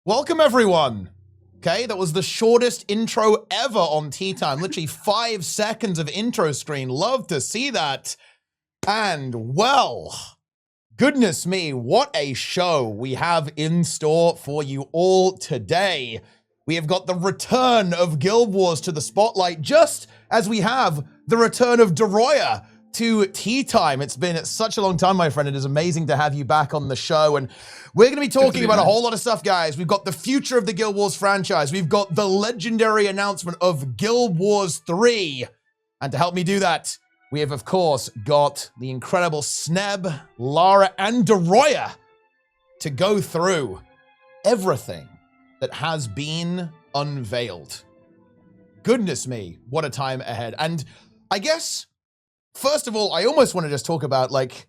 Welcome, everyone. Okay, that was the shortest intro ever on TeaTime. Literally 5 seconds of intro screen. Love to see that. And, well, goodness me, what a show we have in store for you all today. We have got the return of Guild Wars to the spotlight, just as we have the return of Deroir to TeaTime. It's been such a long time, my friend. It is amazing to have you back on the show. And we're going to be talking about a whole lot of stuff, guys. We've got the future of the Guild Wars franchise. We've got the legendary announcement of Guild Wars 3. And to help me do that, we have, of course, got the incredible Sneb, Lara, and Deroir to go through everything that has been unveiled. Goodness me, what a time ahead. And I guess, first of all, I almost want to just talk about, like,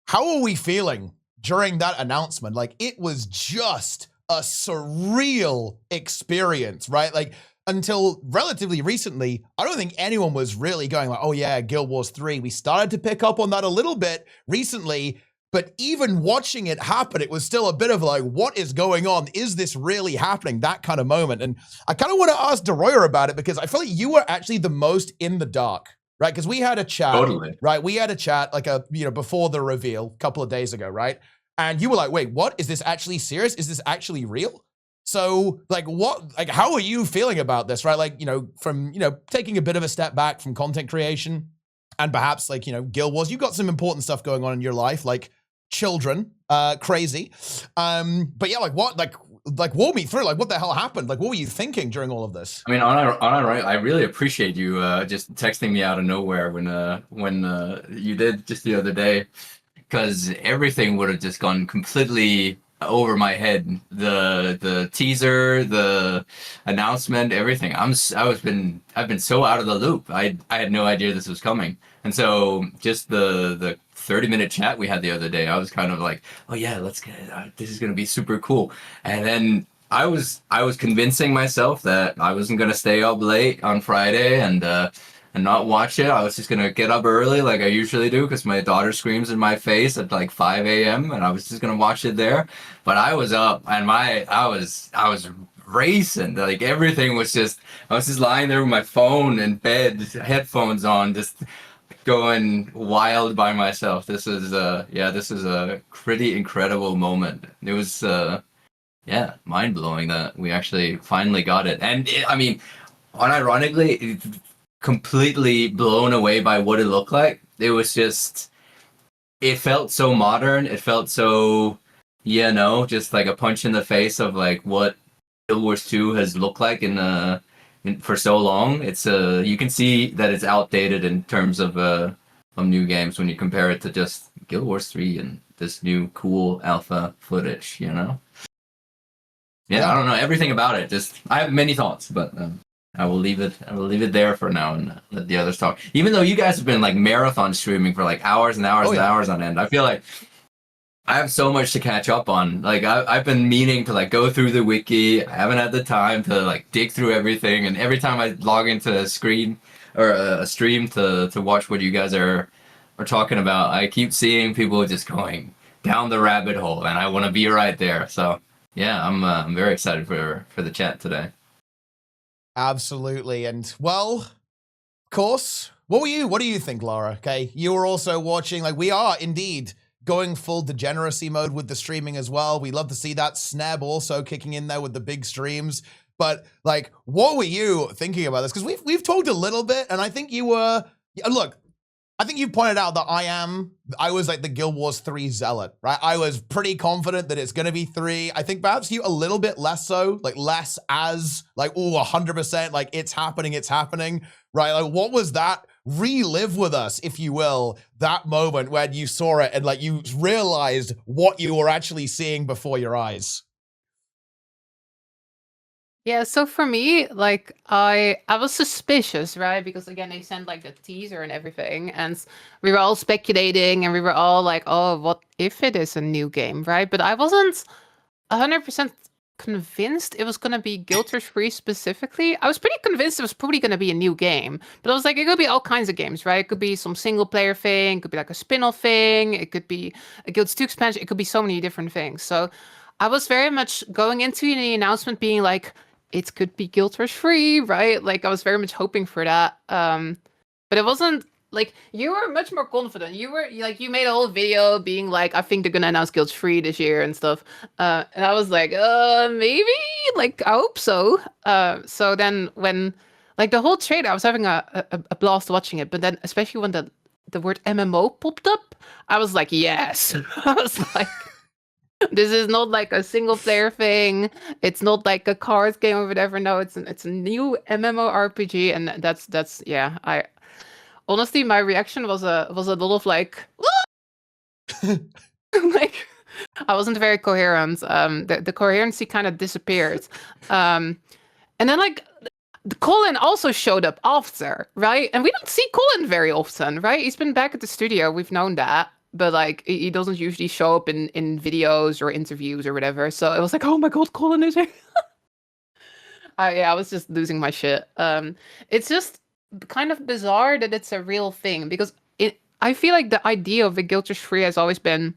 how are we feeling during that announcement? Like, it was just a surreal experience, right? Like, until relatively recently, I don't think anyone was really going like, oh yeah, Guild Wars 3. We started to pick up on that a little bit recently, but even watching it happen, it was still a bit of like, what is going on? Is this really happening? That kind of moment. And I kind of want to ask Deroir about it because I feel like you were actually the most in the dark, right? Because we had a chat, right? We had a chat like before the reveal a couple of days ago, right? And you were like, wait, what? Is this actually serious? Is this actually real? So, like, how are you feeling about this, right? Like, from, taking a bit of a step back from content creation and perhaps, like, Guild Wars, you've got some important stuff going on in your life, like children, crazy. But yeah, like, what, like, walk me through, like, what the hell happened? Like, what were you thinking during all of this? I mean, I really appreciate you just texting me out of nowhere when you did just the other day, because everything would have just gone completely over my head. The teaser, the announcement, everything. I've been so out of the loop. I had no idea this was coming. And so just the 30-minute chat we had the other day, I was kind of like, oh yeah, let's get it. This is going to be super cool. And then I was convincing myself that I wasn't going to stay up late on Friday and not watch it. I was just gonna get up early like I usually do because my daughter screams in my face at like 5 a.m. and I was just gonna watch it there. But I was up and I was racing. Like everything was just, I was just lying there with my phone in bed, headphones on, just going wild by myself. This is a pretty incredible moment. It was mind blowing that we actually finally got it. And I mean, unironically, completely blown away by what it looked like. It was just, it felt so modern. It felt so, just like a punch in the face of like what Guild Wars 2 has looked like for so long. It's you can see that it's outdated in terms of new games when you compare it to just Guild Wars 3 and this new cool alpha footage. Yeah, I don't know everything about it. Just I have many thoughts, but I will leave it there for now and let the others talk. Even though you guys have been like marathon streaming for like hours and hours and hours on end, I feel like I have so much to catch up on. Like I've been meaning to like go through the wiki. I haven't had the time to like dig through everything. And every time I log into a screen or a stream to watch what you guys are talking about, I keep seeing people just going down the rabbit hole, and I want to be right there. So yeah, I'm very excited for the chat today. Absolutely. And well, of course, what do you think, Lara? Okay, you were also watching, like, we are indeed going full degeneracy mode with the streaming as well. We love to see that. Sneb also kicking in there with the big streams. But like, what were you thinking about this? Because we've talked a little bit, and I think you were, look, I think you pointed out that I was like the Guild Wars 3 zealot, right? I was pretty confident that it's going to be 3. I think perhaps you a little bit less so, like less as like, oh, 100%, like it's happening, right? Like what was that? Relive with us, if you will, that moment when you saw it and like you realized what you were actually seeing before your eyes. Yeah, so for me, like I was suspicious, right? Because again, they sent like the teaser and everything, and we were all speculating, and we were all like, "Oh, what if it is a new game?" Right? But I wasn't 100% convinced it was gonna be Guild Wars 3 specifically. I was pretty convinced it was probably gonna be a new game, but I was like, it could be all kinds of games, right? It could be some single player thing, it could be like a spin-off thing, it could be a Guild 2 expansion, it could be so many different things. So I was very much going into the announcement being like, it could be Guild Wars free, right? Like I was very much hoping for that. But it wasn't like you were much more confident. You were like you made a whole video being like, I think they're gonna announce Guild free this year and stuff. And I was like, maybe, like I hope so. So then when like the whole trailer, I was having a blast watching it, but then especially when the word MMO popped up, I was like, yes. I was like, this is not like a single player thing. It's not like a cards game or whatever. No, it's a new MMORPG, and that's yeah. I honestly, my reaction was a lot of like, like I wasn't very coherent. The coherency kind of disappeared. And then like Colin also showed up after, right? And we don't see Colin very often, right? He's been back at the studio. We've known that. But like he doesn't usually show up in videos or interviews or whatever. So it was like, oh my god, Colin is here. I was just losing my shit. It's just kind of bizarre that it's a real thing because I feel like the idea of the Guild Wars free has always been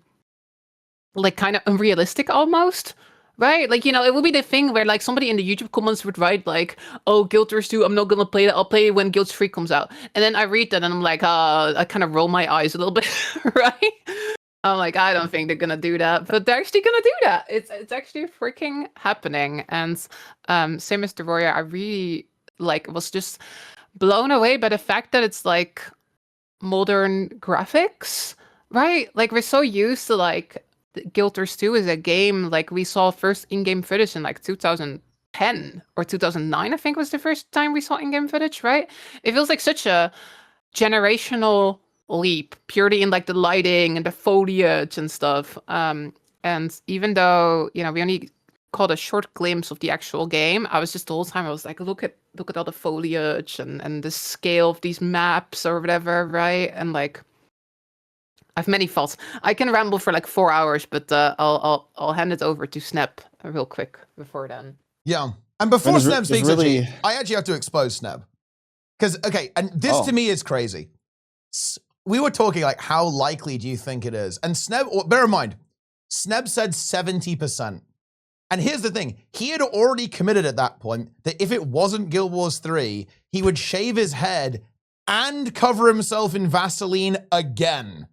like kind of unrealistic almost. Right? Like, it would be the thing where like somebody in the YouTube comments would write like, oh, Guild Wars 2, I'm not gonna play that. I'll play it when Guild Wars 3 comes out. And then I read that and I'm like, I kind of roll my eyes a little bit, right? I'm like, I don't think they're gonna do that. But they're actually gonna do that. It's actually freaking happening. And same as Deroir, I really like was just blown away by the fact that it's like modern graphics, right? Like we're so used to like Guild Wars 2 is a game like we saw first in-game footage in like 2010 or 2009, I think was the first time we saw in-game footage, right? It feels like such a generational leap purely in like the lighting and the foliage and stuff. And even though, we only caught a short glimpse of the actual game, I was just the whole time I was like, look at all the foliage and the scale of these maps or whatever, right? And like I have many thoughts. I can ramble for like 4 hours, but I'll hand it over to Sneb real quick before then. Yeah, and before Sneb speaks, really... I actually have to expose Sneb because and this to me is crazy. We were talking like, how likely do you think it is? And Sneb, bear in mind, Sneb said 70%. And here's the thing: he had already committed at that point that if it wasn't Guild Wars 3, he would shave his head and cover himself in Vaseline again.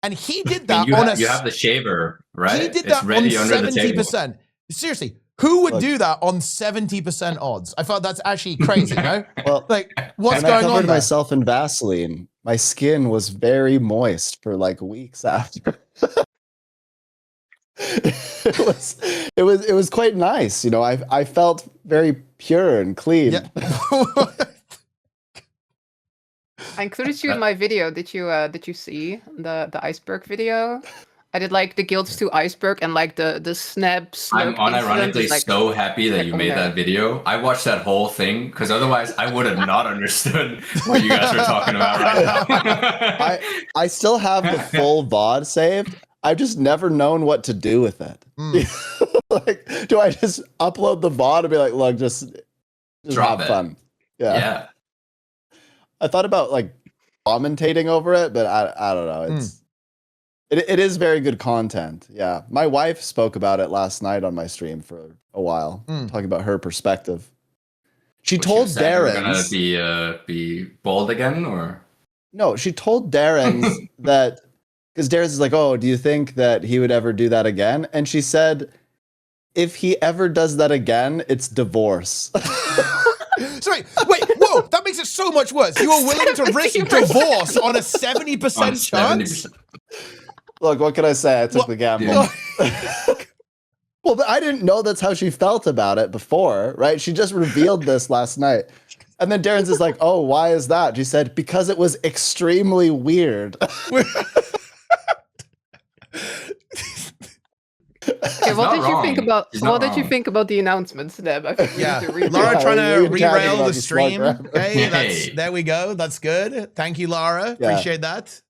And he did that you have the shaver, right? He did that on 70%. Seriously, who would do that on 70% odds? I thought that's actually crazy, no? Well, like, what's going on? I covered there? myself in Vaseline. My skin was very moist for like weeks after. It was quite nice, I felt very pure and clean. Yeah. I included you in my video. Did you see the iceberg video? I did like the Guilds 2 iceberg and like the Sneb. I'm unironically like, so happy that you made that video. I watched that whole thing because otherwise I would have not understood what you guys were talking about right now. I still have the full VOD saved. I've just never known what to do with it. Like, do I just upload the VOD and be like, look, just drop have it. fun? Yeah. I thought about like commentating over it, but I don't know. It is very good content. Yeah, my wife spoke about it last night on my stream for a while, talking about her perspective. She told Darren gonna be bald again, or no? She told Darren that because Darren's is like, oh, do you think that he would ever do that again? And she said, if he ever does that again, it's divorce. Sorry, wait, whoa, that makes it so much worse. You were willing to risk divorce on a 70% chance? Look, what can I say? I took the gamble. Well, but I didn't know that's how she felt about it before, right? She just revealed this last night. And then Darren's is like, oh, why is that? She said, because it was extremely weird. Okay, what did you think about the announcement, Sneb? Lara trying to derail the stream. Okay, there we go. That's good. Thank you, Lara. Yeah. Appreciate that.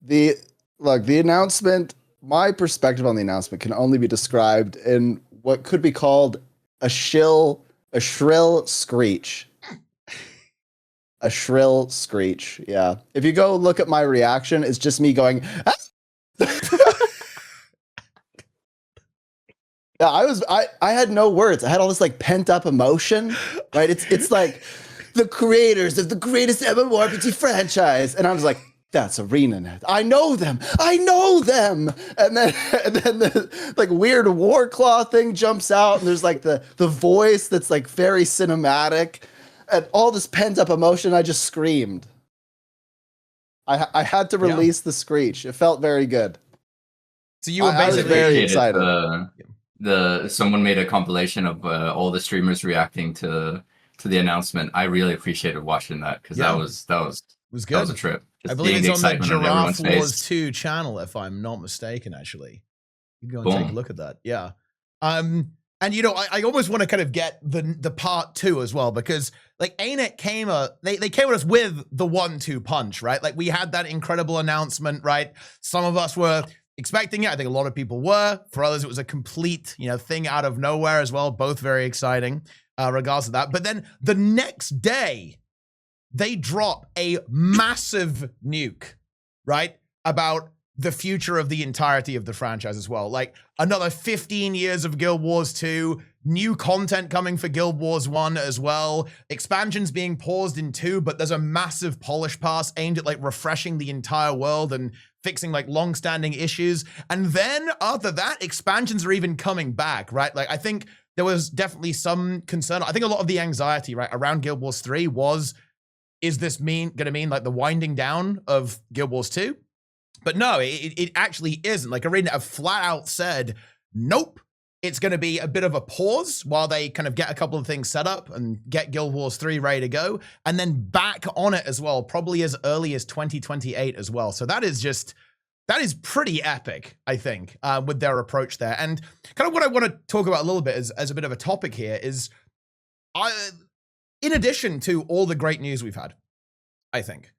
The announcement, my perspective on the announcement can only be described in what could be called a shrill screech. A shrill screech, yeah. If you go look at my reaction, it's just me going, ah! Yeah, I had no words. I had all this like pent up emotion, right? It's like the creators of the greatest MMORPG franchise, and I was like, that's ArenaNet. I know them. And then the like weird war claw thing jumps out, and there's like the voice that's like very cinematic, and all this pent up emotion. I just screamed. I had to release the screech. It felt very good. So you were I was basically very excited. Someone made a compilation of all the streamers reacting to the announcement. I really appreciated watching that because that was good. That was a trip. I Just believe seeing it's on the excitement on Giraffe everyone's face. Wars 2 channel, if I'm not mistaken, actually. You can go and take a look at that. Yeah. And you know, I almost want to kind of get the part 2 as well, because like ArenaNet came they came at us with the 1-2 punch, right? Like we had that incredible announcement, right? Some of us were expecting it. I think a lot of people were. For others, it was a complete, you know, thing out of nowhere as well. Both very exciting, regardless of that. But then the next day, they drop a massive nuke, right? About the future of the entirety of the franchise as well. Like another 15 years of Guild Wars 2, new content coming for Guild Wars 1 as well, expansions being paused in 2, but there's a massive polish pass aimed at like refreshing the entire world and fixing like long-standing issues. And then after that, expansions are even coming back, right? Like I think there was definitely some concern. I think a lot of the anxiety, right, around Guild Wars 3 was, is this gonna mean like the winding down of Guild Wars 2? But no, it actually isn't. Like ArenaNet have flat out said, nope, it's going to be a bit of a pause while they kind of get a couple of things set up and get Guild Wars 3 ready to go, and then back on it as well, probably as early as 2028 as well. So that is pretty epic, I think, with their approach there. And kind of what I want to talk about a little bit as a bit of a topic here is, in addition to all the great news we've had, I think,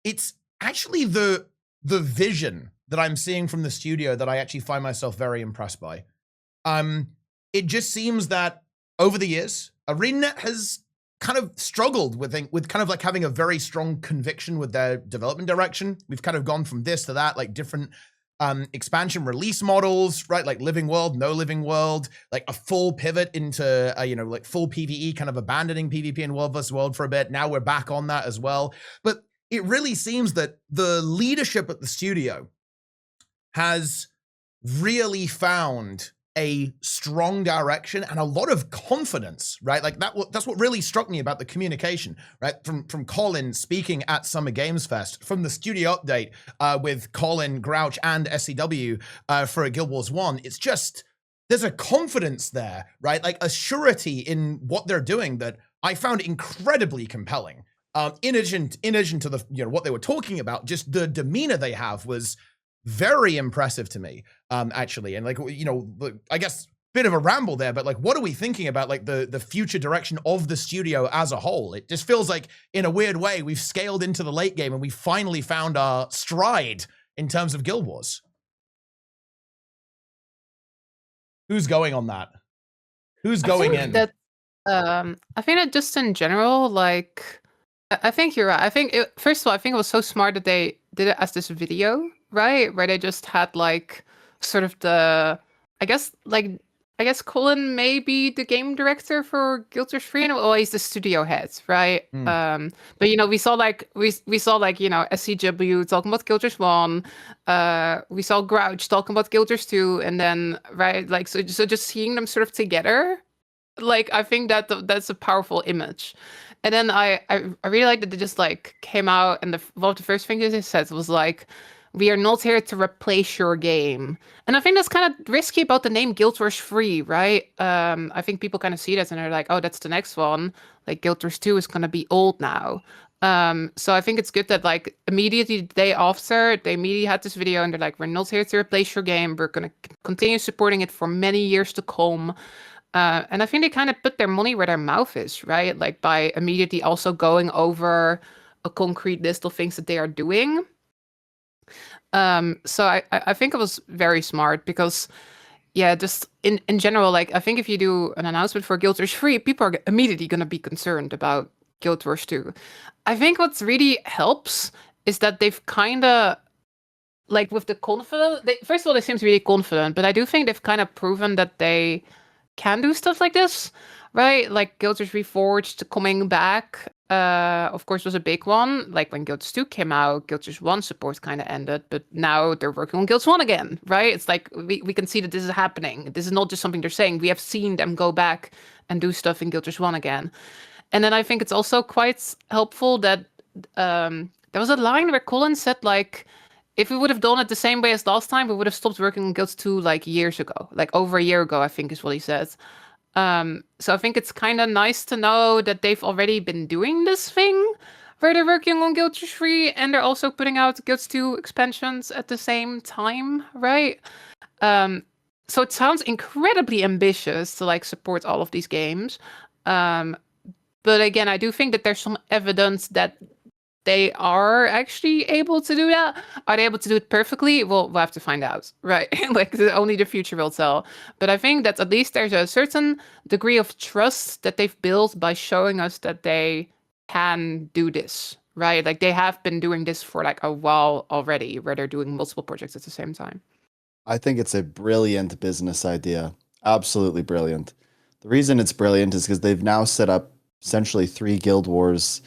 it's actually the vision that I'm seeing from the studio that I actually find myself very impressed by. It just seems that over the years, ArenaNet has kind of struggled with kind of like having a very strong conviction with their development direction. We've kind of gone from this to that, like different expansion release models, right? Like living world, no living world, like a full pivot into, you know, like full PvE, kind of abandoning PvP and world versus world for a bit. Now we're back on that as well. But it really seems that the leadership at the studio has really found a strong direction and a lot of confidence, right? Like that's what really struck me about the communication, right? From Colin speaking at Summer Games Fest, from the studio update with Colin, Grouch, and SCW for Guild Wars 1. It's just, there's a confidence there, right? Like a surety in what they're doing that I found incredibly compelling. In addition to the, you know, what they were talking about, just the demeanor they have was very impressive to me, actually. And like, you know, I guess bit of a ramble there, but like, what are we thinking about like the future direction of the studio as a whole? It just feels like in a weird way, we've scaled into the late game and we finally found our stride in terms of Guild Wars. Who's going on that? Who's going in? I think that just in general, like, I think you're right. I think first of all, I think it was so smart that they did it as this video, right? Where they just had like sort of I guess Colin may be the game director for Guild Wars 3, and well, he's the studio head, right? But you know, we saw like you know, SCW talking about Guild Wars 1, we saw Grouch talking about Guild Wars 2, and then right, like so just seeing them sort of together, like I think that's a powerful image. And then I really like that they just like came out, and one of the first things they said was like, "We are not here to replace your game." And I think that's kind of risky about the name Guild Wars 3, right? I think people kind of see that and they're like, "Oh, that's the next one. Like Guild Wars 2 is gonna be old now." So I think it's good that like immediately the day after, they immediately had this video and they're like, "We're not here to replace your game. We're gonna continue supporting it for many years to come." And I think they kind of put their money where their mouth is, right? Like by immediately also going over a concrete list of things that they are doing. So I think it was very smart because, yeah, just in general, like I think if you do an announcement for Guild Wars 3, people are immediately going to be concerned about Guild Wars 2. I think what really helps is that they've kind of like with the confidence, first of all, they seem really confident, but I do think they've kind of proven that they can do stuff like this, right? Like Guild Wars Reforged coming back, of course, was a big one. Like when Guild Wars 2 came out, Guild Wars 1 support kind of ended, but now they're working on Guild Wars 1 again, right? It's like we can see that this is happening. This is not just something they're saying. We have seen them go back and do stuff in Guild Wars 1 again. And then I think it's also quite helpful that there was a line where Colin said, like, if we would have done it the same way as last time, we would have stopped working on Guilds 2 like years ago, like over a year ago, I think is what he says. So I think it's kind of nice to know that they've already been doing this thing where they're working on Guild Wars 3 and they're also putting out Guilds 2 expansions at the same time, right? So it sounds incredibly ambitious to like support all of these games. But again, I do think that there's some evidence that they are actually able to do that. Are they able to do it perfectly? Well, we'll have to find out, right? Like only the future will tell. But I think that at least there's a certain degree of trust that they've built by showing us that they can do this, right? Like they have been doing this for like a while already, where they're doing multiple projects at the same time. I think it's a brilliant business idea. Absolutely brilliant. The reason it's brilliant is because they've now set up essentially 3 Guild Wars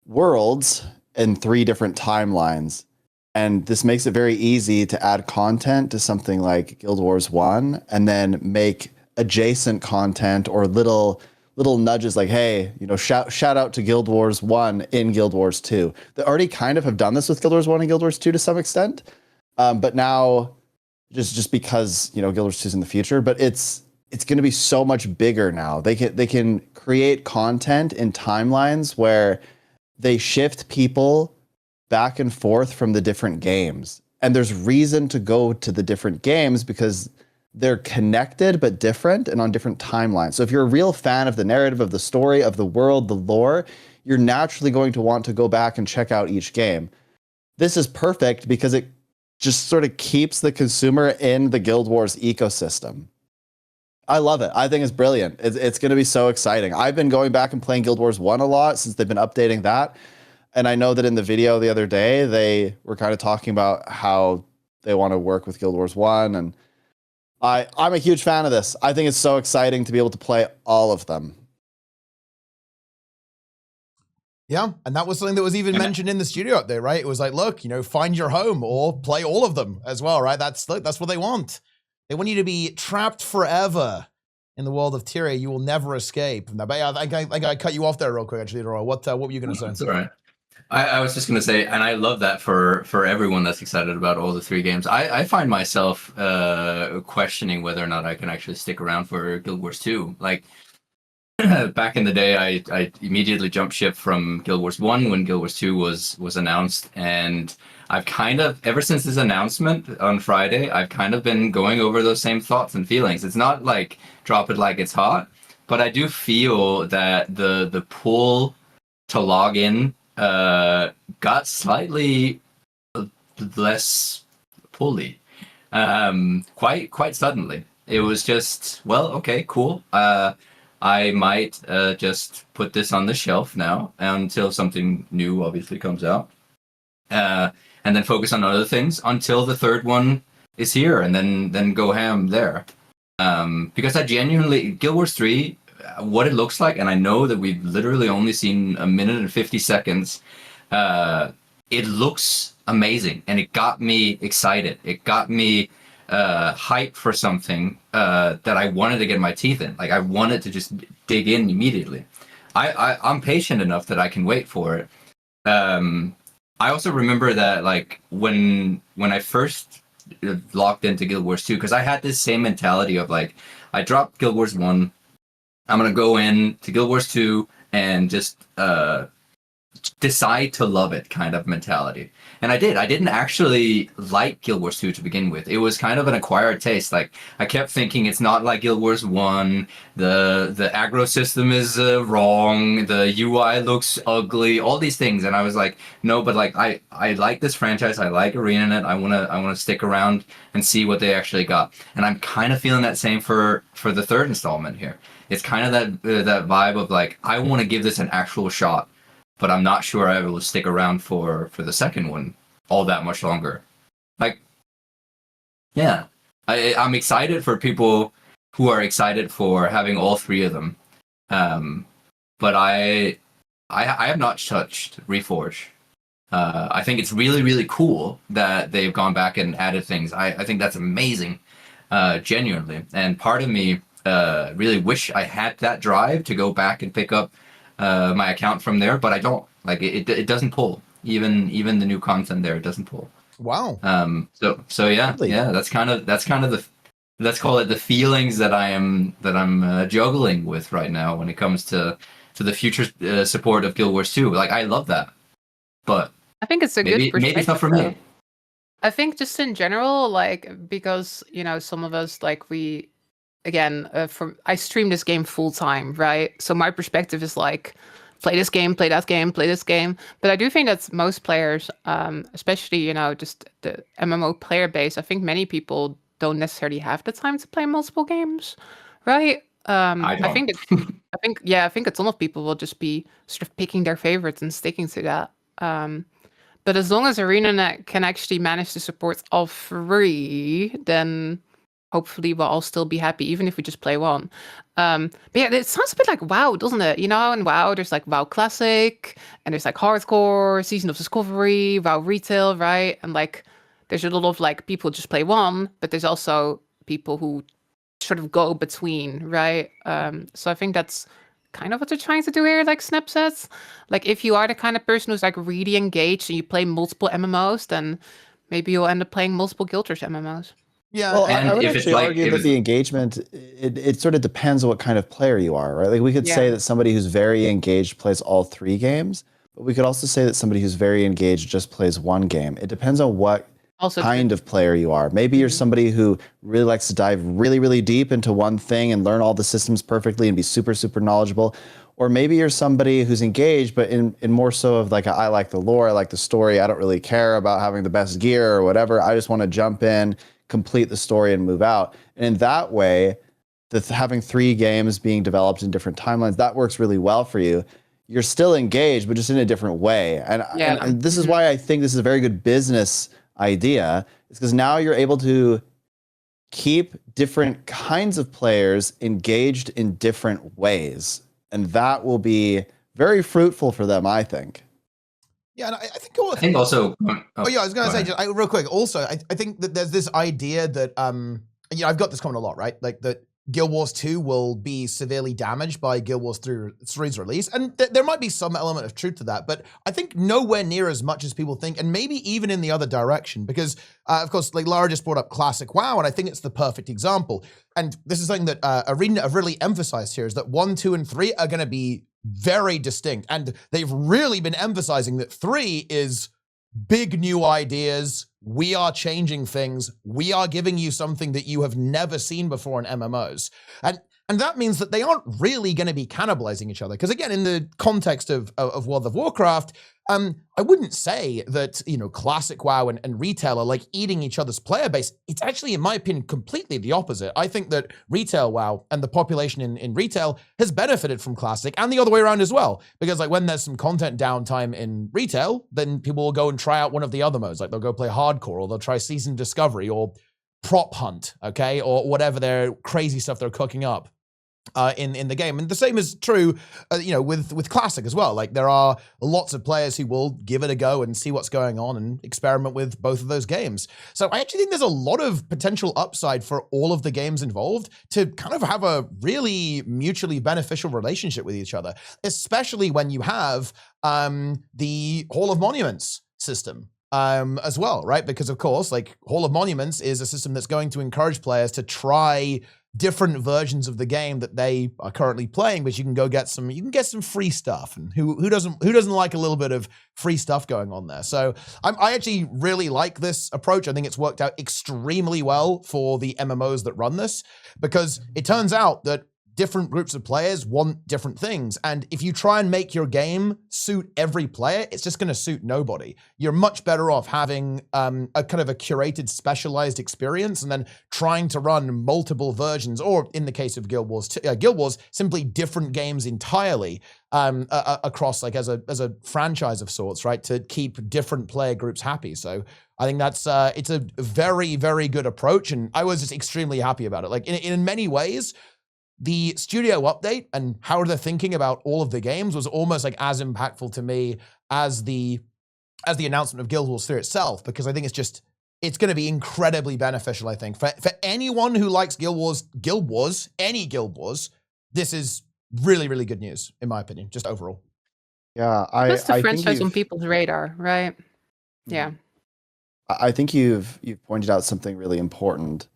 worlds in 3 different timelines. And this makes it very easy to add content to something like Guild Wars 1 and then make adjacent content or little nudges like, hey, you know, shout out to Guild Wars 1 in Guild Wars 2. They already kind of have done this with Guild Wars 1 and Guild Wars 2 to some extent. But now just because, you know, Guild Wars 2 is in the future, but it's going to be so much bigger now. They can create content in timelines where they shift people back and forth from the different games. And there's reason to go to the different games because they're connected but different and on different timelines. So if you're a real fan of the narrative, of the story, of the world, the lore, you're naturally going to want to go back and check out each game. This is perfect because it just sort of keeps the consumer in the Guild Wars ecosystem. I love it. I think it's brilliant. It's going to be so exciting. I've been going back and playing Guild Wars 1 a lot since they've been updating that. And I know that in the video the other day, they were kind of talking about how they want to work with Guild Wars 1. And I'm a huge fan of this. I think it's so exciting to be able to play all of them. Yeah, and that was something that was even mentioned in the studio update, right? It was like, look, you know, find your home or play all of them as well, right? That's what they want. They want you to be trapped forever in the world of Tyria. You will never escape. Now, but yeah, I cut you off there real quick, actually, Deroir. What were you going to say? That's all right. I was just going to say, and I love that for everyone that's excited about all the 3 games. I find myself questioning whether or not I can actually stick around for Guild Wars 2. Like, back in the day, I immediately jumped ship from Guild Wars 1 when Guild Wars 2 was announced, and I've kind of, ever since this announcement on Friday, I've kind of been going over those same thoughts and feelings. It's not like drop it like it's hot, but I do feel that the pull to log in got slightly less pulley, quite suddenly. It was just, well, okay, cool. I might just put this on the shelf now until something new obviously comes out. And then focus on other things until the 3rd one is here, and then go ham there. Because I genuinely, Guild Wars 3, what it looks like, and I know that we've literally only seen 1 minute and 50 seconds, it looks amazing, and it got me excited. It got me hyped for something that I wanted to get my teeth in. Like, I wanted to just dig in immediately. I'm patient enough that I can wait for it. I also remember that, like, when I first locked into Guild Wars 2, because I had this same mentality of, like, I dropped Guild Wars 1, I'm going to go in to Guild Wars 2 and just decide to love it kind of mentality. And I did. I didn't actually like Guild Wars 2 to begin with. It was kind of an acquired taste. Like, I kept thinking it's not like Guild Wars 1. The aggro system is wrong. The UI looks ugly. All these things. And I was like, no, but like I like this franchise. I like ArenaNet. I wanna stick around and see what they actually got. And I'm kind of feeling that same for the 3rd installment here. It's kind of that vibe of like, I want to give this an actual shot, but I'm not sure I will stick around for the 2nd one all that much longer. like, yeah, I'm excited for people who are excited for having all three of them. But I have not touched Reforge. I think it's really, really cool that they've gone back and added things. I think that's amazing, genuinely. And part of me really wish I had that drive to go back and pick up my account from there, but I don't. Like it doesn't pull. Even the new content there, it doesn't pull. Wow. So yeah, Really? yeah. That's kind of the, let's call it the feelings that I'm juggling with right now when it comes to the future support of Guild Wars 2. Like I love that, but I think it's a maybe good it's not for perspective, me. I think just in general, like, because, some of us, like, we, again, I stream this game full time, right? So my perspective is like, play this game, play that game, play this game. But I do think that most players, especially, just the MMO player base, I think many people don't necessarily have the time to play multiple games, right? I don't. I think a ton of people will just be sort of picking their favorites and sticking to that. But as long as ArenaNet can actually manage to support all three, then hopefully we'll all still be happy, even if we just play one. But yeah, it sounds a bit like WoW, doesn't it? In WoW, there's like WoW Classic, and there's like Hardcore, Season of Discovery, WoW Retail, right? And like, there's a lot of like people just play one, but there's also people who sort of go between, right? So I think that's kind of what they're trying to do here, like Sneb says. Like, if you are the kind of person who's like really engaged and you play multiple MMOs, then maybe you'll end up playing multiple Guild Wars MMOs. Yeah. Well, And I would if it's actually like- argue if that it's- the engagement, it sort of depends on what kind of player you are, right? Like we could say Yeah. that somebody who's very engaged plays all three games, but we could also say that somebody who's very engaged just plays one game. It depends on what Also, kind of player you are. Maybe you're somebody who really likes to dive really, really deep into one thing and learn all the systems perfectly and be super, super knowledgeable. Or maybe you're somebody who's engaged, but in more so of like, I like the lore, I like the story. I don't really care about having the best gear or whatever. I just want to jump in, complete the story, and move out. And in that way, having three games being developed in different timelines, that works really well for you. You're still engaged, but just in a different way. And this is why I think this is a very good business idea, is because now you're able to keep different kinds of players engaged in different ways. And that will be very fruitful for them, I think. Yeah, and I I think also. Oh yeah, I was going to say, just, real quick. Also, I think that there's this idea that I've got this comment a lot, right? Like that Guild Wars 2 will be severely damaged by Guild Wars 3's release, and there might be some element of truth to that, but I think nowhere near as much as people think, and maybe even in the other direction, because of course, like Lara just brought up classic WoW, and I think it's the perfect example. And this is something that ArenaNet have really emphasized here, is that 1, 2, and 3 are going to be very distinct, and they've really been emphasizing that 3 is big new ideas. We are changing things. We are giving you something that you have never seen before in MMOs. And that means that they aren't really going to be cannibalizing each other. Because again, in the context of World of Warcraft, I wouldn't say that, classic WoW and retail are like eating each other's player base. It's actually, in my opinion, completely the opposite. I think that retail WoW and the population in retail has benefited from classic, and the other way around as well. Because like when there's some content downtime in retail, then people will go and try out one of the other modes. Like they'll go play hardcore, or they'll try season discovery, or prop hunt, okay, or whatever their crazy stuff they're cooking up in the game. And the same is true, with classic as well. Like there are lots of players who will give it a go and see what's going on and experiment with both of those games. So I actually think there's a lot of potential upside for all of the games involved to kind of have a really mutually beneficial relationship with each other, especially when you have the Hall of Monuments system as well, right? Because of course, like Hall of Monuments is a system that's going to encourage players to try different versions of the game that they are currently playing, but you can get some free stuff, and who doesn't like a little bit of free stuff going on there? So I actually really like this approach. I think it's worked out extremely well for the MMOs that run this, because it turns out that different groups of players want different things. And if you try and make your game suit every player, it's just going to suit nobody. You're much better off having a kind of a curated, specialized experience and then trying to run multiple versions, or in the case of Guild Wars, simply different games entirely across like as a franchise of sorts, right? To keep different player groups happy. So I think that's it's a very, very good approach. And I was just extremely happy about it. Like in many ways, the studio update and how they're thinking about all of the games was almost like as impactful to me as the announcement of Guild Wars 3 itself, because I think it's going to be incredibly beneficial, I think. For anyone who likes Guild Wars, any Guild Wars, this is really, really good news, in my opinion, just overall. Yeah, Plus the I think franchise on you've- people's radar, right? Yeah. I think you've pointed out something really important.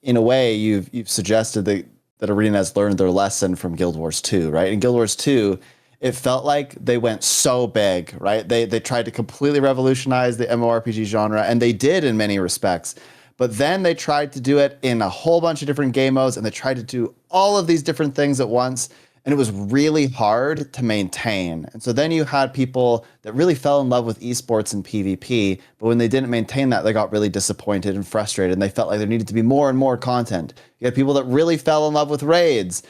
In a way, you've suggested that Arena has learned their lesson from Guild Wars 2, right? In Guild Wars 2, it felt like they went so big, right? They tried to completely revolutionize the MMORPG genre, and they did in many respects. But then they tried to do it in a whole bunch of different game modes, and they tried to do all of these different things at once, and it was really hard to maintain. And so then you had people that really fell in love with esports and PvP, but when they didn't maintain that, they got really disappointed and frustrated, and they felt like there needed to be more and more content. You had people that really fell in love with raids,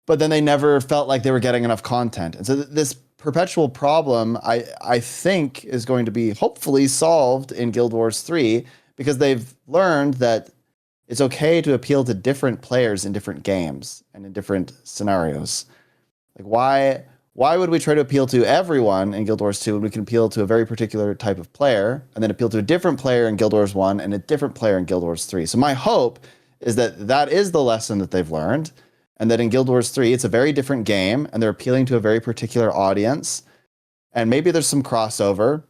but then they never felt like they were getting enough content. And so this perpetual problem, I think, is going to be hopefully solved in Guild Wars 3, because they've learned that it's okay to appeal to different players in different games and in different scenarios. Like why would we try to appeal to everyone in Guild Wars 2 when we can appeal to a very particular type of player, and then appeal to a different player in Guild Wars 1 and a different player in Guild Wars 3? So my hope is that is the lesson that they've learned, and that in Guild Wars 3 it's a very different game and they're appealing to a very particular audience. And maybe there's some crossover,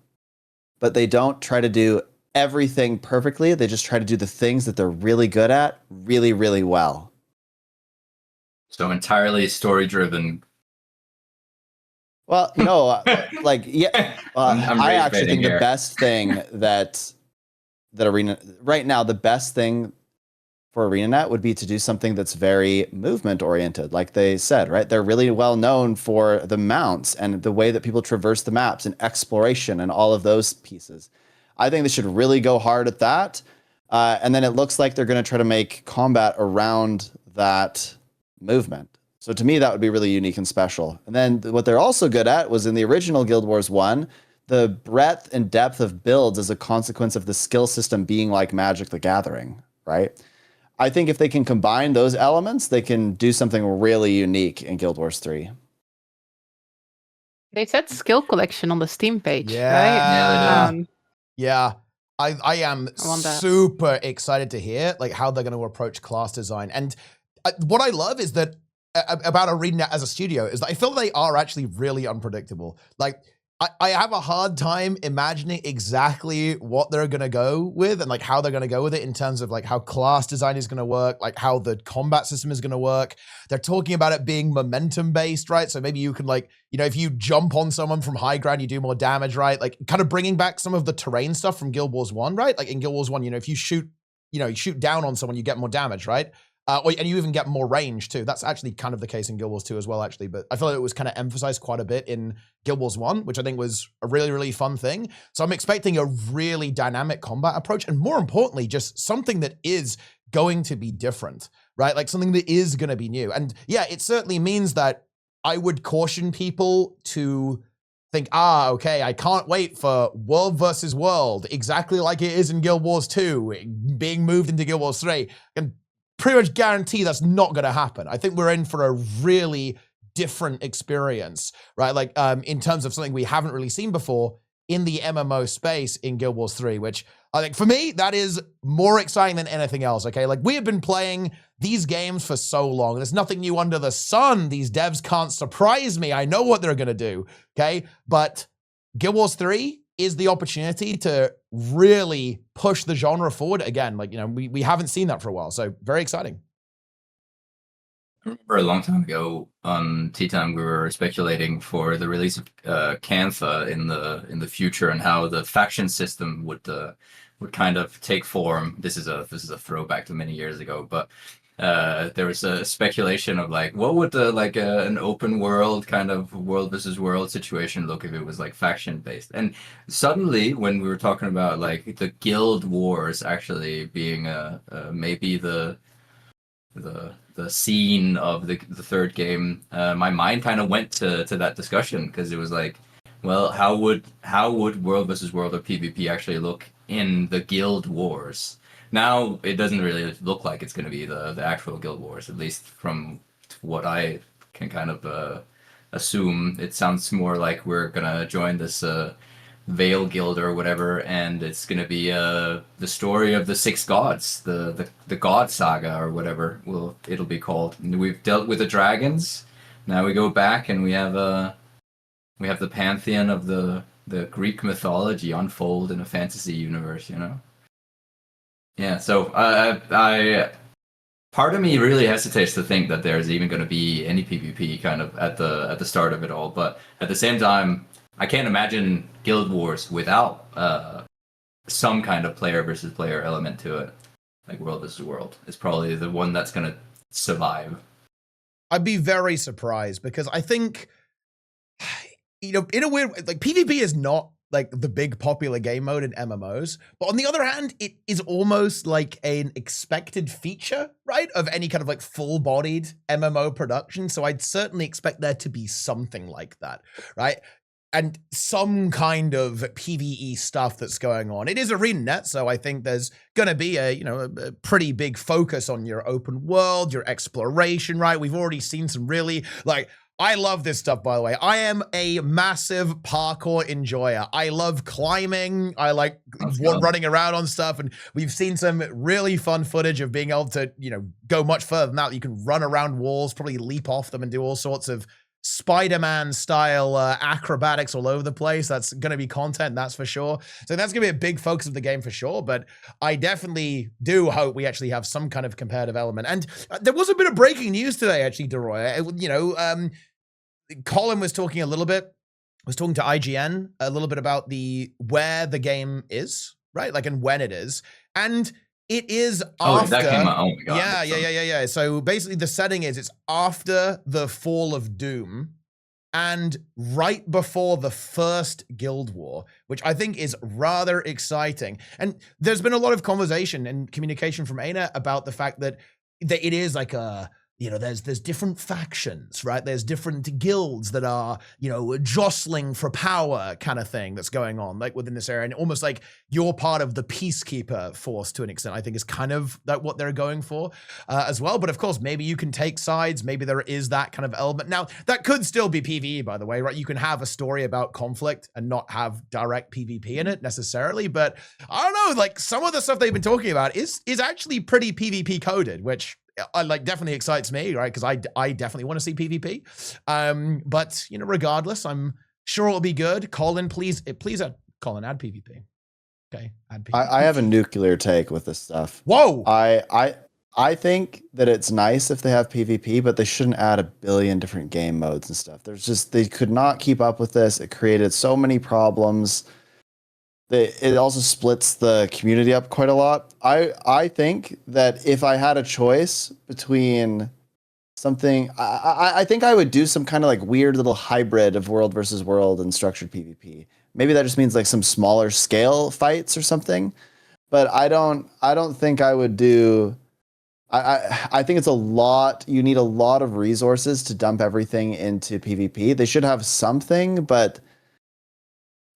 but they don't try to do everything perfectly. They just try to do the things that they're really good at really, really well. So entirely story driven. Well, no, like, yeah, I'm I actually think here. the best thing that Arena right now, the best thing for ArenaNet would be to do something that's very movement oriented, like they said, right? They're really well known for the mounts and the way that people traverse the maps and exploration and all of those pieces. I think they should really go hard at that. And then it looks like they're going to try to make combat around that movement. So to me, that would be really unique and special. And then what they're also good at was in the original Guild Wars 1, the breadth and depth of builds as a consequence of the skill system being like Magic the Gathering, right? I think if they can combine those elements, they can do something really unique in Guild Wars 3. They said skill collection on the Steam page, Yeah. right? Yeah. I am I want that. super excited to hear like how they're going to approach class design. And what I love is that about ArenaNet as a studio is that I feel they are actually really unpredictable. Like I have a hard time imagining exactly what they're going to go with and like how they're going to go with it in terms of like how class design is going to work, like how the combat system is going to work. They're talking about it being momentum based, right? So maybe you can like, you know, if you jump on someone from high ground, you do more damage, right? Like kind of bringing back some of the terrain stuff from Guild Wars 1, right? Like in Guild Wars 1, you know, if you shoot down on someone, you get more damage, right? And you even get more range too. That's actually kind of the case in Guild Wars 2 as well, actually. But I feel like it was kind of emphasized quite a bit in Guild Wars 1, which I think was a really, really fun thing. So I'm expecting a really dynamic combat approach. And more importantly, just something that is going to be different, right? Like something that is going to be new. And yeah, it certainly means that I would caution people to think, okay, I can't wait for world versus world, exactly like it is in Guild Wars 2, being moved into Guild Wars 3. And pretty much guarantee that's not going to happen. I think we're in for a really different experience, right? Like in terms of something we haven't really seen before in the MMO space in Guild Wars 3, which I think for me, that is more exciting than anything else, okay? Like we have been playing these games for so long. There's nothing new under the sun. These devs can't surprise me. I know what they're going to do, okay? But Guild Wars 3 is the opportunity to really push the genre forward again. Like, you know, we haven't seen that for a while. So very exciting. I remember a long time ago on TeaTime, we were speculating for the release of Cantha in the future and how the faction system would kind of take form. This is a throwback to many years ago, but there was a speculation of like, what would an open world kind of world versus world situation look if it was like faction based? And suddenly, when we were talking about like the guild wars actually being maybe the scene of the third game, my mind kind of went to that discussion, because it was like, well, how would world versus world or PvP actually look in the guild wars? Now it doesn't really look like it's going to be the actual guild wars, at least from what I can kind of assume. It sounds more like we're gonna join this Veil Guild or whatever, and it's gonna be the story of the six gods, the God Saga or whatever it'll be called. And we've dealt with the dragons. Now we go back and we have the pantheon of the Greek mythology unfold in a fantasy universe, you know. Yeah, so I part of me really hesitates to think that there's even going to be any PvP kind of at the start of it all, but at the same time, I can't imagine Guild Wars without some kind of player versus player element to it. Like World versus World is probably the one that's going to survive. I'd be very surprised, because I think, you know, in a weird way, like PvP is not like the big popular game mode in MMOs, but on the other hand, it is almost like an expected feature, right, of any kind of like full-bodied MMO production. So I'd certainly expect there to be something like that, right? And some kind of PvE stuff that's going on. It is ArenaNet, so I think there's going to be a pretty big focus on your open world, your exploration, right? We've already seen some really, like, I love this stuff, by the way. I am a massive parkour enjoyer. I love climbing. I like running around on stuff, and we've seen some really fun footage of being able to, go much further than that. You can run around walls, probably leap off them, and do all sorts of Spider-Man style acrobatics all over the place. That's going to be content, that's for sure. So that's going to be a big focus of the game for sure. But I definitely do hope we actually have some kind of competitive element. And there was a bit of breaking news today, actually, Deroir. Colin was talking to IGN a little bit about where the game is, right? Like, and when it is. And it is after. That came out. Oh my god. Yeah. So basically the setting is it's after the Fall of Doom and right before the first Guild War, which I think is rather exciting. And there's been a lot of conversation and communication from ArenaNet about the fact that it is like there's different factions, right? There's different guilds that are, jostling for power kind of thing that's going on, like within this area. And almost like you're part of the peacekeeper force to an extent, I think is kind of like what they're going for as well. But of course, maybe you can take sides. Maybe there is that kind of element. Now, that could still be PvE, by the way, right? You can have a story about conflict and not have direct PvP in it necessarily. But I don't know, like some of the stuff they've been talking about is actually pretty PvP coded, which definitely excites me, right? Because I definitely want to see PvP. But regardless, I'm sure it'll be good. Colin, please add PvP. Okay, add PvP. I have a nuclear take with this stuff. Whoa! I think that it's nice if they have PvP, but they shouldn't add a billion different game modes and stuff. They could not keep up with this. It created so many problems. It also splits the community up quite a lot. I think that if I had a choice between something, I think I would do some kind of like weird little hybrid of world versus world and structured PvP. Maybe that just means like some smaller scale fights or something. But I don't think I would do. I think it's a lot. You need a lot of resources to dump everything into PvP. They should have something, but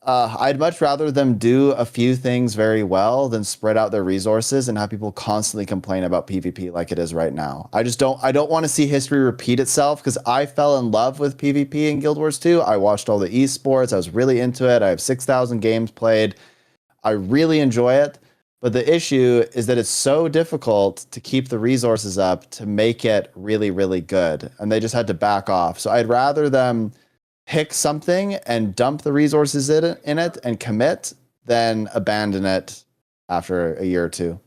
I'd much rather them do a few things very well than spread out their resources and have people constantly complain about PvP like it is right now. I don't want to see history repeat itself, because I fell in love with PvP in Guild Wars 2. I watched all the esports. I was really into it. I have 6,000 games played. I really enjoy it. But the issue is that it's so difficult to keep the resources up to make it really, really good. And they just had to back off. So I'd rather them pick something and dump the resources in it and commit than abandon it after a year or two.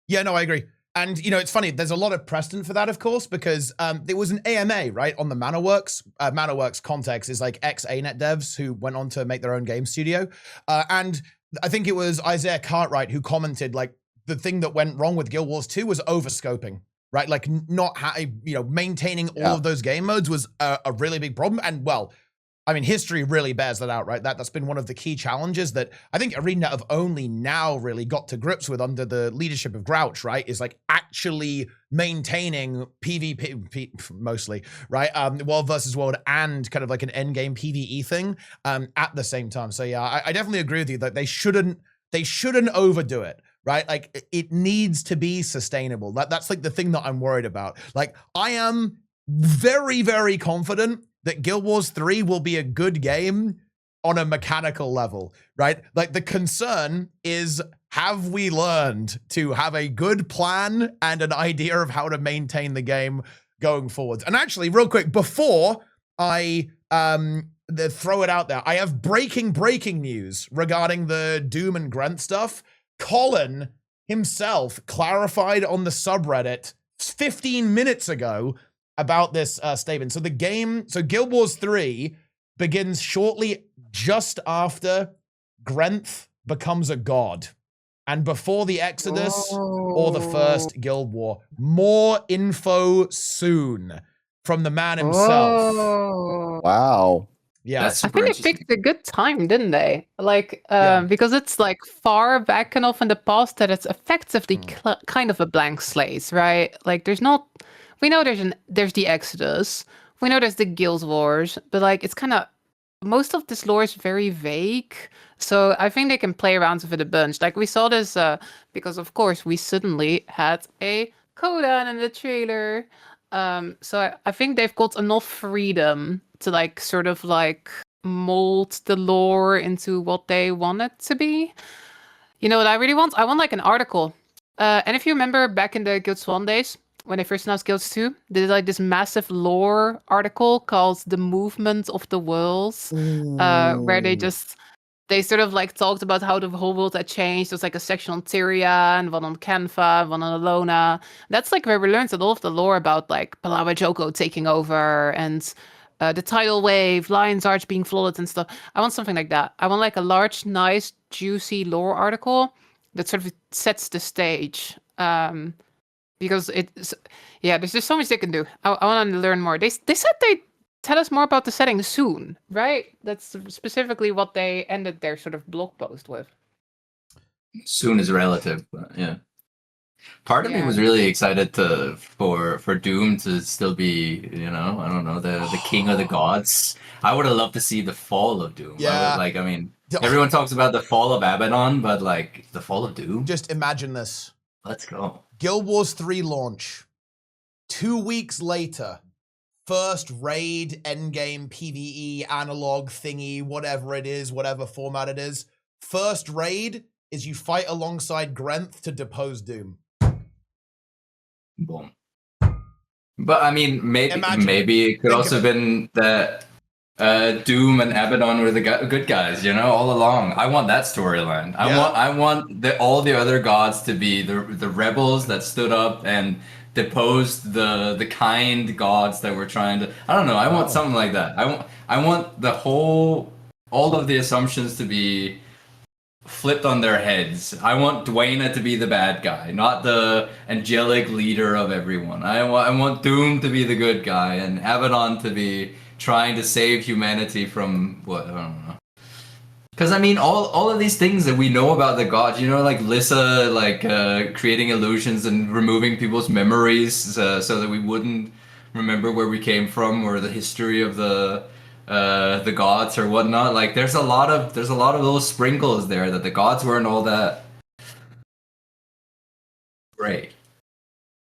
Yeah, no, I agree. And, it's funny, there's a lot of precedent for that, of course, because there was an AMA, right, on the ManaWorks. ManaWorks context is like ex-ArenaNet devs who went on to make their own game studio. And I think it was Isaiah Cartwright who commented, like, the thing that went wrong with Guild Wars 2 was overscoping. right? Like not maintaining all Yeah. of those game modes was a really big problem. And well, I mean, history really bears that out, right? That's been one of the key challenges that I think ArenaNet have only now really got to grips with under the leadership of Grouch, right? Is like actually maintaining PvP mostly, right? World versus world and kind of like an endgame PvE thing at the same time. So yeah, I definitely agree with you that they shouldn't overdo it. Right? Like it needs to be sustainable. That's like the thing that I'm worried about. Like I am very, very confident that Guild Wars 3 will be a good game on a mechanical level, right? Like the concern is, have we learned to have a good plan and an idea of how to maintain the game going forward? And actually, real quick, before I throw it out there, I have breaking news regarding the Doom and Grant stuff. Colin himself clarified on the subreddit 15 minutes ago about this statement. So Guild Wars 3 begins shortly just after Grenth becomes a god and before the Exodus or the first Guild War. More info soon from the man himself. Wow. Yeah. That's I super think they interesting. picked a good time, didn't they? Like, Yeah. because it's like far back enough in the past that it's effectively Mm. kind of a blank slate, right? Like, there's not. We know there's the Exodus. We know there's the Guild Wars, but like, it's kind of most of this lore is very vague. So I think they can play around with it a bunch. Like we saw this because of course we suddenly had a Codan in the trailer. So I think they've got enough freedom to like sort of like mold the lore into what they want it to be. You know what I really want? I want like an article. And if you remember back in the Guild Swan days, when they first announced Guilds 2, they did like this massive lore article called The Movement of the Worlds, where they sort of like talked about how the whole world had changed. There's like a section on Tyrian, one on Canva, one on Alona. That's like where we learned a lot of the lore about like Palawa Joko taking over and the tidal wave, Lion's Arch being flooded and stuff. I want something like that. I want like a large, nice, juicy lore article that sort of sets the stage. Because it's, yeah, there's just so much they can do. I want to learn more. They said they'd tell us more about the setting soon, right? That's specifically what they ended their sort of blog post with. Soon is relative, but yeah. Part of me Yeah. was really excited for Doom to still be, I don't know, the king of the gods. I would have loved to see the fall of Doom. Yeah. Everyone talks about the fall of Abaddon, but like the fall of Doom. Just imagine this. Let's go. Guild Wars 3 launch. 2 weeks later, first raid, endgame, PvE, analog thingy, whatever it is, whatever format it is. First raid is you fight alongside Grenth to depose Doom. Boom. But I mean, maybe it could Think also of have been that Doom and Abaddon were the good guys, all along. I want that storyline. I want all the other gods to be the rebels that stood up and deposed the kind gods that were trying to. I don't know. I want something like that. I want all of the assumptions to be flipped on their heads. I want Dwayne to be the bad guy, not the angelic leader of everyone. I want Doom to be the good guy and Abaddon to be trying to save humanity from what? I don't know. Because I mean, all of these things that we know about the gods, like Lissa, like creating illusions and removing people's memories so that we wouldn't remember where we came from or the history of the gods or whatnot. Like, there's a lot of little sprinkles there that the gods weren't all that great.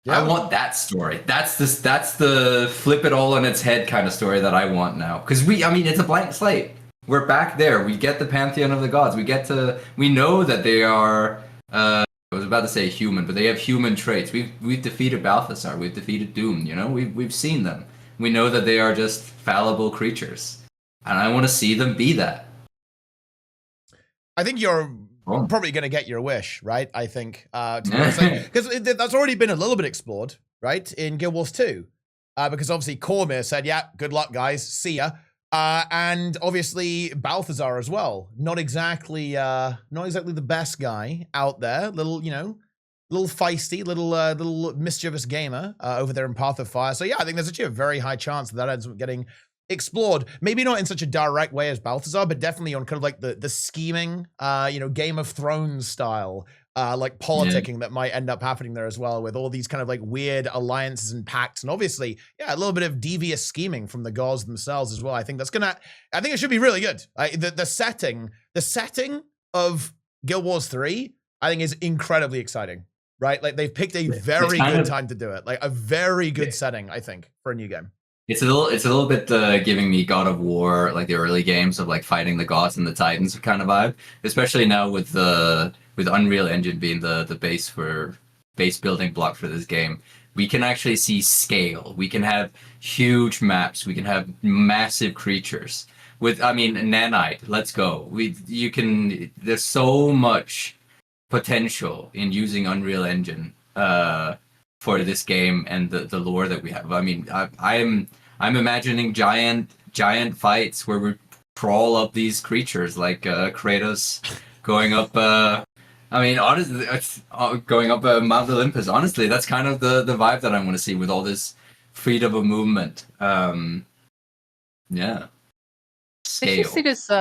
Yeah. I want that story. That's the flip it all on its head kind of story that I want now. Because it's a blank slate. We're back there. We get the pantheon of the gods. We know that they are. I was about to say human, but they have human traits. We've defeated Balthasar. We've defeated Doom. We've seen them. We know that they are just fallible creatures, and I want to see them be that. I think you're probably going to get your wish, right? I think. Because that's already been a little bit explored, right? In Guild Wars 2. Because obviously Cormyr said, yeah, good luck, guys. See ya. And obviously Balthazar as well. Not exactly the best guy out there. Little, little feisty, little mischievous gamer over there in Path of Fire. So yeah, I think there's actually a very high chance that ends up getting explored. Maybe not in such a direct way as Balthazar, but definitely on kind of like the scheming, Game of Thrones style, like politicking that might end up happening there as well, with all these kind of like weird alliances and pacts, and obviously, yeah, a little bit of devious scheming from the gods themselves as well. I think it should be really good. The setting of Guild Wars 3, I think is incredibly exciting. Right? Like they've picked a very good time to do it. Like a very good setting, I think, for a new game. It's a little bit giving me God of War, like the early games of like fighting the gods and the titans kind of vibe. Especially now with Unreal Engine being the base building block for this game. We can actually see scale. We can have huge maps. We can have massive creatures. Nanite, let's go. There's so much potential in using Unreal Engine for this game and the lore that we have. I mean, I'm imagining giant fights where we crawl up these creatures like Kratos going up. Honestly, going up Mount Olympus. Honestly, that's kind of the vibe that I want to see with all this freedom of movement. Yeah. Scale. Did you see this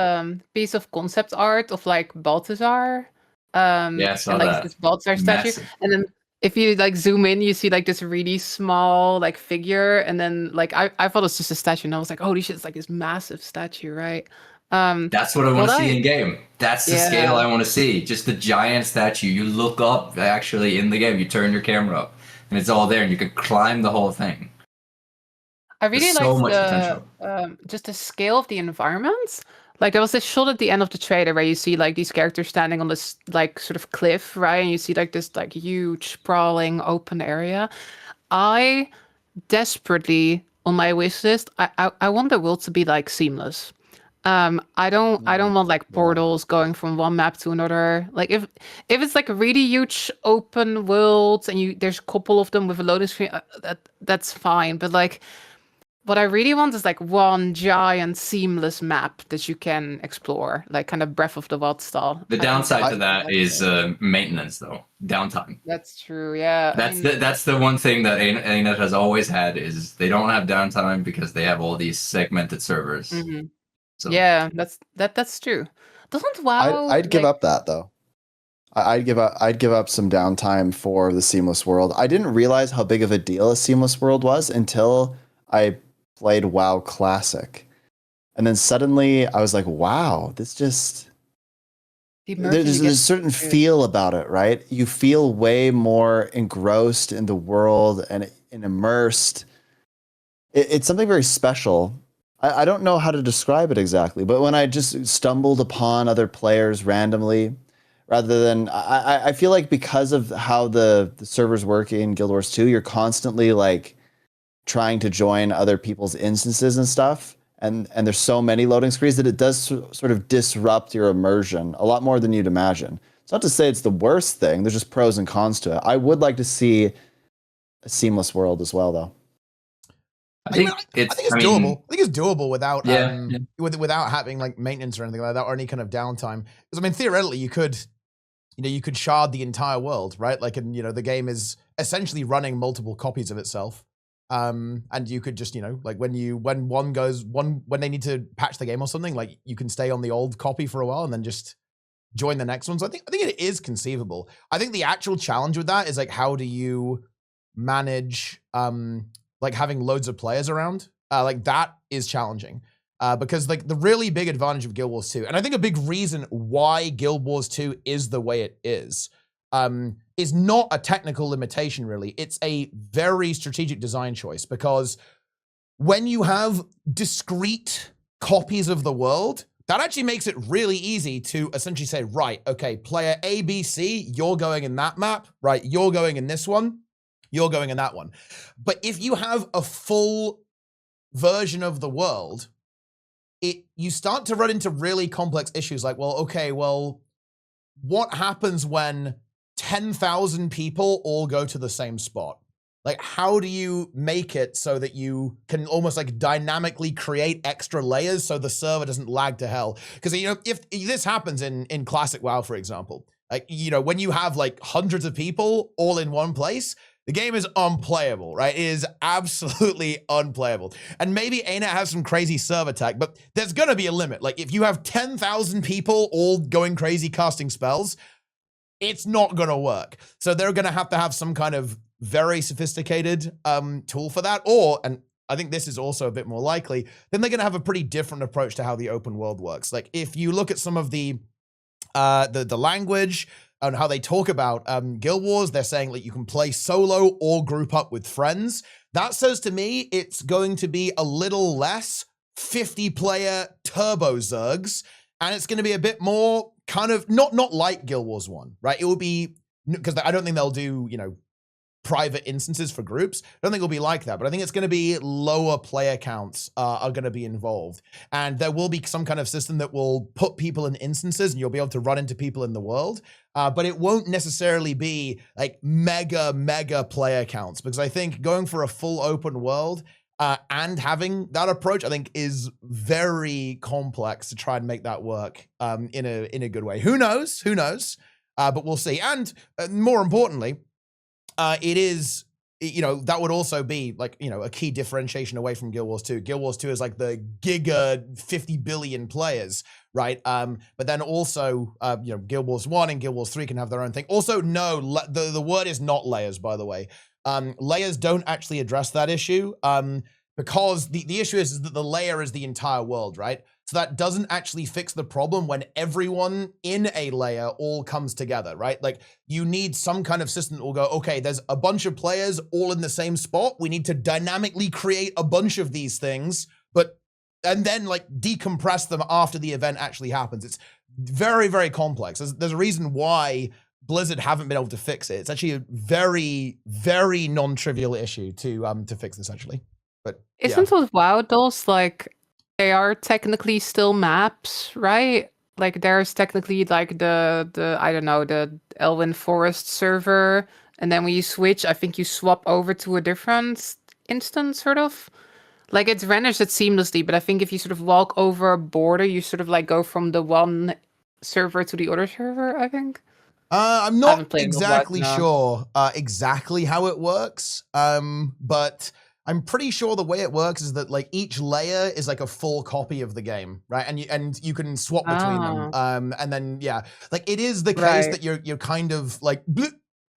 piece of concept art of like Balthazar? Yeah, I saw and like that. this Balthazar statue, Massive. and then if you like zoom in, you see like this really small like figure, and then like I thought it was just a statue, and I was like, holy shit, it's like this massive statue, right? That's what I want to see in game. That's the scale I want to see. Just the giant statue. You look up actually in the game. You turn your camera up, and it's all there, and you can climb the whole thing. I really so much liked just the scale of the environments. Like there was this shot at the end of the trailer where you see like these characters standing on this like sort of cliff, right? And you see like this like huge sprawling open area. I desperately on my wish list, I want the world to be like seamless. I don't want like portals going from one map to another. Like if it's like a really huge open world and there's a couple of them with a loading screen, that's fine. But like what I really want is like one giant seamless map that you can explore, like kind of Breath of the Wild style. The downside to that is maintenance, though. Downtime. That's true. Yeah. That's the one thing that ArenaNet has always had is they don't have downtime because they have all these segmented servers. Mm-hmm. So. Yeah, that's true. Doesn't WoW? I'd give up that though. I'd give up some downtime for the seamless world. I didn't realize how big of a deal a seamless world was until I played WoW Classic, and then suddenly I was like, "Wow, this just." There's a certain feel about it, right? You feel way more engrossed in the world and immersed. It's something very special. I don't know how to describe it exactly, but when I just stumbled upon other players randomly, rather than I feel like because of how the servers work in Guild Wars 2, you're constantly like trying to join other people's instances and stuff, and there's so many loading screens that it does sort of disrupt your immersion a lot more than you'd imagine. It's not to say it's the worst thing. There's just pros and cons to it. I would like to see a seamless world as well, though. I think it's doable. I think it's doable without without having like maintenance or anything like that, or any kind of downtime. Because I mean, theoretically, you could shard the entire world, right? Like, and the game is essentially running multiple copies of itself. And you could just, like when they need to patch the game or something, like you can stay on the old copy for a while and then just join the next one. So I think it is conceivable. I think the actual challenge with that is like, how do you manage like having loads of players around? Like that is challenging. Because like the really big advantage of Guild Wars 2, and I think a big reason why Guild Wars 2 is the way it is not a technical limitation, really. It's a very strategic design choice, because when you have discrete copies of the world, that actually makes it really easy to essentially say, right, okay, player A, B, C, you're going in that map, right? You're going in this one, you're going in that one. But if you have a full version of the world, you start to run into really complex issues like, what happens when 10,000 people all go to the same spot? Like, how do you make it so that you can almost like dynamically create extra layers so the server doesn't lag to hell? Because if this happens in Classic WoW, for example, Like, you know, when you have like hundreds of people all in one place, the game is unplayable, right? It is absolutely unplayable. And maybe ArenaNet has some crazy server tech, but there's gonna be a limit. Like if you have 10,000 people all going crazy casting spells, it's not gonna work. So they're gonna have some kind of very sophisticated tool for that, or, and I think this is also a bit more likely, then they're gonna have a pretty different approach to how the open world works. Like if you look at some of the language and how they talk about Guild Wars, they're saying like you can play solo or group up with friends. That says to me it's going to be a little less 50-player turbo zergs, and it's going to be a bit more kind of not like Guild Wars 1, right? It will be, because I don't think they'll do, you know, private instances for groups. I don't think it'll be like that, but I think it's going to be lower player counts are going to be involved. And there will be some kind of system that will put people in instances and you'll be able to run into people in the world. But it won't necessarily be like mega player counts, because I think going for a full open world and having that approach, I think is very complex to try and make that work in a good way. Who knows? But we'll see. And more importantly, it is, you know, that would also be like, you know, a key differentiation away from Guild Wars 2. Guild Wars 2 is like the giga 50 billion players, right? But then also, you know, Guild Wars 1 and Guild Wars 3 can have their own thing. Also, no, the word is not layers, by the way. Layers don't actually address that issue because the issue is that the layer is the entire world, right? So that doesn't actually fix the problem when everyone in a layer all comes together, right? Like you need some kind of system that will go, okay, there's a bunch of players all in the same spot. We need to dynamically create a bunch of these things, and then like decompress them after the event actually happens. It's very complex. There's a reason why Blizzard haven't been able to fix it. It's actually a very non-trivial issue to fix this actually. But Isn't with WoW those like they are technically still maps, right? Like there's technically like the I don't know, the Elwyn Forest server, and then when you switch, I think you swap over to a different instance, sort of. Like it's rendered seamlessly, but I think if you sort of walk over a border, you sort of like go from the one server to the other server, I think. I'm not exactly sure exactly how it works, but I'm pretty sure the way it works is that like each layer is like a full copy of the game, right? And you can swap between them. And then yeah, like it is the case that you're kind of like bloop,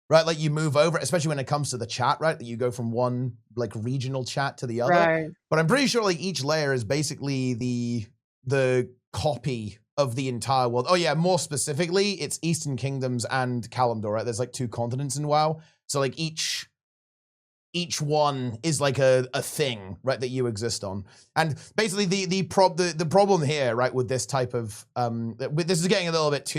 right? Like you move over, especially when it comes to the chat, right? That you go from one like regional chat to the other. Right. But I'm pretty sure like each layer is basically the copy of the entire world. Oh yeah, more specifically, it's Eastern Kingdoms and Kalimdor, right? There's like 2 continents in WoW. So like each one is like a thing, right, that you exist on. And basically the problem here, right, with this type of this is getting a little bit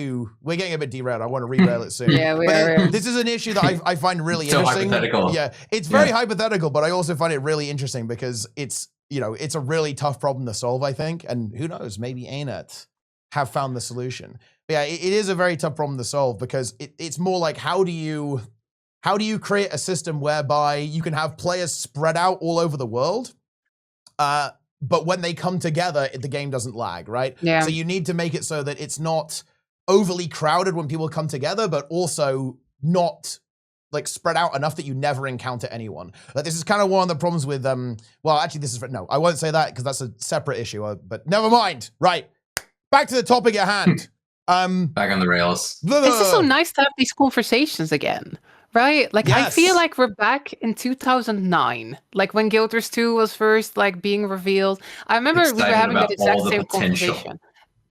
we're getting a bit derailed. I want to rerail it soon. Yeah, we are. This is an issue that I find really so interesting. Hypothetical. Yeah, it's very hypothetical, but I also find it really interesting because it's, you know, it's a really tough problem to solve, I think. And who knows, maybe ArenaNet have found the solution. But yeah, it is a very tough problem to solve because it's more like how do you create a system whereby you can have players spread out all over the world, but when they come together, the game doesn't lag, right? Yeah. So you need to make it so that it's not overly crowded when people come together, but also not like spread out enough that you never encounter anyone. Like this is kind of one of the problems with, well, actually this is, no, I won't say that because that's a separate issue, but never mind. Right, back to the topic at hand. Back on the rails. It's just so nice to have these conversations again. Right? Like, yes. I feel like we're back in 2009. Like, when Guild Wars 2 was first, like, being revealed. I remember we were having that exact same conversation.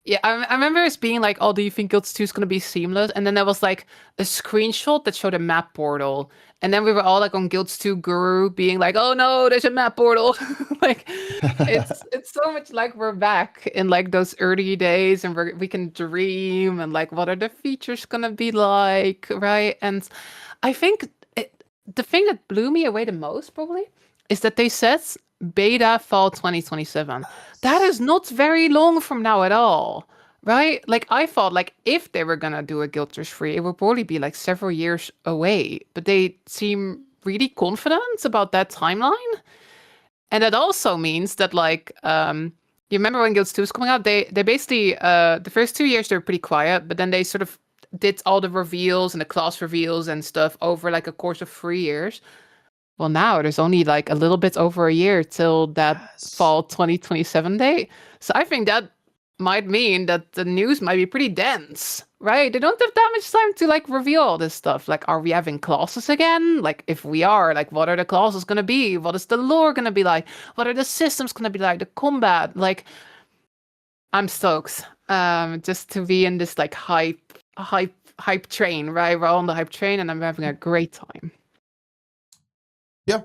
Yeah, I remember us being like, oh, do you think Guild Wars 2 is going to be seamless? And then there was, like, a screenshot that showed a map portal. And then we were all, like, on Guild Wars 2 Guru being like, oh, no, there's a map portal. Like, it's so much like we're back in, like, those early days. And we can dream. And, like, what are the features going to be like, right? And I think the thing that blew me away the most probably is that they said beta fall 2027. That is not very long from now at all, right? Like I thought like if they were going to do a Guild Wars 3, it would probably be like several years away, but they seem really confident about that timeline. And that also means that like, you remember when Guild Wars 2 was coming out, they basically, the first 2 years they were pretty quiet, but then they sort of did all the reveals and the class reveals and stuff over like a course of 3 years. Well, now there's only like a little bit over a year till that fall 2027 date. So I think that might mean that the news might be pretty dense, right? They don't have that much time to like reveal all this stuff. Like, are we having classes again? Like, if we are, like, what are the classes gonna be? What is the lore gonna be like? What are the systems gonna be like? The combat, like, I'm stoked. Just to be in this like hype train, right? We're all on the hype train, and I'm having a great time. Yeah,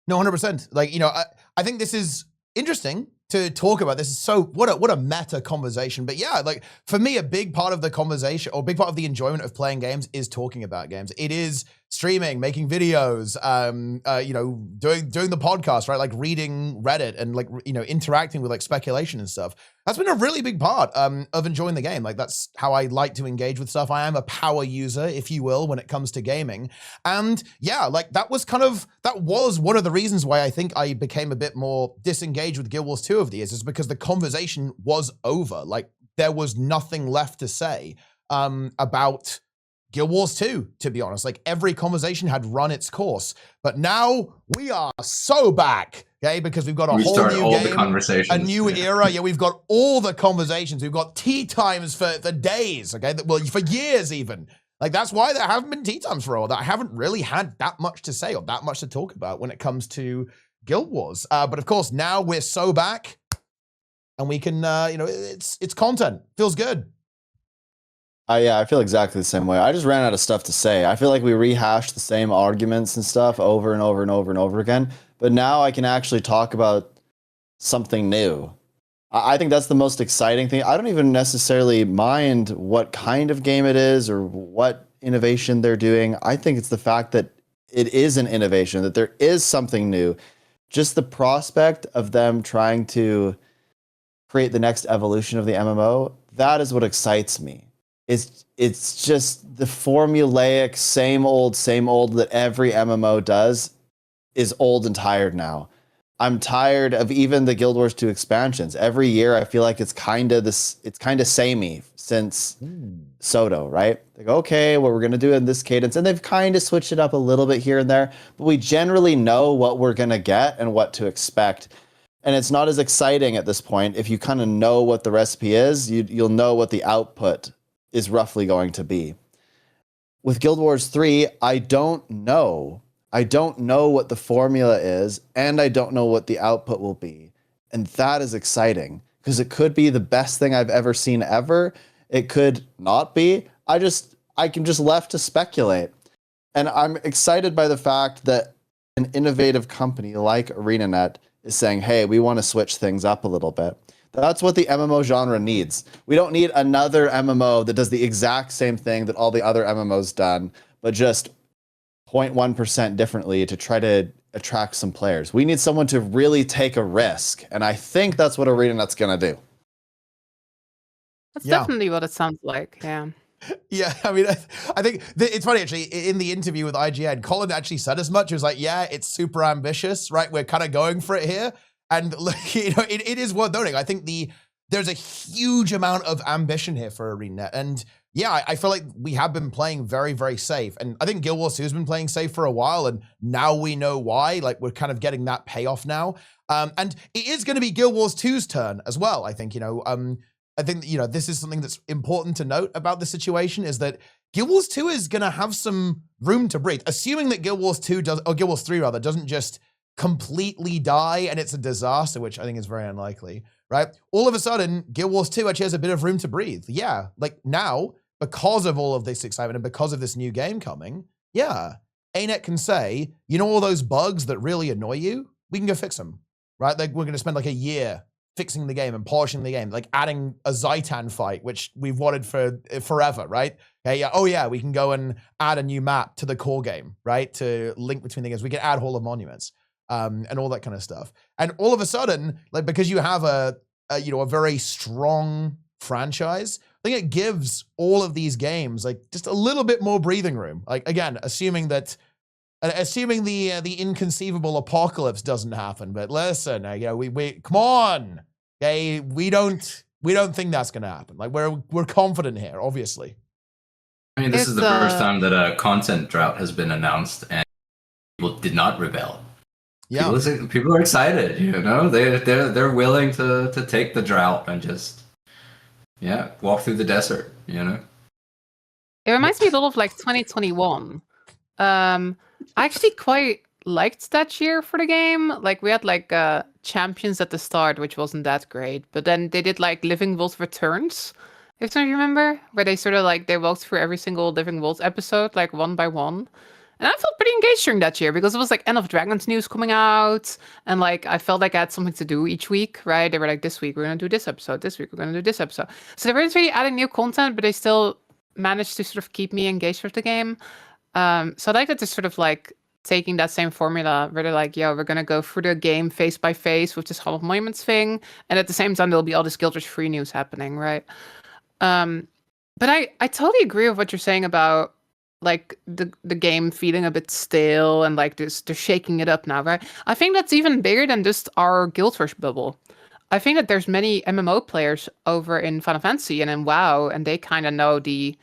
no, 100%. Like, you know, I think this is interesting to talk about. This is so, what a meta conversation. But yeah, like for me, a big part of the conversation or a big part of the enjoyment of playing games is talking about games. It is streaming, making videos, you know, doing the podcast, right? Like reading Reddit and like, you know, interacting with like speculation and stuff. That's been a really big part of enjoying the game. Like that's how I like to engage with stuff. I am a power user, if you will, when it comes to gaming. And yeah, like that was one of the reasons why I think I became a bit more disengaged with Guild Wars 2 over the years, is because the conversation was over. Like there was nothing left to say about Guild Wars 2, to be honest. Like every conversation had run its course. But now we are so back, okay? Because we've got a whole new game, a new era. Yeah, we've got all the conversations. We've got tea times for days, okay? Well, for years even. Like that's why there haven't been tea times for a while. That I haven't really had that much to say or that much to talk about when it comes to Guild Wars. But of course, now we're so back and we can, you know, it's content. Feels good. Yeah, I feel exactly the same way. I just ran out of stuff to say. I feel like we rehashed the same arguments and stuff over and over and over and over again. But now I can actually talk about something new. I think that's the most exciting thing. I don't even necessarily mind what kind of game it is or what innovation they're doing. I think it's the fact that it is an innovation, that there is something new. Just the prospect of them trying to create the next evolution of the MMO, that is what excites me. It's just the formulaic same old that every MMO does is old and tired now. I'm tired of even the Guild Wars 2 expansions. Every year I feel like it's kind of samey since Soto, right? Like, okay, what we're going to do in this cadence. And they've kind of switched it up a little bit here and there, but we generally know what we're going to get and what to expect. And it's not as exciting at this point. If you kind of know what the recipe is, you'll know what the output is roughly going to be. With Guild Wars 3, I don't know. I don't know what the formula is, and I don't know what the output will be. And that is exciting, because it could be the best thing I've ever seen ever. It could not be. I can just left to speculate. And I'm excited by the fact that an innovative company like ArenaNet is saying, hey, we want to switch things up a little bit. That's what the MMO genre needs. We don't need another MMO that does the exact same thing that all the other MMOs done, but just 0.1% differently to try to attract some players. We need someone to really take a risk, and I think that's what ArenaNet's going to do. That's definitely what it sounds like, yeah. Yeah, I mean, I think it's funny, actually, in the interview with IGN, Colin actually said as much. He was like, yeah, it's super ambitious, right? We're kind of going for it here. And you know, it is worth noting. I think there's a huge amount of ambition here for ArenaNet. And yeah, I feel like we have been playing very, very safe. And I think Guild Wars 2 has been playing safe for a while. And now we know why. Like, we're kind of getting that payoff now. And it is going to be Guild Wars 2's turn as well. I think, you know, this is something that's important to note about the situation, is that Guild Wars 2 is going to have some room to breathe. Assuming that Guild Wars 3 doesn't just completely die and it's a disaster, which I think is very unlikely, right? All of a sudden, Guild Wars 2 actually has a bit of room to breathe. Yeah, like now, because of all of this excitement and because of this new game coming, yeah, ArenaNet can say, you know, all those bugs that really annoy you, we can go fix them, right? Like we're going to spend like a year fixing the game and polishing the game, like adding a Zaitan fight, which we've wanted for forever, right? Okay, yeah. Oh yeah, we can go and add a new map to the core game, right? To link between the games. We can add Hall of Monuments. And all that kind of stuff. And all of a sudden, like, because you have a very strong franchise, I think it gives all of these games like just a little bit more breathing room. Like, again, assuming the inconceivable apocalypse doesn't happen. But listen, we come on, okay? We don't think that's gonna happen. Like, we're confident here, obviously. I mean, this is It's the first time that a content drought has been announced, and people did not rebel. Yeah. People are excited. They're willing to take the drought and just walk through the desert. It reminds me a little of like 2021. I actually quite liked that year for the game. Like we had like champions at the start, which wasn't that great, but then they did like Living Wolves Returns. If you remember, where they sort of like they walked through every single Living Wolves episode, like one by one. And I felt pretty engaged during that year because it was like End of Dragons news coming out, and like I felt like I had something to do each week, right? They were like, this week we're gonna do this episode, this week we're gonna do this episode. So they were really adding new content, but they still managed to sort of keep me engaged with the game. So I like that they're sort of like taking that same formula where they're like, yo, we're gonna go through the game face by face with this Hall of Monuments thing, and at the same time there'll be all this Guild Wars free news happening, right? But I totally agree with what you're saying about like the game feeling a bit stale and like this they're shaking it up now, right? I think that's even bigger than just our Guild Wars bubble. I think that there's many MMO players over in Final Fantasy and in WoW, and they kind of know the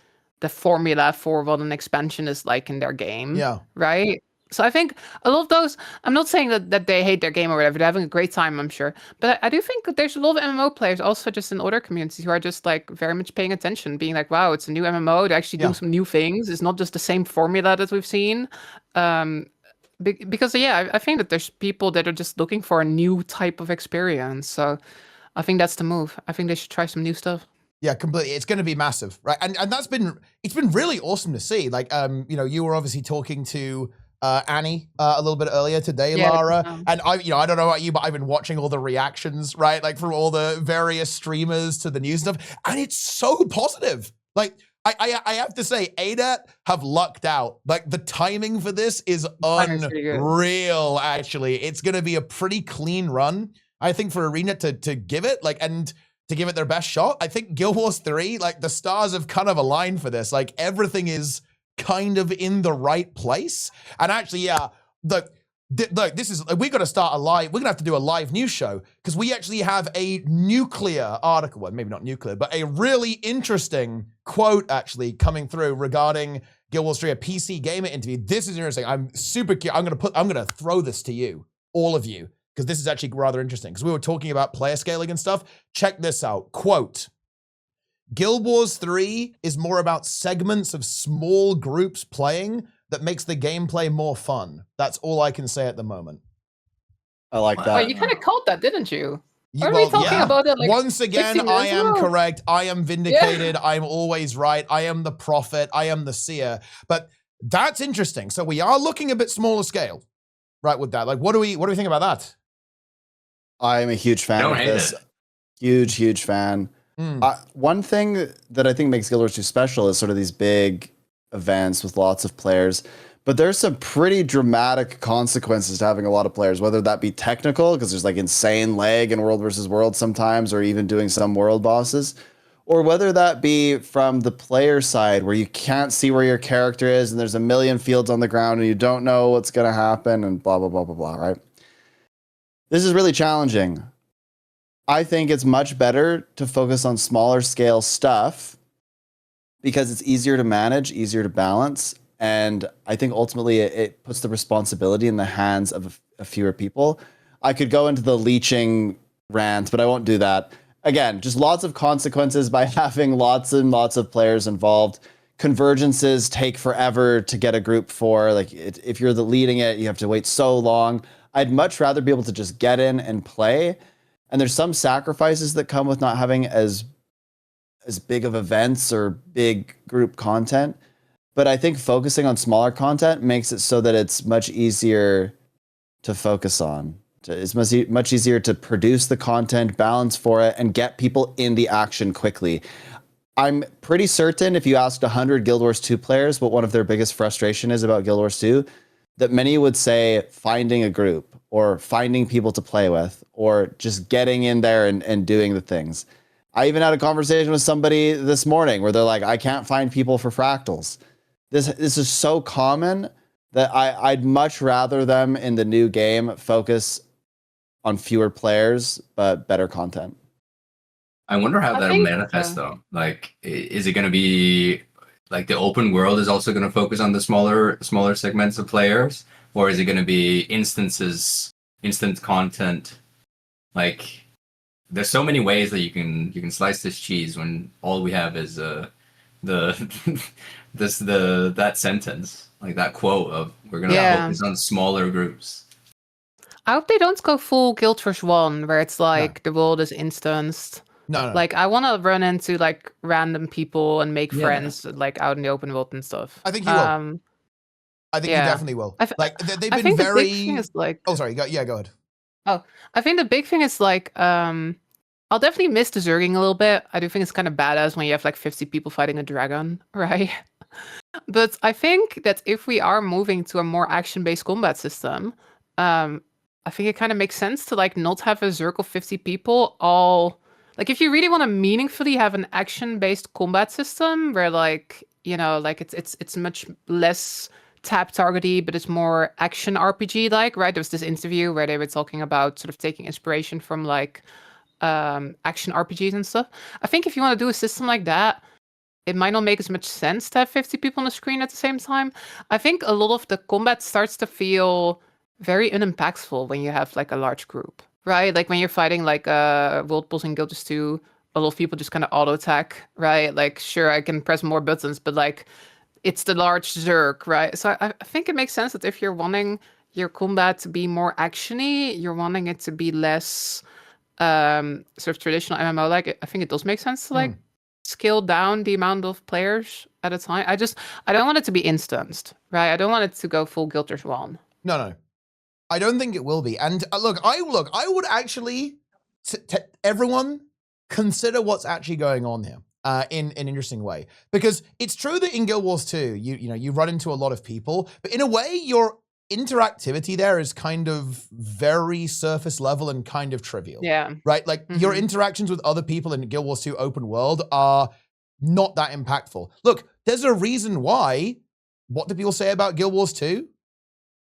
formula for what an expansion is like in their game. Yeah. Right? So I think a lot of those, I'm not saying that they hate their game or whatever, they're having a great time, I'm sure. But I do think that there's a lot of MMO players also just in other communities who are just like very much paying attention, being like, wow, it's a new MMO, they're actually doing some new things. It's not just the same formula that we've seen. Because I think that there's people that are just looking for a new type of experience. So I think that's the move. I think they should try some new stuff. Yeah, completely. It's going to be massive, right? And it's been really awesome to see. Like, you were obviously talking to Annie a little bit earlier today, Lara, and I don't know about you, but I've been watching all the reactions, right? Like from all the various streamers to the news stuff, and it's so positive. Like, I have to say, ArenaNet have lucked out. Like the timing for this is unreal. Actually, it's going to be a pretty clean run, I think, for ArenaNet to give it to give it their best shot. I think Guild Wars 3, like the stars have kind of aligned for this. Like everything is kind of in the right place. And actually, look, this is, we got to start we're going to have to do a live news show because we actually have a nuclear article, well, maybe not nuclear, but a really interesting quote actually coming through regarding Guild Wars 3, a PC Gamer interview. This is interesting. I'm super curious. I'm going to throw this to you, all of you, because this is actually rather interesting because we were talking about player scaling and stuff. Check this out. Quote, Guild Wars 3 is more about segments of small groups playing that makes the gameplay more fun. That's all I can say at the moment. I like that. Well, you kind of called that, didn't you? Are we talking about it like once again, I am correct. I am vindicated. I'm always right. I am the prophet. I am the seer. But that's interesting. So we are looking a bit smaller scale, right, with that. Like, what do we think about that? I'm a huge fan of this. Huge fan. One thing that I think makes Guild Wars 2 special is sort of these big events with lots of players, but there's some pretty dramatic consequences to having a lot of players, whether that be technical, because there's like insane lag in World versus World sometimes, or even doing some world bosses, or whether that be from the player side where you can't see where your character is and there's a million fields on the ground and you don't know what's going to happen and blah, blah, blah, blah, blah, right? This is really challenging. I think it's much better to focus on smaller scale stuff because it's easier to manage, easier to balance. And I think ultimately it puts the responsibility in the hands of a fewer people. I could go into the leeching rant, but I won't do that. Again, just lots of consequences by having lots and lots of players involved. Convergences take forever to get a group for. Like if you're the leading it, you have to wait so long. I'd much rather be able to just get in and play. And there's some sacrifices that come with not having as big of events or big group content. But I think focusing on smaller content makes it so that it's much easier to focus on. It's much easier to produce the content, balance for it, and get people in the action quickly. I'm pretty certain if you asked 100 Guild Wars 2 players what one of their biggest frustration is about Guild Wars 2, that many would say finding a group or finding people to play with or just getting in there and doing the things. I even had a conversation with somebody this morning where they're like, I can't find people for fractals. This is so common that I'd much rather them in the new game focus on fewer players, but better content. I wonder how that'll manifest though. Like, is it going to be like the open world is also going to focus on the smaller segments of players, or is it going to be instances, instant content? Like, there's so many ways that you can slice this cheese when all we have is the that sentence, like that quote of we're gonna focus on smaller groups. I hope they don't go full Guild Wars 1, where it's like the world is instanced. No. Like, I want to run into like random people and make friends like out in the open world and stuff. I think you will. I think you definitely will. Like they've been very. The big thing is like. Oh, sorry. Go ahead. Oh, I think the big thing is like I'll definitely miss the zerging a little bit. I do think it's kind of badass when you have like 50 people fighting a dragon, right? But I think that if we are moving to a more action-based combat system, I think it kind of makes sense to like not have a zerg of 50 people all. Like, if you really want to meaningfully have an action-based combat system where, like, you know, like it's much less tap targety, but it's more action RPG like, right? There was this interview where they were talking about sort of taking inspiration from like action RPGs and stuff. I think if you want to do a system like that, it might not make as much sense to have 50 people on the screen at the same time. I think a lot of the combat starts to feel very unimpactful when you have like a large group. Right, like when you're fighting like world boss in Guild Wars 2, a lot of people just kind of auto attack, right? Like, sure, I can press more buttons, but like, it's the large zerg, right? So I think it makes sense that if you're wanting your combat to be more actiony, you're wanting it to be less sort of traditional MMO. Like, I think it does make sense to like scale down the amount of players at a time. I don't want it to be instanced, right? I don't want it to go full Guild Wars 1. No. I don't think it will be. And look, I would actually, everyone, consider what's actually going on here in an interesting way. Because it's true that in Guild Wars 2, you run into a lot of people, but in a way, your interactivity there is kind of very surface level and kind of trivial. Yeah. Right? Like, your interactions with other people in Guild Wars 2 open world are not that impactful. Look, there's a reason why, what do people say about Guild Wars 2?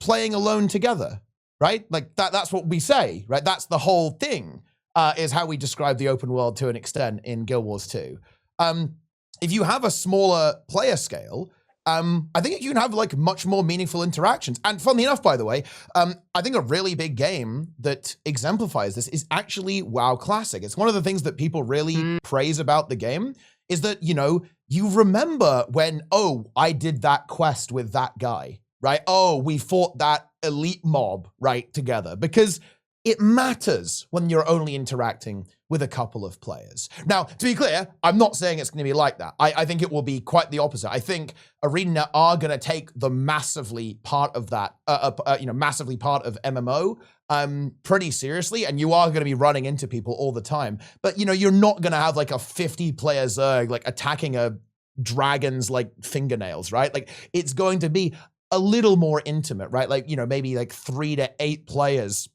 Playing alone together. Right? Like that's what we say, right? That's the whole thing, is how we describe the open world to an extent in Guild Wars 2. If you have a smaller player scale, I think you can have like much more meaningful interactions. And funnily enough, by the way, I think a really big game that exemplifies this is actually WoW Classic. It's one of the things that people really praise about the game is that, you remember when, I did that quest with that guy. Right? We fought that elite mob, right, together. Because it matters when you're only interacting with a couple of players. Now, to be clear, I'm not saying it's going to be like that. I think it will be quite the opposite. I think ArenaNet are going to take the massively part of that, massively part of MMO pretty seriously, and you are going to be running into people all the time. But, you're not going to have like a 50-player Zerg like attacking a dragon's like fingernails, right? Like, it's going to be a little more intimate, right? Like, maybe like 3 to 8 players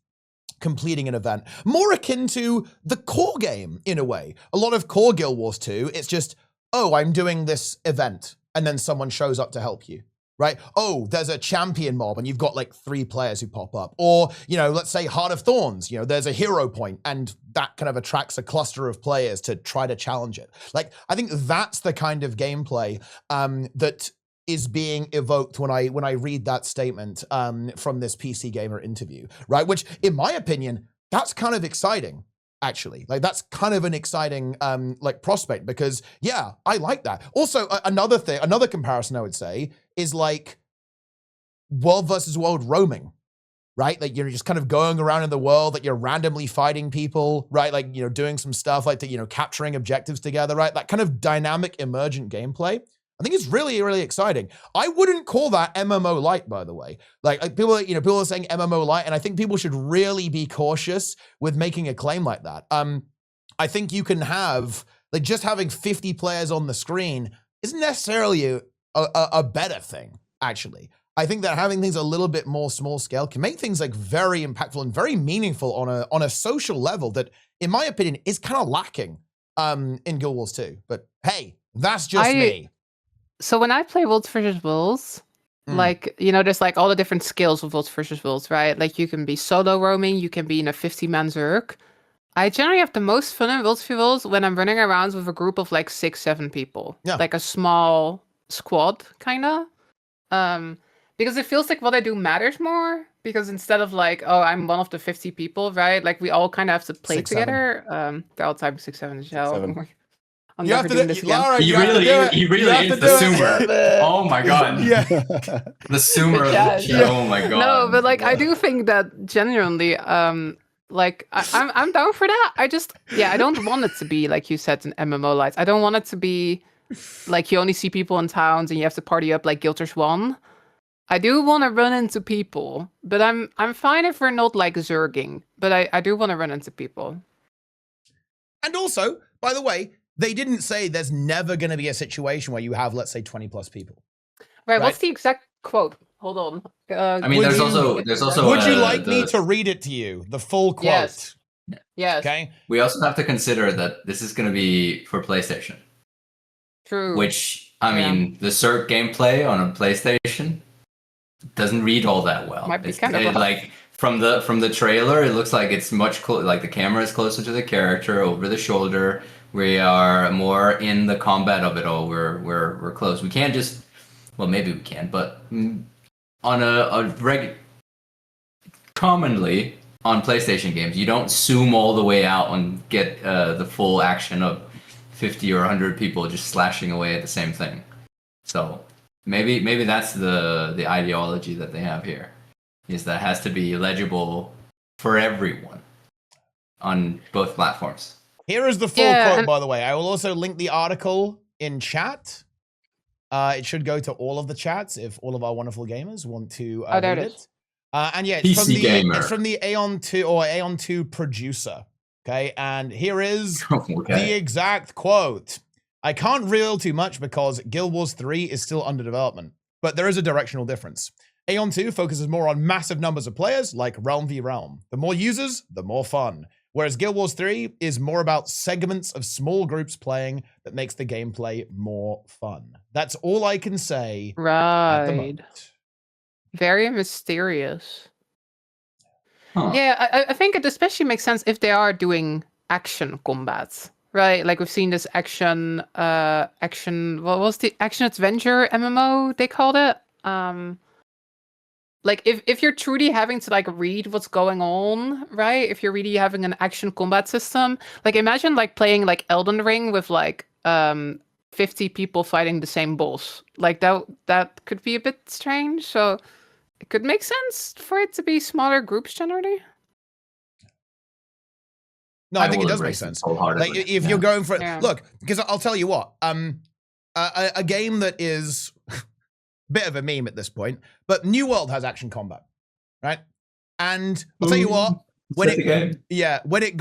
completing an event. More akin to the core game, in a way. A lot of core Guild Wars 2, it's just, I'm doing this event, and then someone shows up to help you, right? There's a champion mob, and you've got like 3 players who pop up. Or, let's say Heart of Thorns, there's a hero point, and that kind of attracts a cluster of players to try to challenge it. Like, I think that's the kind of gameplay that is being evoked when I read that statement from this PC Gamer interview, right? Which, in my opinion, that's kind of exciting, actually. Like, that's kind of an exciting prospect because, yeah, I like that. Also, another comparison I would say is like world versus world roaming, right? Like, you're just kind of going around in the world, like you're randomly fighting people, right? Like, doing some stuff like capturing objectives together, right? That kind of dynamic, emergent gameplay. I think it's really, really exciting. I wouldn't call that MMO light, by the way. Like people are saying MMO light, and I think people should really be cautious with making a claim like that. I think you can have like just having 50 players on the screen isn't necessarily a better thing, actually. I think that having things a little bit more small scale can make things like very impactful and very meaningful on a social level that, in my opinion, is kind of lacking in Guild Wars 2. But hey, that's just me. So when I play Worlds versus Worlds, like, there's like all the different skills of Worlds versus Worlds, right? Like, you can be solo roaming, you can be in a 50-man Zerg. I generally have the most fun in Worlds versus Worlds when I'm running around with a group of like 6-7 people. Yeah. Like a small squad kind of. Because it feels like what I do matters more. Because instead of like, oh, I'm one of the 50 people, right? Like we all kind of have to play 6-7. together. They're all typing 6-7 as well. 6-7. I'm You never have to doing do, this again. Lara, He you have to really, do it. he You really have is to the do sumer. it. Oh my god. Yeah. The sumer of Yeah, the show. Oh my god. No, but like I do think that genuinely, like I'm down for that. I don't want it to be like you said an MMO lights. I don't want it to be like you only see people in towns and you have to party up like Guilters 1. I do want to run into people, but I'm fine if we're not like zerging. But I do want to run into people. And also, by the way, they didn't say there's never going to be a situation where you have, let's say, 20 plus people. Right? Right. What's the exact quote? Hold on. I mean, Would there's you- also. Would you like me to read it to you? The full quote. Yes. Yes. Okay. We also have to consider that this is going to be for PlayStation, True. which I mean, the Cirque gameplay on a PlayStation doesn't read all that well. Might be It's kind of rough. like from the trailer, it looks like it's much like the camera is closer to the character, over the shoulder. We are more in the combat of it all. We're close. We can't just, well, maybe we can, but on commonly on PlayStation games, you don't zoom all the way out and get the full action of 50 or 100 people just slashing away at the same thing. So maybe that's the ideology that they have here, is that it has to be legible for everyone on both platforms. Here is the full Yeah, quote, and- by the way. I will also link the article in chat. It should go to all of the chats if all of our wonderful gamers want to Oh, there read it it. And yeah, it's PC Gamer. it's from the Aeon 2 or Aeon 2 producer. Okay, and here is the Okay. exact quote. I can't reveal too much because Guild Wars 3 is still under development, but there is a directional difference. Aeon 2 focuses more on massive numbers of players, like Realm v Realm. The more users, the more fun. Whereas Guild Wars 3 is more about segments of small groups playing that makes the gameplay more fun. That's all I can say at the Right. moment. Very mysterious. Huh. Yeah, I think it especially makes sense if they are doing action combats, right? Like we've seen this action, what was the action adventure MMO they called it? Like if you're truly having to like read what's going on, right? If you're really having an action combat system, like imagine like playing like Elden Ring with like 50 people fighting the same boss. Like that could be a bit strange. So it could make sense for it to be smaller groups generally. No, I think it will does make embrace it sense. wholeheartedly. Like if Yeah. you're going for it, Yeah. look, because I'll tell you what, a game that is a bit of a meme at this point, but New World has action combat, right? And I'll tell you what, when Set the game. when it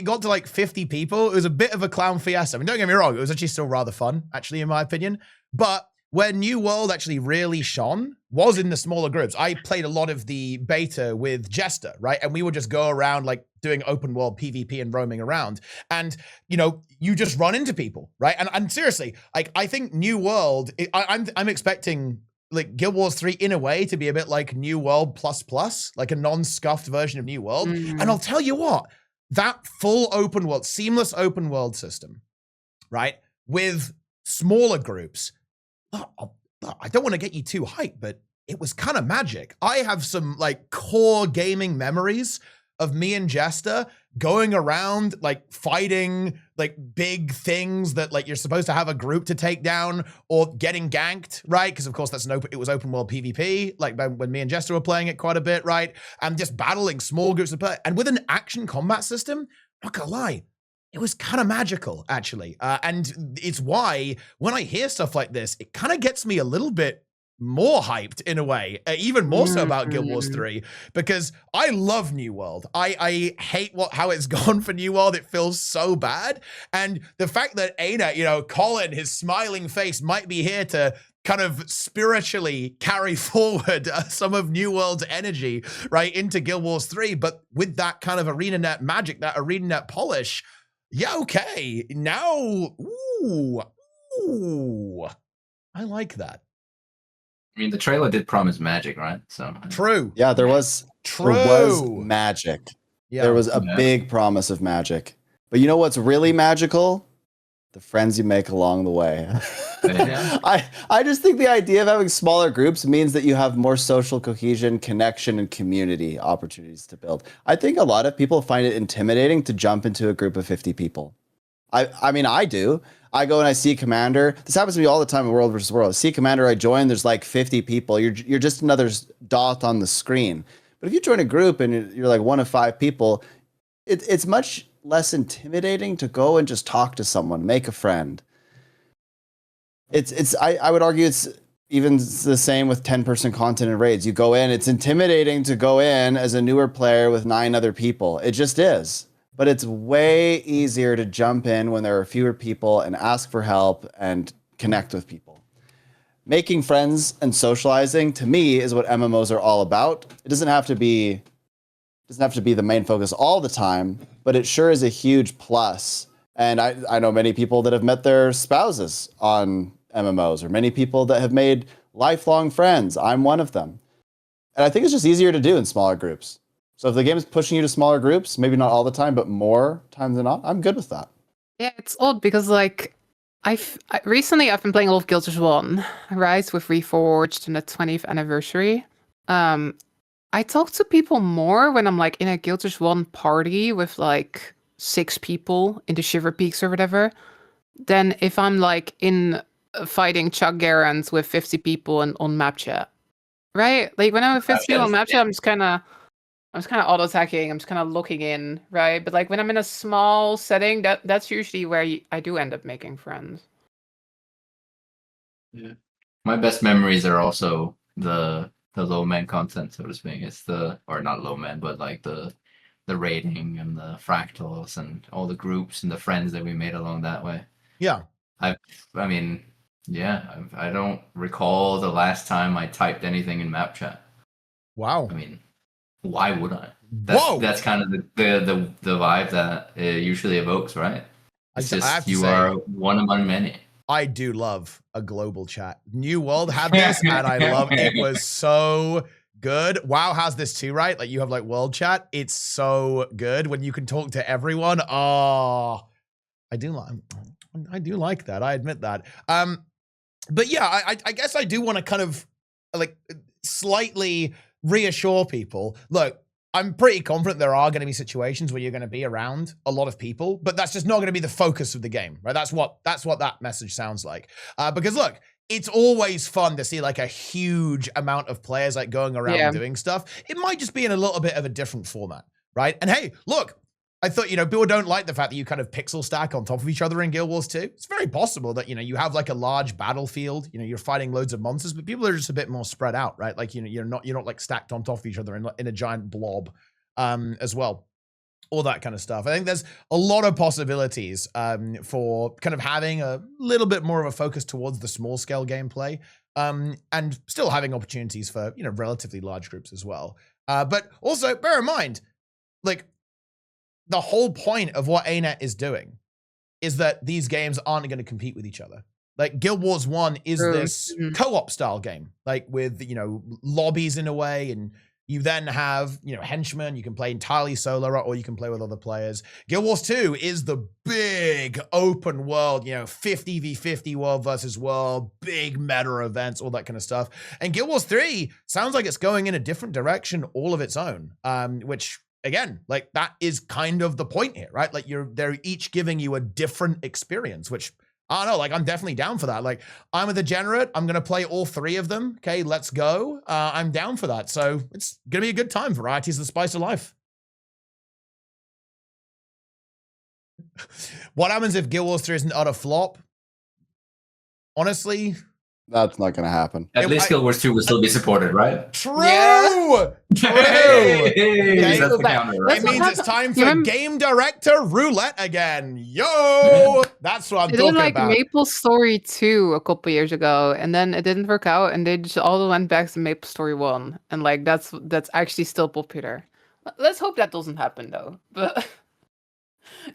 got to like 50 people, it was a bit of a clown fiesta. I mean, don't get me wrong, it was actually still rather fun, actually, in my opinion. But where New World actually really shone was in the smaller groups. I played a lot of the beta with Jester, right? And we would just go around like doing open world PvP and roaming around. And, you know, you just run into people, right? And seriously, like I think New World, I'm expecting like Guild Wars 3 in a way to be a bit like New World plus, like a non-scuffed version of New World. Mhm. And I'll tell you what, that full open world, seamless open world system, right? With smaller groups, I don't want to get you too hyped, but it was kind of magic. I have some like core gaming memories of me and Jester going around like fighting like big things that like you're supposed to have a group to take down, or getting ganked, right? Because of course it was open world PvP, like when me and Jester were playing it quite a bit, right? And just battling small groups of players. And with an action combat system, not gonna lie, it was kind of magical, actually. And it's why when I hear stuff like this, it kind of gets me a little bit more hyped in a way, even more so about Guild Wars 3, because I love New World. I hate how it's gone for New World. It feels so bad. And the fact that ArenaNet, you know, Colin, his smiling face, might be here to kind of spiritually carry forward some of New World's energy, right, into Guild Wars 3, but with that kind of ArenaNet magic, that ArenaNet polish, yeah, okay. Now, ooh, I like that. I mean, the trailer did promise magic, right? So True. Yeah, there was magic. Yeah. There was a Yeah. big promise of magic. But you know what's really magical? the friends you make along the way. Yeah. I just think the idea of having smaller groups means that you have more social cohesion, connection, and community opportunities to build. I think a lot of people find it intimidating to jump into a group of 50 people. I mean, I do. I go and I see a commander. This happens to me all the time in World versus World. I see a commander, I join, there's like 50 people. You're just another dot on the screen. But if you join a group and you're like one of 5 people, it's much less intimidating to go and just talk to someone, make a friend. I would argue it's even the same with 10-person content and raids. You go in, it's intimidating to go in as a newer player with 9 other people. It just is. But it's way easier to jump in when there are fewer people and ask for help and connect with people. Making friends and socializing, to me, is what MMOs are all about. It doesn't have to be the main focus all the time, but it sure is a huge plus. And I know many people that have met their spouses on MMOs, or many people that have made lifelong friends. I'm one of them. And I think it's just easier to do in smaller groups. So if the game is pushing you to smaller groups, maybe not all the time, but more times than not, I'm good with that. Yeah, it's odd because like recently I've been playing a lot of Guild Wars 1, right, with Reforged and the 20th anniversary. I talk to people more when I'm like in a Guild Wars 1 party with like 6 people in the Shiver Peaks or whatever, than if I'm like in fighting Chuck Garand with 50 people on map chat. Right? Like when I'm with 50 people on map chat, I'm just kind of auto-attacking, I'm just kind of looking in, right? But like when I'm in a small setting, that's usually where I do end up making friends. Yeah. My best memories are also the low man content, so to speak. It's or not low man, but like the raiding and the fractals and all the groups and the friends that we made along that way. Yeah. I mean, yeah, I don't recall the last time I typed anything in map chat. Wow. I mean, why would I? Whoa! That's kind of the vibe that it usually evokes, right? It's just you are one among many. I do love a global chat. New World had this, and I love it. It was so good. WoW has this too, right? Like you have like world chat. It's so good when you can talk to everyone. Oh, I do like that. I admit that. But yeah, I guess I do want to kind of like slightly reassure people. Look, I'm pretty confident there are going to be situations where you're going to be around a lot of people, but that's just not going to be the focus of the game, right? That's what that message sounds like. Because look, it's always fun to see like a huge amount of players like going around doing stuff. It might just be in a little bit of a different format, right? And hey, look, I thought, people don't like the fact that you kind of pixel stack on top of each other in Guild Wars 2. It's very possible that, you have like a large battlefield, you're fighting loads of monsters, but people are just a bit more spread out, right? Like, you're not like stacked on top of each other in a giant blob as well. All that kind of stuff. I think there's a lot of possibilities for kind of having a little bit more of a focus towards the small scale gameplay and still having opportunities for, relatively large groups as well. But also bear in mind, like, the whole point of what ArenaNet is doing is that these games aren't going to compete with each other. Like Guild Wars 1 is this co-op style game, like with, lobbies in a way, and you then have, henchmen, you can play entirely solo or you can play with other players. Guild Wars 2 is the big open world, 50v50 world versus world, big meta events, all that kind of stuff. And Guild Wars 3 sounds like it's going in a different direction all of its own, which again, like that is kind of the point here, right? Like they're each giving you a different experience, which I don't know, like I'm definitely down for that. Like I'm a degenerate. I'm going to play all 3 of them. Okay, let's go. I'm down for that. So it's going to be a good time. Variety is the spice of life. What happens if Guild Wars 3 is an utter flop? Honestly, that's not going to happen. At least Guild Wars 2 will still be supported, right? True! Yeah. True! Okay. That's the counter, right? It means it's time for Game Director Roulette again. Yo! That's what I'm talking about. They did like Maple Story 2 a couple years ago, and then it didn't work out, and they just all went back to Maple Story 1. And like that's actually still popular. Let's hope that doesn't happen though. But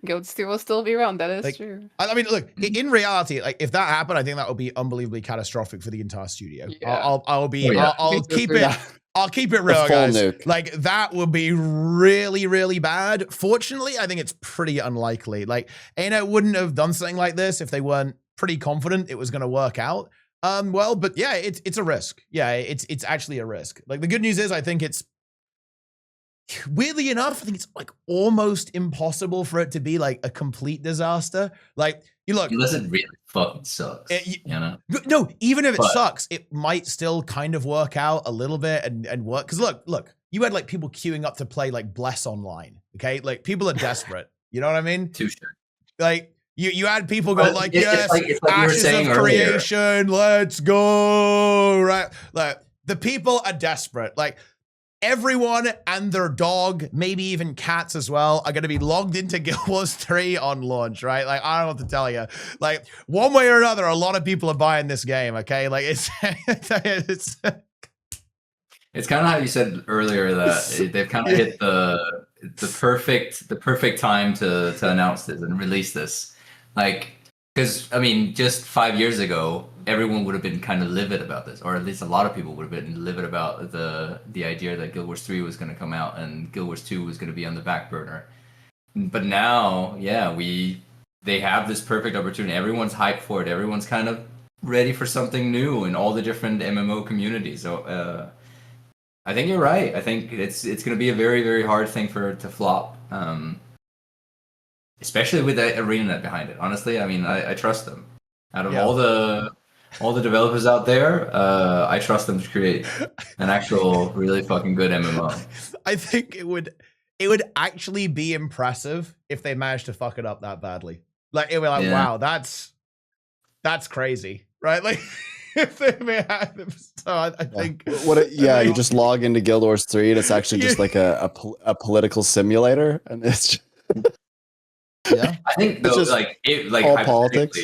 Guild 2 will still be around. That is true. I mean, look, in reality, like if that happened, I think that would be unbelievably catastrophic for the entire studio. Yeah. I'll keep it I'll keep it real, full guys. nuke. Like, that would be really, really bad. Fortunately, I think it's pretty unlikely. Like, ArenaNet wouldn't have done something like this if they weren't pretty confident it was going to work out. Well, but yeah, it's a risk. Yeah, it's actually a risk. Like, the good news is I think it's, weirdly enough, I think it's like almost impossible for it to be like a complete disaster. Like, you look, Unless it really fucking sucks, you know? no, even if it But- sucks, it might still kind of work out a little bit and work. Because look, you had like people queuing up to play like Bless Online. Okay, like people are desperate. You know what I mean? Touche. Like you had people go But like, it's yes, like you were ashes saying of earlier. creation, let's go. Right, like the people are desperate. Like, everyone and their dog, maybe even cats as well, are going to be logged into Guild Wars 3 on launch, right? Like, I don't know what to tell you. Like, one way or another, a lot of people are buying this game, okay? Like, it's... It's kind of how you said earlier that they've kind of hit the perfect time to announce this and release this. Like, because I mean, just 5 years ago, everyone would have been kind of livid about this, or at least a lot of people would have been livid about the idea that Guild Wars 3 was going to come out and Guild Wars 2 was going to be on the back burner. But now, yeah, they have this perfect opportunity. Everyone's hyped for it. Everyone's kind of ready for something new in all the different MMO communities. So I think you're right. I think it's going to be a very, very hard thing for it to flop. Especially with that ArenaNet behind it. Honestly, I mean, I trust them. Out of all the developers out there, I trust them to create an actual really fucking good MMO. I think it would actually be impressive if they managed to fuck it up that badly. Like, it would be like, wow, that's crazy, right? Like, if they may have, so I think you just log into Guild Wars 3 and it's actually just like a political simulator, and it's just, yeah. I think though, like all politics.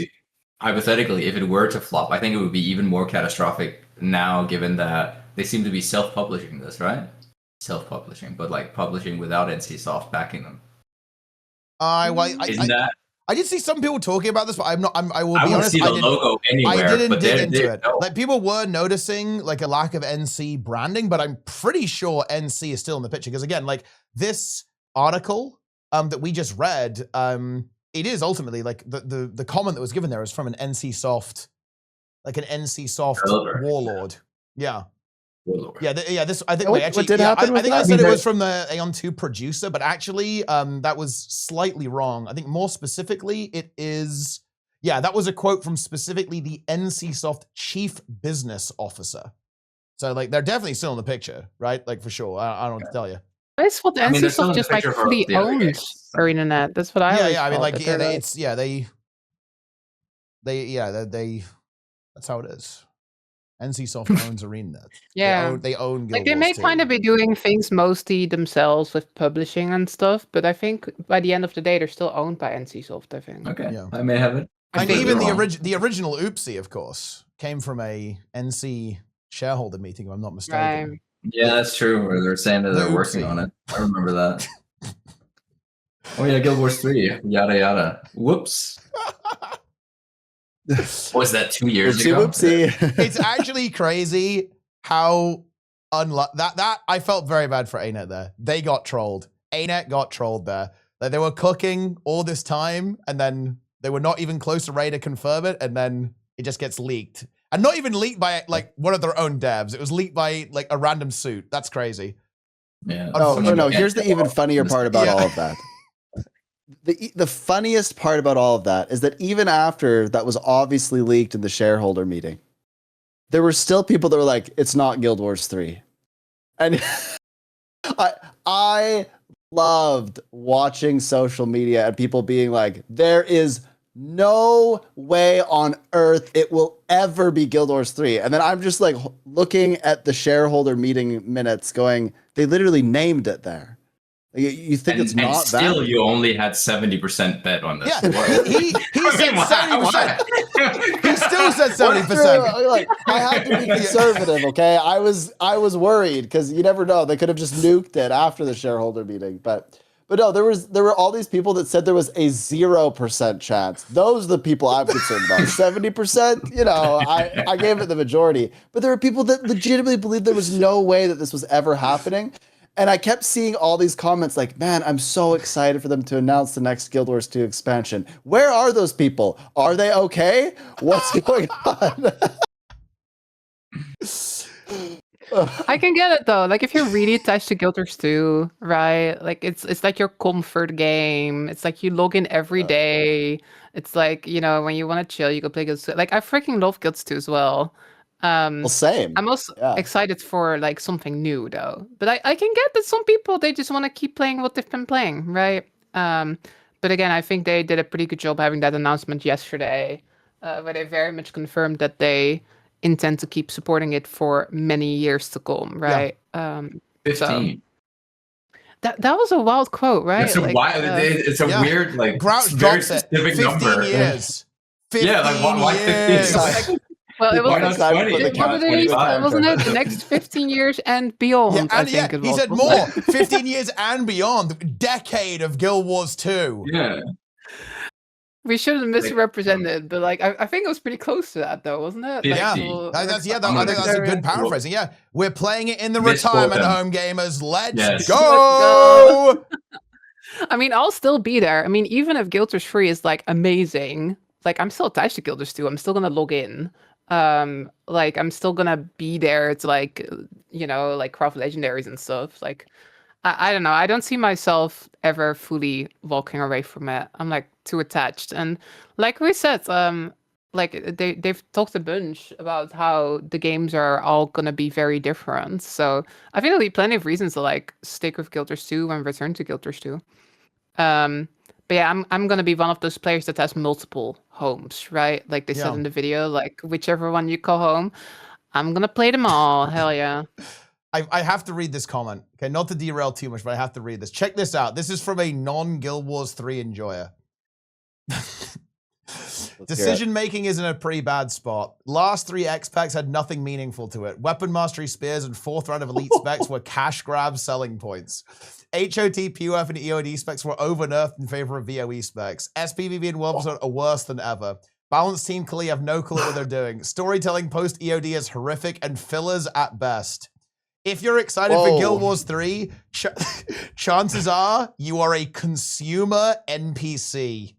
Hypothetically, if it were to flop, I think it would be even more catastrophic now, given that they seem to be self-publishing this, right? Self-publishing, but like publishing without NCSoft backing them. I did see some people talking about this, but I will be I won't honest. see the logo anywhere. I didn't but dig into it. No. Like, people were noticing like a lack of NC branding, but I'm pretty sure NC is still in the picture. Because again, like this article that we just read, it is ultimately like the comment that was given there is from an NCSoft, like an NCSoft warlord. Yeah. Yeah, this I think. What did happen with I think that? I said it was from the Aeon 2 producer, but actually, that was slightly wrong. I think more specifically, it is. Yeah, that was a quote from specifically the NCSoft chief business officer. So, like, they're definitely still in the picture, right? Like, for sure. I don't know what to tell you. I thought the NCSoft just like fully owned ArenaNet. That's what I. Yeah. I mean, like, they that's how it is. NCSoft owns ArenaNet. Yeah, they own Guild like they Wars may 2. kind of be doing things mostly themselves with publishing and stuff, but I think by the end of the day, they're still owned by NCSoft. I think. Okay, Yeah. I may have it. And even the original Oopsie, of course, came from a NC shareholder meeting, if I'm not mistaken. Right. Yeah, that's true. Where they're saying that they're working on it. I remember that. Oh yeah, Guild Wars 3. Yada yada. Whoops. Was that 2 years ago? Whoopsie. It's actually crazy how that I felt very bad for ArenaNet there. They got trolled. ArenaNet got trolled there. Like, they were cooking all this time, and then they were not even close to ready to confirm it, and then it just gets leaked. And not even leaked by like one of their own devs. It was leaked by like a random suit. That's crazy. Yeah. No. Here's the even funnier part about all of that. The funniest part about all of that is that even after that was obviously leaked in the shareholder meeting, there were still people that were like, "It's not Guild Wars 3," and I loved watching social media and people being like, "There is no way on earth it will ever be Guild Wars 3," and then I'm just like looking at the shareholder meeting minutes, going, "They literally named it there." You think it's not that? Still, you only had 70% bet on this. Yeah, he said 70%. He still said 70%. Like, I had to be conservative, okay? I was worried because you never know. They could have just nuked it after the shareholder meeting. But But no, there were all these people that said there was a 0% chance. Those are the people I'm concerned about. 70%, you know, I gave it the majority. But there were people that legitimately believed there was no way that this was ever happening. And I kept seeing all these comments like, man, I'm so excited for them to announce the next Guild Wars 2 expansion. Where are those people? Are they okay? What's going on? I can get it though. Like if you're really attached to Guild Wars 2, right? Like it's like your comfort game. It's like you log in every day. It's like, you know, when you want to chill, you can play Guild 2. Like I freaking love Guild 2 as well. Well, same. I'm also Yeah. excited for like something new though. But I can get that some people they just want to keep playing what they've been playing, right? But again, I think they did a pretty good job having that announcement yesterday, where they very much confirmed that they intend to keep supporting it for many years to come, right? 15. That was a wild quote, right? It's a wild. It's a weird, like Grouch very drops it. specific 15 number. years. 15 Yeah, like why 15? years. Like, well, it why was not Time to 20? put the count wasn't 25. it the next 15 years and beyond? Yeah, I and think it he was, said wasn't more. it? 15 years and beyond. Decade of Guild Wars 2. Yeah. We shouldn't misrepresent it, but like I think it was pretty close to that, though, wasn't it? Like, Yeah, well, I think that's a good paraphrasing. Yeah, we're playing it in the Misquote retirement them. home, gamers. Let's Yes. go! I mean, I'll still be there. I mean, even if Guild Wars 3 is like amazing, like I'm still attached to Guild Wars 2. I'm still gonna log in. Like I'm still gonna be there to like, you know, like craft legendaries and stuff. Like I don't know. I don't see myself ever fully walking away from it. I'm like too attached. And like we said, like they've talked a bunch about how the games are all gonna be very different. So I think there'll be plenty of reasons to like stick with Guild Wars 2 and return to Guild Wars 2. But yeah, I'm gonna be one of those players that has multiple homes, right? Like they said in the video, like whichever one you call home, I'm gonna play them all. Hell yeah. I have to read this comment. Okay, not to derail too much, but I have to read this. Check this out. This is from a non-Guild Wars 3 enjoyer. Decision making is in a pretty bad spot. Last 3 X packs had nothing meaningful to it. Weapon mastery spears and 4th round of elite specs were cash grab selling points. HOT, POF, and EOD specs were over-nerfed in favor of VOE specs. SPVV and World are worse than ever. Balanced team clearly have no clue what they're doing. Storytelling post EOD is horrific and fillers at best. If you're excited for Guild Wars 3, chances are you are a consumer NPC.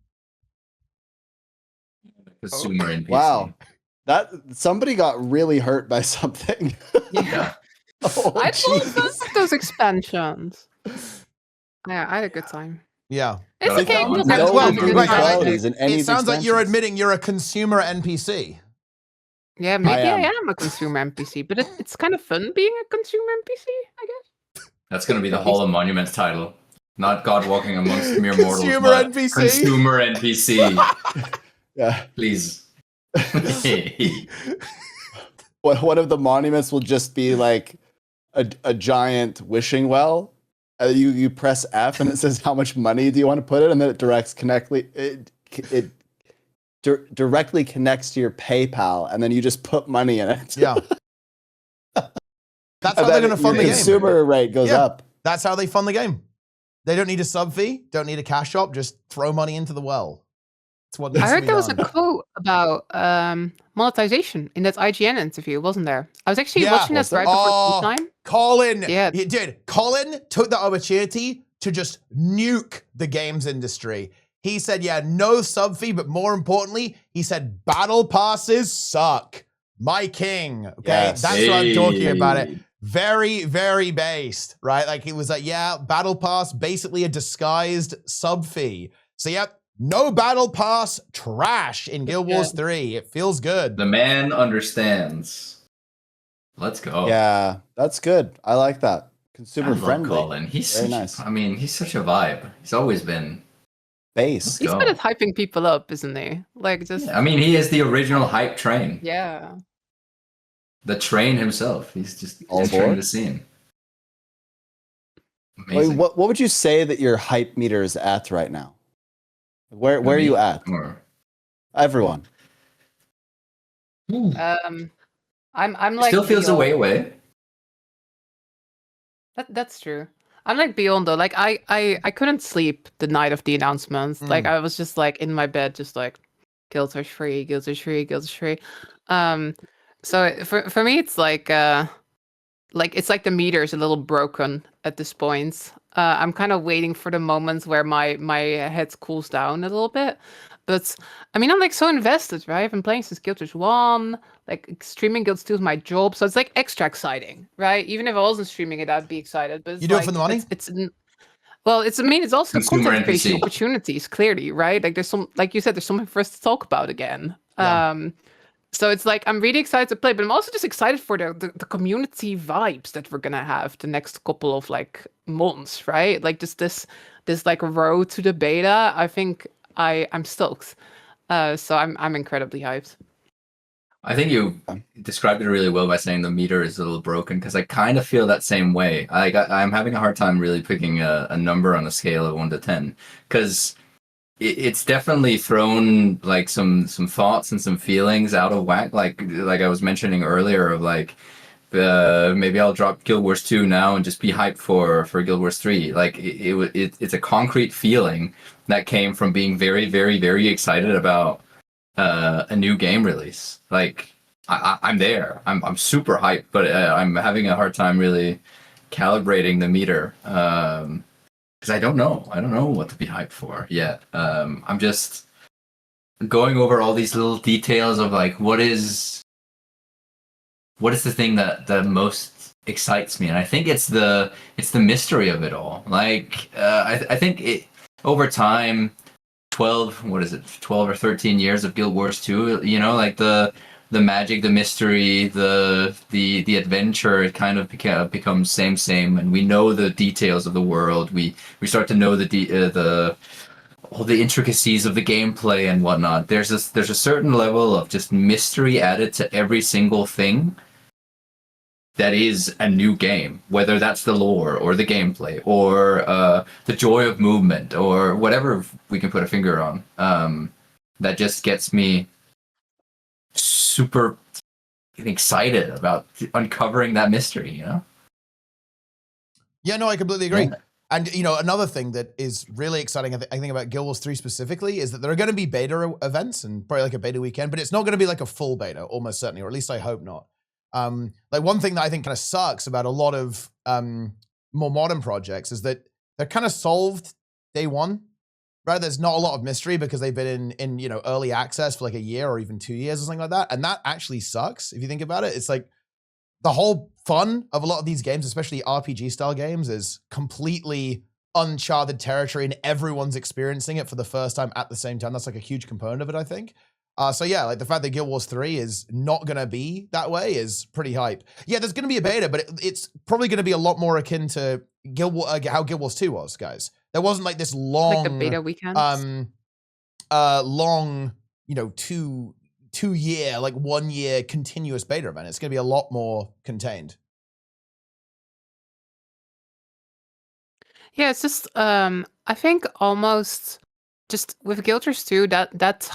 Consumer NPC. Wow. That somebody got really hurt by something. Yeah. Oh, I jeez. love those expansions. Yeah, I had a good time. Yeah. It's Gotta okay. count Look, on I'm that. still Well, having a good right, time. qualities in any It of sounds like you're expansions. admitting you're a consumer NPC. Yeah, maybe I am. am a consumer NPC, but it's kind of fun being a consumer NPC, I guess. That's gonna be the Hall of Monuments title. Not God walking amongst mere mortals, Consumer but NPC. Consumer NPC. Yeah. Please. One of the monuments will just be like a giant wishing well. You press F and it says how much money do you want to put in, and then it directly connects to your PayPal, and then you just put money in it. Yeah. That's how And they're then going to fund your the game. consumer rate goes Yeah. up. That's how they fund the game. They don't need a sub fee, don't need a cash shop, just throw money into the well. That's what needs I to heard be there was a done. quote about monetization in that IGN interview, wasn't there? I was actually Yeah, watching was this right there? Oh. before time. Colin, Yeah. dude, Colin took the opportunity to just nuke the games industry. He said, yeah, no sub fee, but more importantly, he said battle passes suck. My king. Okay, Yes. that's what I'm talking about it. Hey. Very, very based, right? Like he was like, yeah, battle pass, basically a disguised sub fee. So yep, no battle pass, trash in Guild Wars 3. It feels good. The man understands. Let's go. Yeah, that's good. I like that. I Consumer love friendly. Colin. He's Very such, nice. I mean, he's such a vibe. He's always been. Base. He's Go. good at hyping people up, isn't he? Like just I mean, he is the original hype train. yeah. The train himself. He's just All entering aboard? the scene. Wait, Amazing. what would you say that your hype meter is at right now? Where are you at? Or- Everyone. I'm like Still feels the a way away. That's true. I'm like beyond though. Like I couldn't sleep the night of the announcement. Like I was just like in my bed, just like Guild Wars 3, Guild Wars 3, Guild Wars 3. So for me, it's like it's like the meter is a little broken at this point. I'm kind of waiting for the moments where my head cools down a little bit. But I mean, I'm like so invested, right? I've been playing since Guild Wars 1. Like streaming Guild 2 is my job, so it's like extra exciting, right? Even if I wasn't streaming it, I'd be excited. But it's You do like, it for the money? Well, I mean, it's also the Consumer content creation NPC. opportunities, clearly, right? Like there's some, like you said, there's something for us to talk about again. Yeah. So it's like I'm really excited to play, but I'm also just excited for the community vibes that we're gonna have the next couple of like months, right? Like just this like road to the beta. I think I'm stoked. So I'm incredibly hyped. I think you described it really well by saying the meter is a little broken, because I kind of feel that same way. I'm having a hard time really picking a number on a scale of 1 to 10, because it's definitely thrown like some thoughts and some feelings out of whack. Like I was mentioning earlier, of like maybe I'll drop Guild Wars 2 now and just be hyped for Guild Wars 3. Like it's a concrete feeling that came from being very, very, very excited about a new game release. Like I'm there. I'm super hyped, but I'm having a hard time really calibrating the meter. Because I don't know what to be hyped for yet. I'm just going over all these little details of like what is the thing that most excites me, and I think it's the mystery of it all. Like I think it over time, 12 or 13 years of Guild Wars 2, you know, like the magic, the mystery, the adventure, it kind of becomes same, and we know the details of the world. We start to know all the intricacies of the gameplay and whatnot. There's a certain level of just mystery added to every single thing that is a new game, whether that's the lore or the gameplay or the joy of movement or whatever we can put a finger on. That just gets me super excited about uncovering that mystery, you know? Yeah, no, I completely agree. Yeah. And, you know, another thing that is really exciting, I think about Guild Wars 3 specifically, is that there are going to be beta events and probably like a beta weekend, but it's not going to be like a full beta, almost certainly, or at least I hope not. Like one thing that I think kind of sucks about a lot of more modern projects is that they're kind of solved day one, right? There's not a lot of mystery because they've been in you know, early access for like a year or even 2 years or something like that. And that actually sucks if you think about it. It's like the whole fun of a lot of these games, especially RPG style games, is completely uncharted territory and everyone's experiencing it for the first time at the same time. That's like a huge component of it, I think. So yeah, like the fact that Guild Wars 3 is not going to be that way is pretty hype. Yeah, there's going to be a beta, but it's probably going to be a lot more akin to how Guild Wars 2 was, guys. There wasn't like this long, Like the beta weekend. long, you know, 2 year, like 1 year continuous beta event. It's going to be a lot more contained. Yeah, it's just I think almost just with Guild Wars 2, that's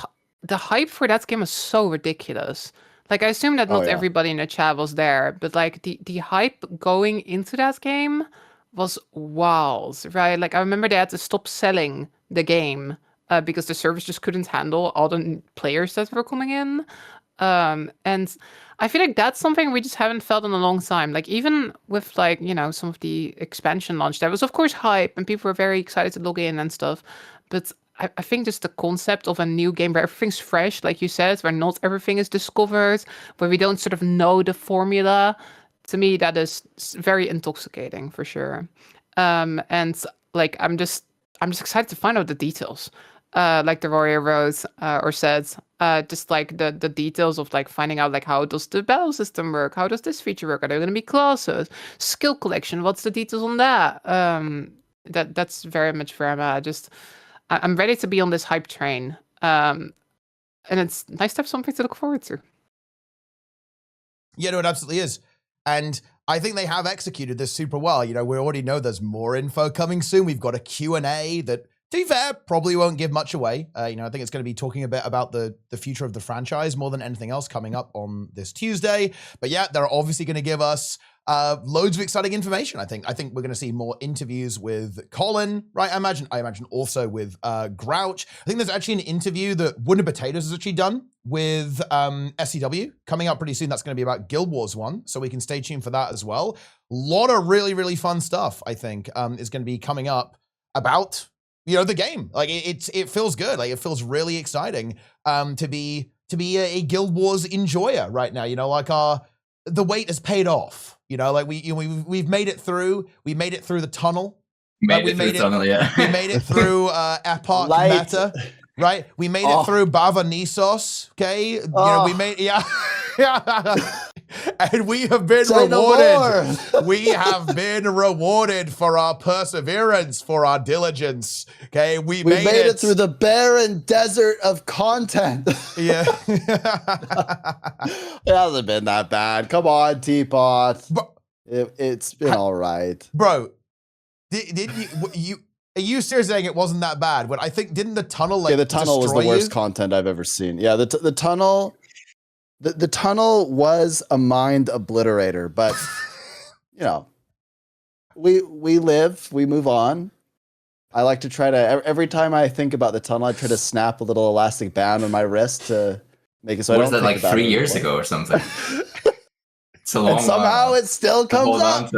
the hype for that game is so ridiculous. Like I assume that not yeah. everybody in the chat was there, but like the hype going into that game was wild, right? Like I remember they had to stop selling the game because the service just couldn't handle all the players that were coming in. And I feel like that's something we just haven't felt in a long time. Like even with like, you know, some of the expansion launch, there was of course hype and people were very excited to log in and stuff. But I think just the concept of a new game where everything's fresh, like you said, where not everything is discovered, where we don't sort of know the formula, to me that is very intoxicating for sure. And like I'm just excited to find out the details. Like the warrior wrote or said, just like the details of like finding out like how does the battle system work, how does this feature work, are there going to be classes, skill collection, what's the details on that? That's very much where I'm at. I'm ready to be on this hype train, and it's nice to have something to look forward to. Yeah, no, it absolutely is. And I think they have executed this super well. You know, we already know there's more info coming soon. We've got a Q&A that, to be fair, probably won't give much away. You know, I think it's going to be talking a bit about the future of the franchise more than anything else coming up on this Tuesday. But yeah, they're obviously going to give us Loads of exciting information. I think we're going to see more interviews with Colin, right? I imagine also with Grouch. I think there's actually an interview that Wooden Potatoes has actually done with SCW coming up pretty soon. That's going to be about Guild Wars 1, so we can stay tuned for that as well. A lot of really, really fun stuff, I think, is going to be coming up about, you know, the game. Like it feels good. Like it feels really exciting to be a Guild Wars enjoyer right now. You know, like the wait has paid off. You know, like we've made it through. We made it through the tunnel. Made it through the tunnel, yeah. We made it through Epoch Meta, right? We made it through Bava Nisos. Okay, you know, we made and we have been rewarded. We have been rewarded for our perseverance, for our diligence. Okay, we made it through the barren desert of content. Yeah, it hasn't been that bad. Come on, Teapot. It's been all right, bro. Did you? Are you serious saying it wasn't that bad? But I think didn't the tunnel the tunnel was the worst content I've ever seen. Yeah, the tunnel. The tunnel was a mind obliterator, but you know, we live, we move on. I like to try to every time I think about the tunnel, I try to snap a little elastic band on my wrist to make it so I don't think like about 3 it years ago or something? It's a long and somehow it still comes up.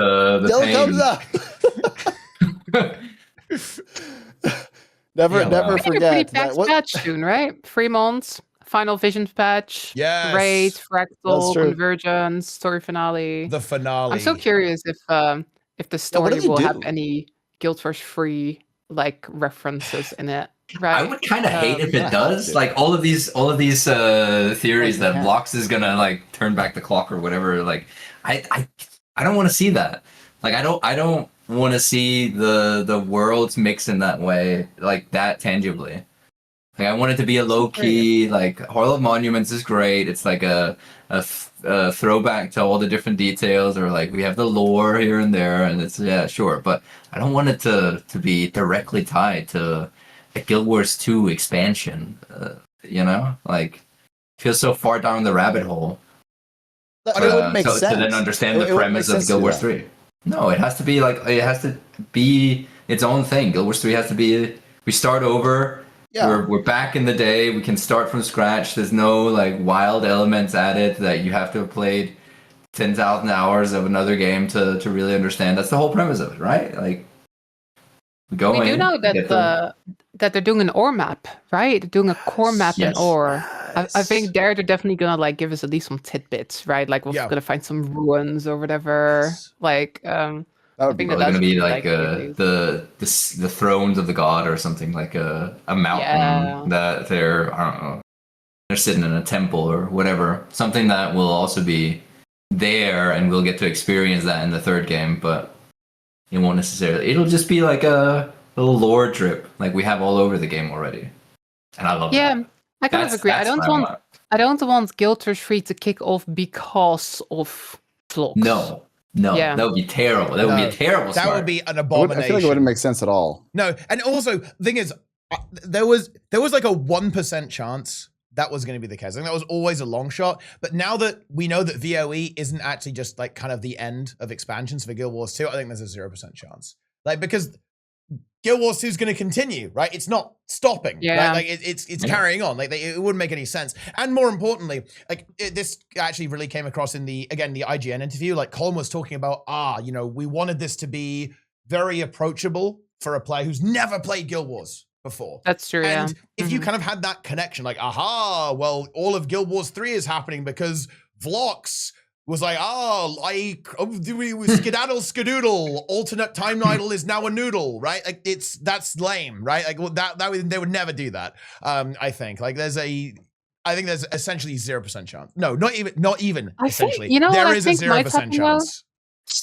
Never forget. Pretty patch soon, right? 3 months. Final Visions patch, Raid, Fractal, Convergence, story finale. The finale. I'm so curious if the story will have any Guild Wars 3 like references in it. Right? I would kind of hate if it does. Like all of these theories that Blocks is gonna like turn back the clock or whatever. Like I don't want to see that. Like I don't want to see the worlds mix in that way, like that tangibly. Like I want it to be a low key, like Hall of Monuments is great. It's like a throwback to all the different details, or like we have the lore here and there, and it's sure. But I don't want it to be directly tied to a Guild Wars 2 expansion. You know, like feels so far down the rabbit hole. But it wouldn't make sense to then understand the premise of Guild Wars 3. No, it has to be its own thing. Guild Wars 3 has to be. We start over. Yeah. We're back in the day. We can start from scratch. There's no like wild elements added that you have to have played 10,000 hours of another game to really understand. That's the whole premise of it, right? Like we do know that that they're doing an ore map, right? They're doing a core map in ore. I think they're definitely gonna like give us at least some tidbits, right? Like we're gonna find some ruins or whatever. Like that would be going to be like the thrones of the god or something, like a mountain that they're, I don't know, they're sitting in a temple or whatever. Something that will also be there and we'll get to experience that in the third game, but it won't necessarily. It'll just be like a little lore trip like we have all over the game already. And I love that. Yeah, I kind of agree. I don't want Guild Wars 3 to kick off because of vlogs. No, that would be terrible. That would be a terrible start. That would be an abomination. I feel like it wouldn't make sense at all. No, and also, the thing is, there was like a 1% chance that was going to be the case. I think that was always a long shot. But now that we know that VOE isn't actually just like kind of the end of expansions for Guild Wars 2, I think there's a 0% chance. Like, because Guild Wars 2 is going to continue, right? It's not stopping. Yeah. Right? Like it's carrying on. Like it wouldn't make any sense. And more importantly, like this actually really came across in the IGN interview. Like Colin was talking about, you know, we wanted this to be very approachable for a player who's never played Guild Wars before. That's true. And if you kind of had that connection, like, well, all of Guild Wars 3 is happening because Vlox was like, skedaddle skadoodle, alternate time idol is now a noodle, right? Like that's lame, right? Like that they would never do that. I think like there's essentially 0% chance. No, not even essentially. There is a 0% chance.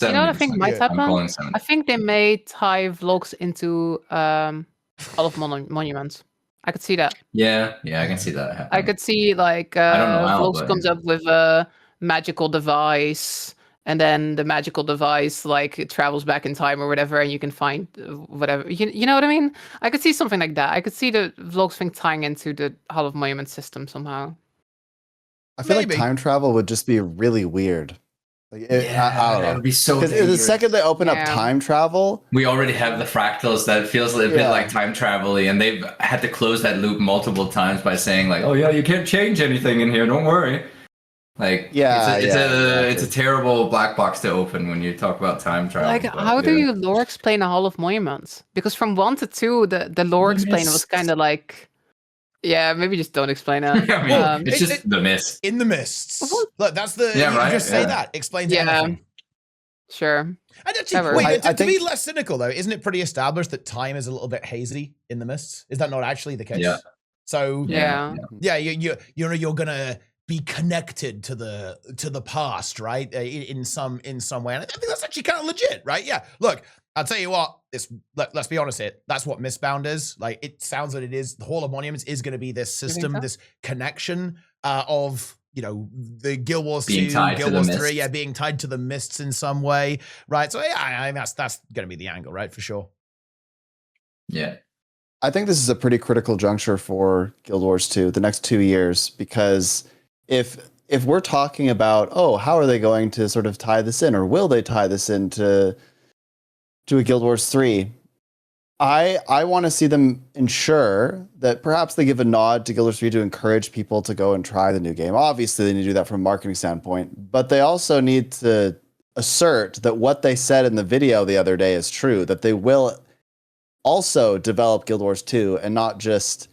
You know what I think might happen? I think they may tie vlogs into Hall of Monuments. I could see that. Yeah, I can see that happening. I could see like I don't know how, vlogs comes up with a magical device, and then the magical device like it travels back in time or whatever, and you can find whatever. You know what I mean? I could see something like that. I could see the vlogs thing tying into the Hall of Monuments system somehow. I feel like time travel would just be really weird. Like, Yeah, I don't that know. would be so Because the dangerous. second they open up Yeah. time travel, We already have the fractals that feels a bit Yeah. like time travel-y, and they've had to close that loop multiple times by saying like, "Oh yeah, you can't change anything in here. Don't worry." Like, Yeah, it's a exactly. terrible black box to open when you talk about time travel. Like, but, how do yeah. you lore explain a Hall of Monuments? Because from 1 to 2, the lore The explain was mist. kind of like, yeah, maybe just don't explain it. I mean, it's it- just the mist. In the mists. Well, Look, that's the. Yeah, you right, just say yeah. that. Explains Yeah. anything. Sure. And actually, Never. wait, I to be think- less cynical though, isn't it pretty established that time is a little bit hazy in the mists? Is that not actually the case? Yeah. So Yeah. yeah, you're gonna be connected to the past, right? In some way, and I think that's actually kind of legit, right? Yeah. Look, I'll tell you what. Let's be honest here. That's what Mistbound is. Like, it sounds that it is. The Hall of Monuments is going to be this system, so? this connection of the Guild Wars Being 2, tied to Guild the Wars mists. 3, yeah, being tied to the mists in some way, right? So yeah, I mean, that's going to be the angle, right? For sure. Yeah. I think this is a pretty critical juncture for Guild Wars 2, the next 2 years, because if we're talking about, oh, how are they going to sort of tie this in, or will they tie this into a Guild Wars 3? I want to see them ensure that perhaps they give a nod to Guild Wars 3 to encourage people to go and try the new game. Obviously, they need to do that from a marketing standpoint, but they also need to assert that what they said in the video the other day is true, that they will also develop Guild Wars 2 and not just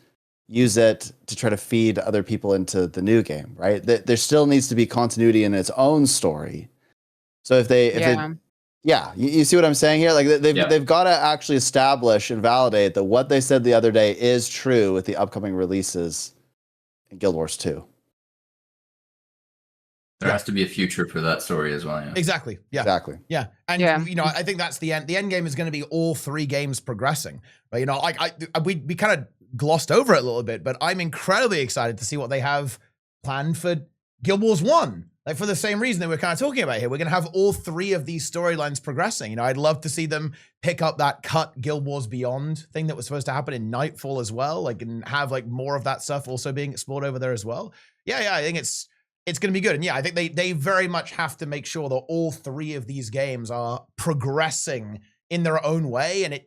use it to try to feed other people into the new game, right? There still needs to be continuity in its own story. So if they you see what I'm saying here? Like they've got to actually establish and validate that what they said the other day is true with the upcoming releases in Guild Wars 2. There has to be a future for that story as well. Yeah. Exactly. Yeah. Exactly. Yeah, and Yeah. I think that's the end. The end game is going to be all 3 games progressing. Right? We kind of glossed over it a little bit, but I'm incredibly excited to see what they have planned for Guild Wars 1. Like, for the same reason that we're kind of talking about here, we're going to have all 3 of these storylines progressing. I'd love to see them pick up that cut Guild Wars Beyond thing that was supposed to happen in Nightfall as well, like, and have like more of that stuff also being explored over there as well. Yeah, I think it's going to be good. And yeah, I think they very much have to make sure that all 3 of these games are progressing in their own way. And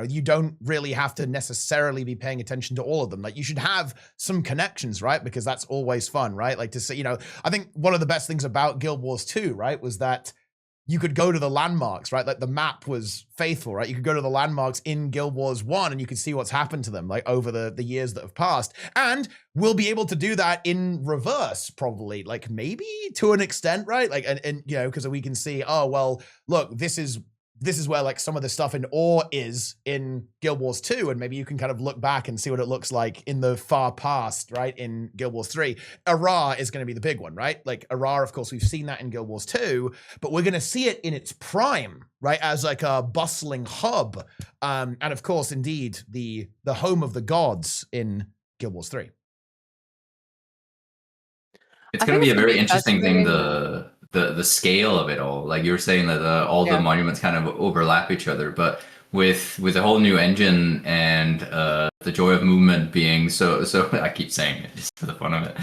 you don't really have to necessarily be paying attention to all of them. Like, you should have some connections, right? Because that's always fun, right? Like, to say, I think one of the best things about Guild Wars 2, right, was that you could go to the landmarks, right? Like, the map was faithful, right? You could go to the landmarks in Guild Wars 1 and you could see what's happened to them, like, over the years that have passed. And we'll be able to do that in reverse, probably, like, maybe to an extent, right? Like, and because we can see, oh, well, look, this is where like some of the stuff in Ore is in Guild Wars 2, and maybe you can kind of look back and see what it looks like in the far past, right, in Guild Wars 3. Arar is going to be the big one, right? Like, Arar, of course, we've seen that in Guild Wars 2, but we're going to see it in its prime, right, as like a bustling hub. And of course, indeed, the home of the gods in Guild Wars 3. It's I going to think be a it's gonna very be interesting thing, fascinating. the scale of it all. Like you were saying that all the monuments kind of overlap each other, but with a whole new engine and the joy of movement being so I keep saying it just for the fun of it,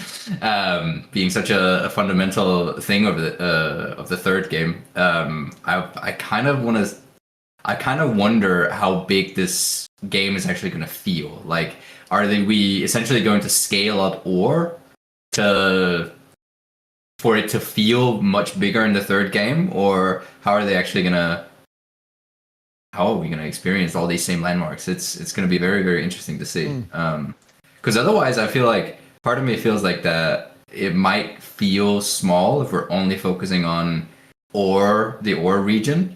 being such a fundamental thing of the third game. I kind of wonder how big this game is actually going to feel. Like, we essentially going to scale up Ore for it to feel much bigger in the third game, or how are we going to experience all these same landmarks? It's going to be very, very interesting to see. Because otherwise, I feel like part of me feels like that it might feel small if we're only focusing on the Ore region.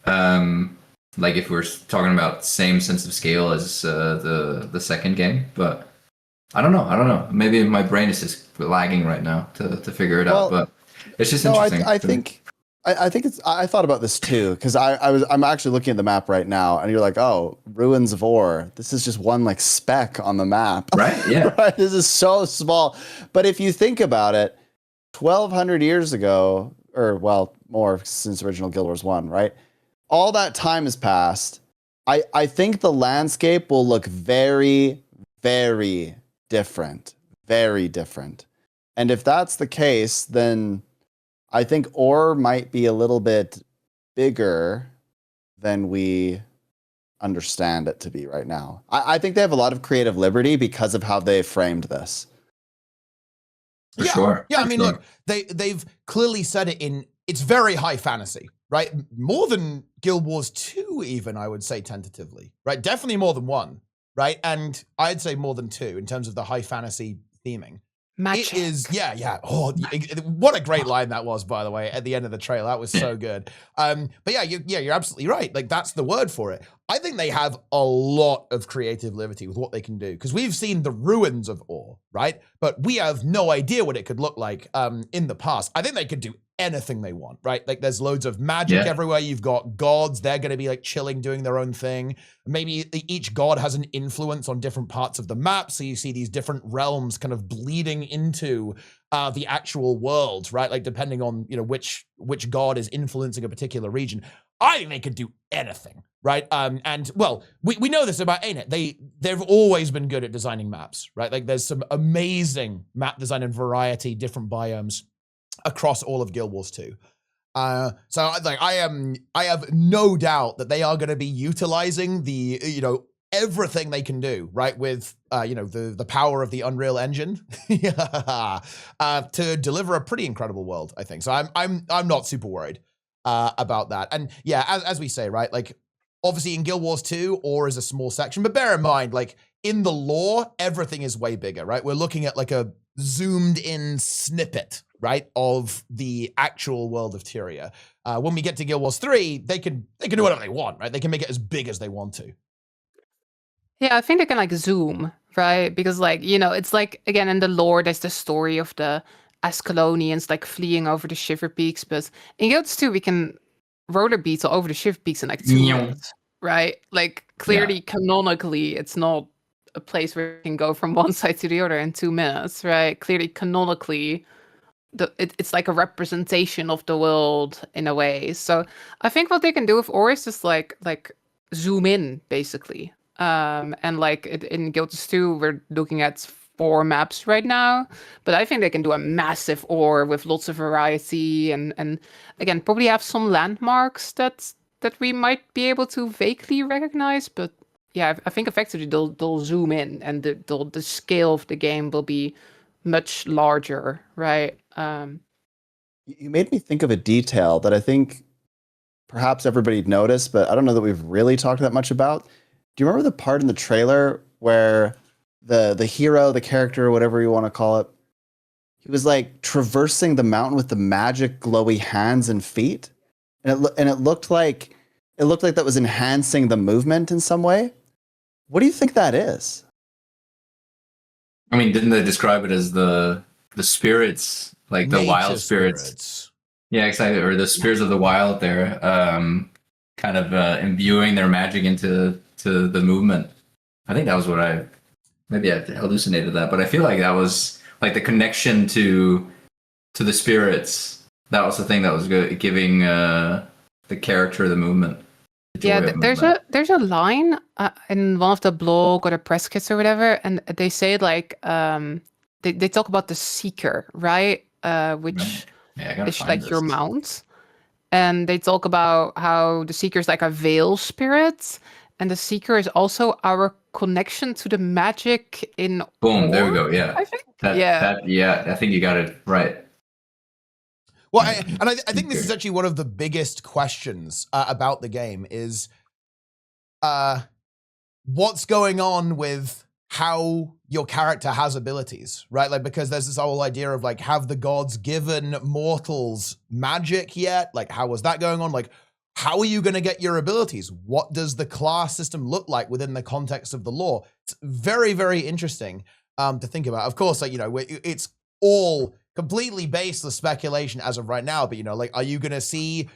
Like if we're talking about same sense of scale as the second game, but I don't know. Maybe my brain is just lagging right now to figure it out, but it's just interesting. I think I thought about this too, because I'm actually looking at the map right now, and you're like, oh, Ruins of Ore. This is just one like speck on the map. Right? Yeah. Right? This is so small. But if you think about it, 1,200 years ago, or well, more since original Guild Wars 1, right? All that time has passed. I think the landscape will look very, very different. Very different. And if that's the case, then I think ore might be a little bit bigger than we understand it to be right now. I think they have a lot of creative liberty because of how they framed this. For sure. Yeah, I For mean, sure. look, they've clearly said it it's very high fantasy, right? More than Guild Wars 2 even, I would say tentatively, right? Definitely more than 1, right? And I'd say more than 2 in terms of the high fantasy theming. Magic. It is, yeah. Oh, what a great line that was, by the way, at the end of the trailer. That was so good. But yeah, you're absolutely right. Like, that's the word for it. I think they have a lot of creative liberty with what they can do, because we've seen the ruins of ore, right? But we have no idea what it could look like in the past. I think they could do anything they want, right? Like, there's loads of magic everywhere. You've got gods. They're going to be like chilling, doing their own thing. Maybe each god has an influence on different parts of the map. So you see these different realms kind of bleeding into the actual world, right? Like, depending on, which god is influencing a particular region. I think they could do anything, right? And well, we know this about ArenaNet. They've always been good at designing maps, right? Like, there's some amazing map design and variety, different biomes across all of Guild Wars 2. So like, I have no doubt that they are going to be utilizing the, everything they can do, right, with the power of the Unreal Engine to deliver a pretty incredible world, I think. So I'm not super worried about that. And yeah, as we say, right, like, obviously in Guild Wars 2, ore is a small section, but bear in mind, like, in the lore, everything is way bigger, right? We're looking at like a zoomed in snippet, right, of the actual world of Tyria. When we get to Guild Wars 3, they can do whatever they want, right? They can make it as big as they want to. Yeah, I think they can like zoom, right? Because like, it's like, again, in the lore, there's the story of the Ascalonians like fleeing over the Shiver Peaks, but in Guild 2, we can roller beetle over the Shiver Peaks in like 2 minutes, right? Like, clearly, canonically, it's not a place where you can go from one side to the other in 2 minutes, right? Clearly, canonically, it's like a representation of the world in a way. So I think what they can do with ore is just like zoom in, basically. And like in Guild 2, we're looking at 4 maps right now, but I think they can do a massive ore with lots of variety and again, probably have some landmarks that we might be able to vaguely recognize. But yeah, I think effectively they'll zoom in, and the scale of the game will be much larger, right? You made me think of a detail that I think perhaps everybody noticed, but I don't know that we've really talked that much about. Do you remember the part in the trailer where the hero, the character, whatever you want to call it, he was like traversing the mountain with the magic glowy hands and feet, and it looked like that was enhancing the movement in some way. What do you think that is? I mean, didn't they describe it as the spirits, like the Nature wild spirits? Yeah, exactly. Or the spirits of the wild there, kind of imbuing their magic into the movement. I think that was what maybe I hallucinated that, but I feel like that was like the connection to the spirits. That was the thing that was giving the character the movement. Yeah, there's a line in one of the blog or the press kits or whatever, and they say like they talk about the seeker, right? Which is like your mount, and they talk about how the seeker is like a veil spirit, and the seeker is also our connection to the magic in. Boom! There we go. Yeah, I think. I think you got it right. Well, I think this is actually one of the biggest questions about the game is what's going on with how your character has abilities, right? Like, because there's this whole idea of like, have the gods given mortals magic yet? Like, how was that going on? Like, how are you going to get your abilities? What does the class system look like within the context of the lore? It's very, very interesting to think about. Of course, like, it's all completely baseless speculation as of right now, but like, are you gonna see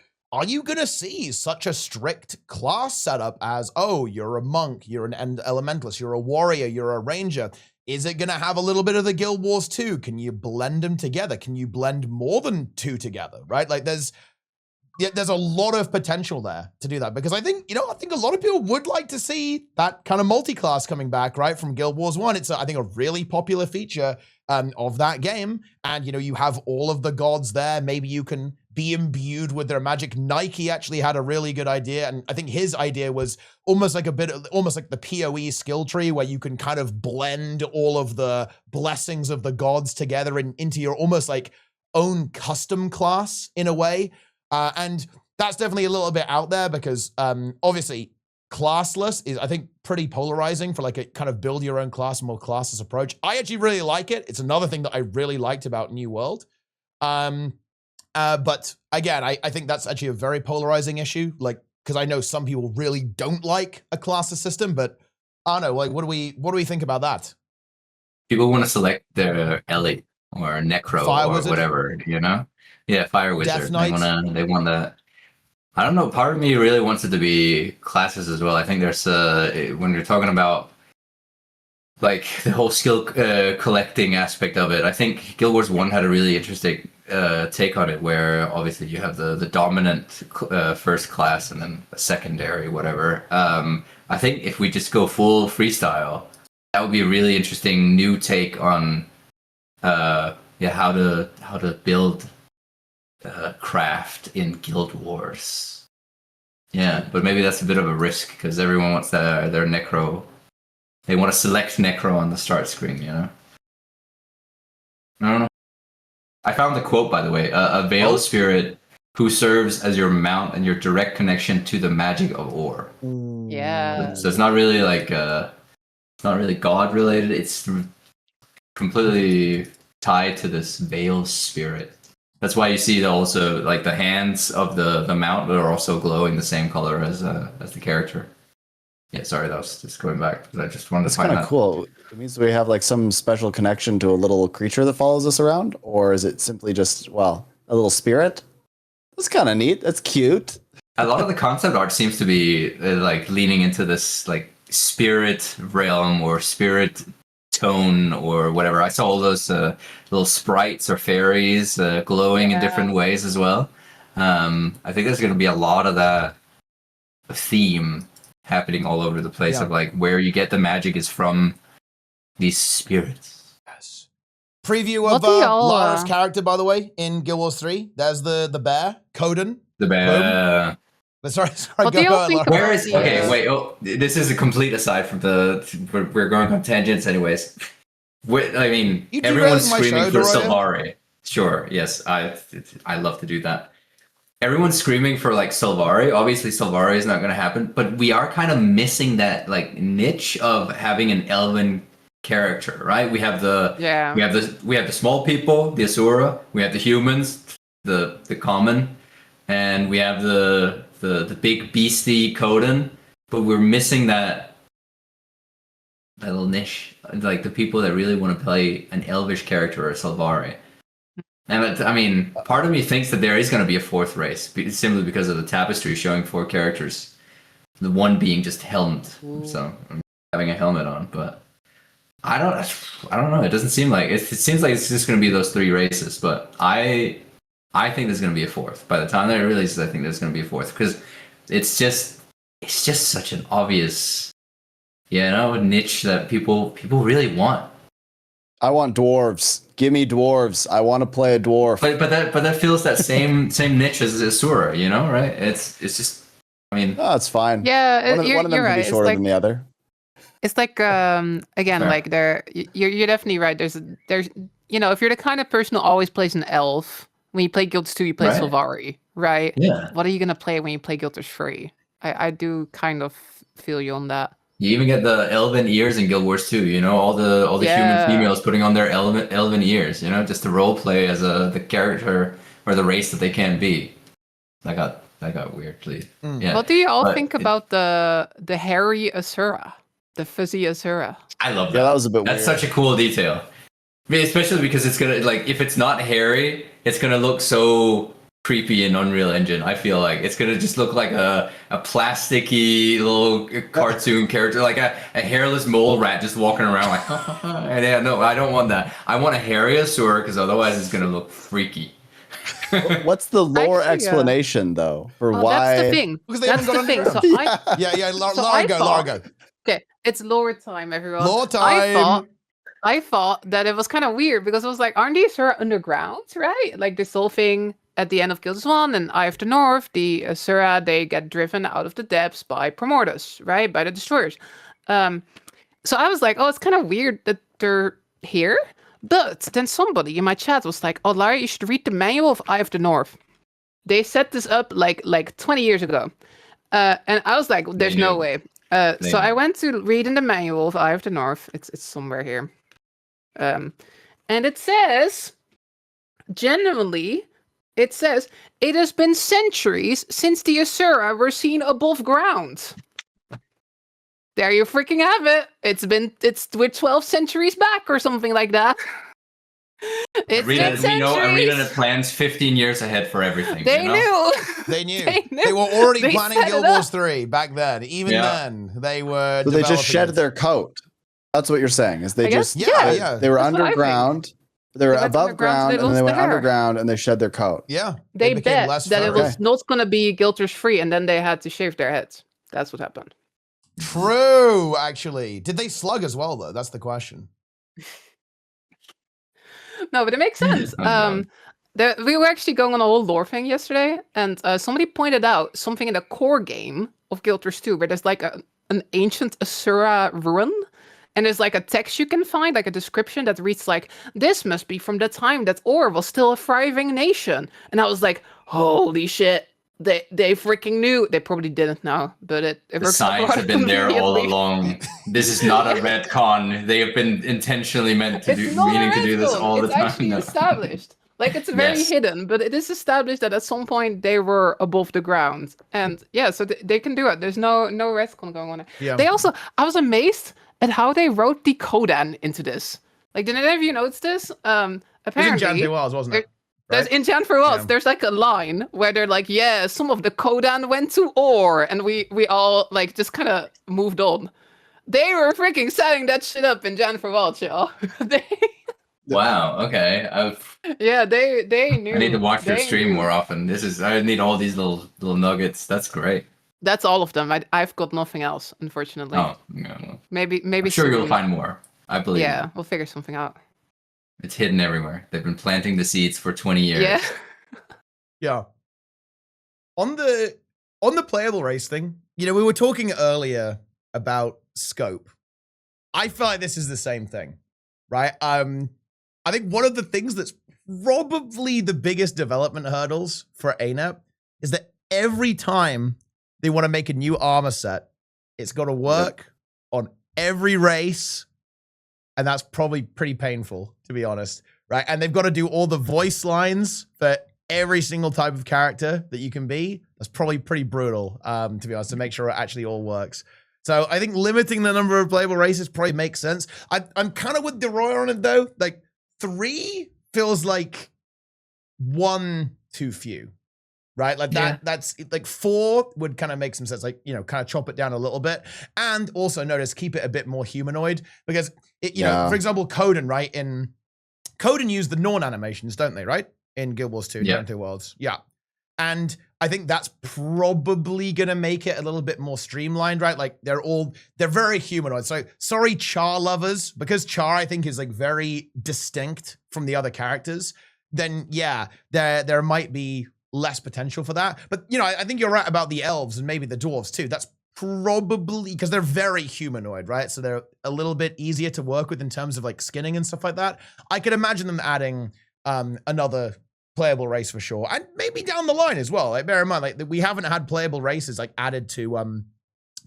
such a strict class setup as, oh, you're a monk, you're an elementalist, you're a warrior, you're a ranger? Is it gonna have a little bit of the Guild Wars 2? Can you blend them together? Can you blend more than 2 together, right? Like, there's there's a lot of potential there to do that because I think a lot of people would like to see that kind of multi-class coming back, right? From Guild Wars 1. It's, I think, a really popular feature of that game. And, you have all of the gods there. Maybe you can be imbued with their magic. Nike actually had a really good idea. And I think his idea was almost like the PoE skill tree where you can kind of blend all of the blessings of the gods together into your almost like own custom class in a way. And that's definitely a little bit out there because obviously classless is, I think, pretty polarizing for like a kind of build your own class, more classless approach. I actually really like it. It's another thing that I really liked about New World. But again, I think that's actually a very polarizing issue, like, because I know some people really don't like a classless system, but I don't know, like, what do we think about that? People want to select their Elite or Necro Fire or Wizard? whatever, Yeah, Fire Wizard. Death Knight? They want that. I don't know. Part of me really wants it to be classes as well. I think there's when you're talking about like the whole skill collecting aspect of it. I think Guild Wars 1 had a really interesting take on it, where obviously you have the dominant first class and then a secondary, whatever. I think if we just go full freestyle, that would be a really interesting new take on how to build craft in Guild Wars. Yeah, but maybe that's a bit of a risk because everyone wants their Necro. They want to select Necro on the start screen, I don't know. I found the quote, by the way. A Veiled Spirit who serves as your mount and your direct connection to the magic of ore. Yeah. So it's not really like it's not really God related. It's completely tied to this Veiled Spirit. That's why you see also like the hands of the mount are also glowing the same color as the character. Yeah, sorry, that was just going back because I just wanted That's to find kind of cool. It means we have like some special connection to a little creature that follows us around, or is it simply just a little spirit? That's kind of neat. That's cute. A lot of the concept art seems to be like leaning into this like spirit realm or spirit tone or whatever. I saw all those little sprites or fairies glowing in different ways as well. I think there's going to be a lot of that theme happening all over the place of like where you get the magic is from these spirits. Yes. Preview of Lara's character, by the way, in Guild Wars 3. There's the bear, Coden. The bear. Sorry. What do you all think Where is wait, this is a complete aside from we're going on tangents anyways. I mean, everyone's screaming for Sylvari. Sure, yes, I love to do that. Everyone's screaming for like Sylvari. Obviously, Sylvari is not going to happen, but we are kind of missing that like niche of having an elven character, right? We have the small people, the Asura. We have the humans, the common, and we have the big beastie Coden. But we're missing that little niche, like the people that really want to play an elvish character or Sylvari. And I mean, part of me thinks that there is going to be a fourth race, simply because of the tapestry showing 4 characters. The one being just helmed, so I'm having a helmet on. But I don't know. It doesn't seem like it seems like it's just going to be those 3 races. But I think there's going to be a fourth. By the time that it releases, I think there's going to be a fourth because it's just such an obvious, niche that people really want. I want dwarves. Give me dwarves. I want to play a dwarf. But that feels that same niche as Asura, right? It's just, I mean, no, it's fine. Yeah, one of them can be shorter than the other. It's like again, like you're definitely right. There's if you're the kind of person who always plays an elf, when you play Guilds 2, you play Sylvari, right? Yeah. What are you gonna play when you play Guild Wars 3? I do kind of feel you on that. You even get the elven ears in Guild Wars 2, all the human females putting on their elven ears, just to role play as the character or the race that they can be. That got weirdly. Yeah. What do you all think about the hairy Asura? The fuzzy Asura? I love that. Yeah, that was a bit That's weird. such a cool detail. I mean, especially because it's gonna if it's not hairy, it's gonna look so creepy in Unreal Engine. I feel like it's gonna just look like a plasticky little cartoon character, like a hairless mole rat just walking around like. And no, I don't want that. I want a hairy Asura because otherwise it's gonna look freaky. What's the lore Actually, explanation though for Oh, why? that's the thing. Because they That's haven't the gone thing. underground. So I Yeah, So Lara I go, thought- Lara go. okay, it's lore time, everyone. Lore I time. thought that it was kind of weird because I was like, aren't these underground, right? Like this whole thing at the end of Guild 1 and Eye of the North, the Asura, they get driven out of the depths by Primordus, right? By the Destroyers. So I was like, oh, it's kind of weird that they're here. But then somebody in my chat was like, oh, Lara, you should read the manual of Eye of the North. They set this up like 20 years ago. And I was like, there's no way. So I went to read in the manual of Eye of the North. It's somewhere here. And it says, genuinely, it says, it has been centuries since the Asura were seen above ground. There you freaking have it. We're 12 centuries back or something like that. It's been centuries. ArenaNet plans 15 years ahead for everything. They knew. They knew. They knew. They were already They planning set it Guild up. Wars 3 back then. Even then, they were. So they just developing shed it. their coat. That's what you're saying. Is they I guess, just yeah. they were That's what I think. underground. They were They went above underground, ground, they and then they lost went the hair. underground, and they shed their coat. Yeah. They became bet less that it furry. was not going to be Guilters free, and then they had to shave their heads. That's what happened. True, actually. Did they slug as well, though? That's the question. No, but it makes sense. Oh, no. We were actually going on a whole lore thing yesterday, and somebody pointed out something in the core game of Guilters 2, where there's like an ancient Asura ruin, and there's like a text you can find, like a description that reads like, this must be from the time that Or was still a thriving nation. And I was like, holy shit. They freaking knew. They probably didn't know, but it The works out signs have been there all immediately. along. This is not a retcon. They have been intentionally meant to It's not a meaning to do this retcon. all the It's time. actually No. established. Like it's very Yes. hidden, but it is established that at some point they were above the ground, and yeah, so they can do it. There's no retcon going on there. Yeah. They also, I was amazed at how they wrote the Kodan into this. Like, did any of you notice this? It was in Apparently, Jan Wells, wasn't it? there's Right? in Jan for Wells, Yeah. there's like a line where they're like, yeah, some of the Kodan went to Or, and we all like just kind of moved on. They were freaking setting that shit up in Jan for Wells, y'all. Wow. Okay. They knew. I need to watch your they stream knew. more often. I need all these little nuggets. That's great. That's all of them. I've got nothing else, unfortunately. Oh, yeah, well, Maybe I'm sure you'll soon. find more. I believe. Yeah, you. we'll figure something out. It's hidden everywhere. They've been planting the seeds for 20 years. Yeah. Yeah. On the playable race thing, we were talking earlier about scope. I feel like this is the same thing, right? I think one of the things that's probably the biggest development hurdles for ANEP is that every time they want to make a new armor set, it's got to work on every race, and that's probably pretty painful, to be honest, right? And they've got to do all the voice lines for every single type of character that you can be. That's probably pretty brutal, to be honest, to make sure it actually all works. So I think limiting the number of playable races probably makes sense. I'm kind of with Deroir on it, though. Like, 3 feels like 1 too few, right? Like that's like 4 would kind of make some sense. Like, kind of chop it down a little bit. And also notice, keep it a bit more humanoid, because for example, Coden, right? In Coden use the Norn animations, don't they, right? In Guild Wars 2, Two Worlds. Yeah. And I think that's probably going to make it a little bit more streamlined, right? Like they're very humanoid. So sorry, Char lovers, because Char, I think, is like very distinct from the other characters. Then yeah, there might be less potential for that. But I think you're right about the elves and maybe the dwarves too. That's probably because they're very humanoid, right? So they're a little bit easier to work with in terms of like skinning and stuff like that. I could imagine them adding another playable race for sure, and maybe down the line as well. Like, bear in mind, like we haven't had playable races like added to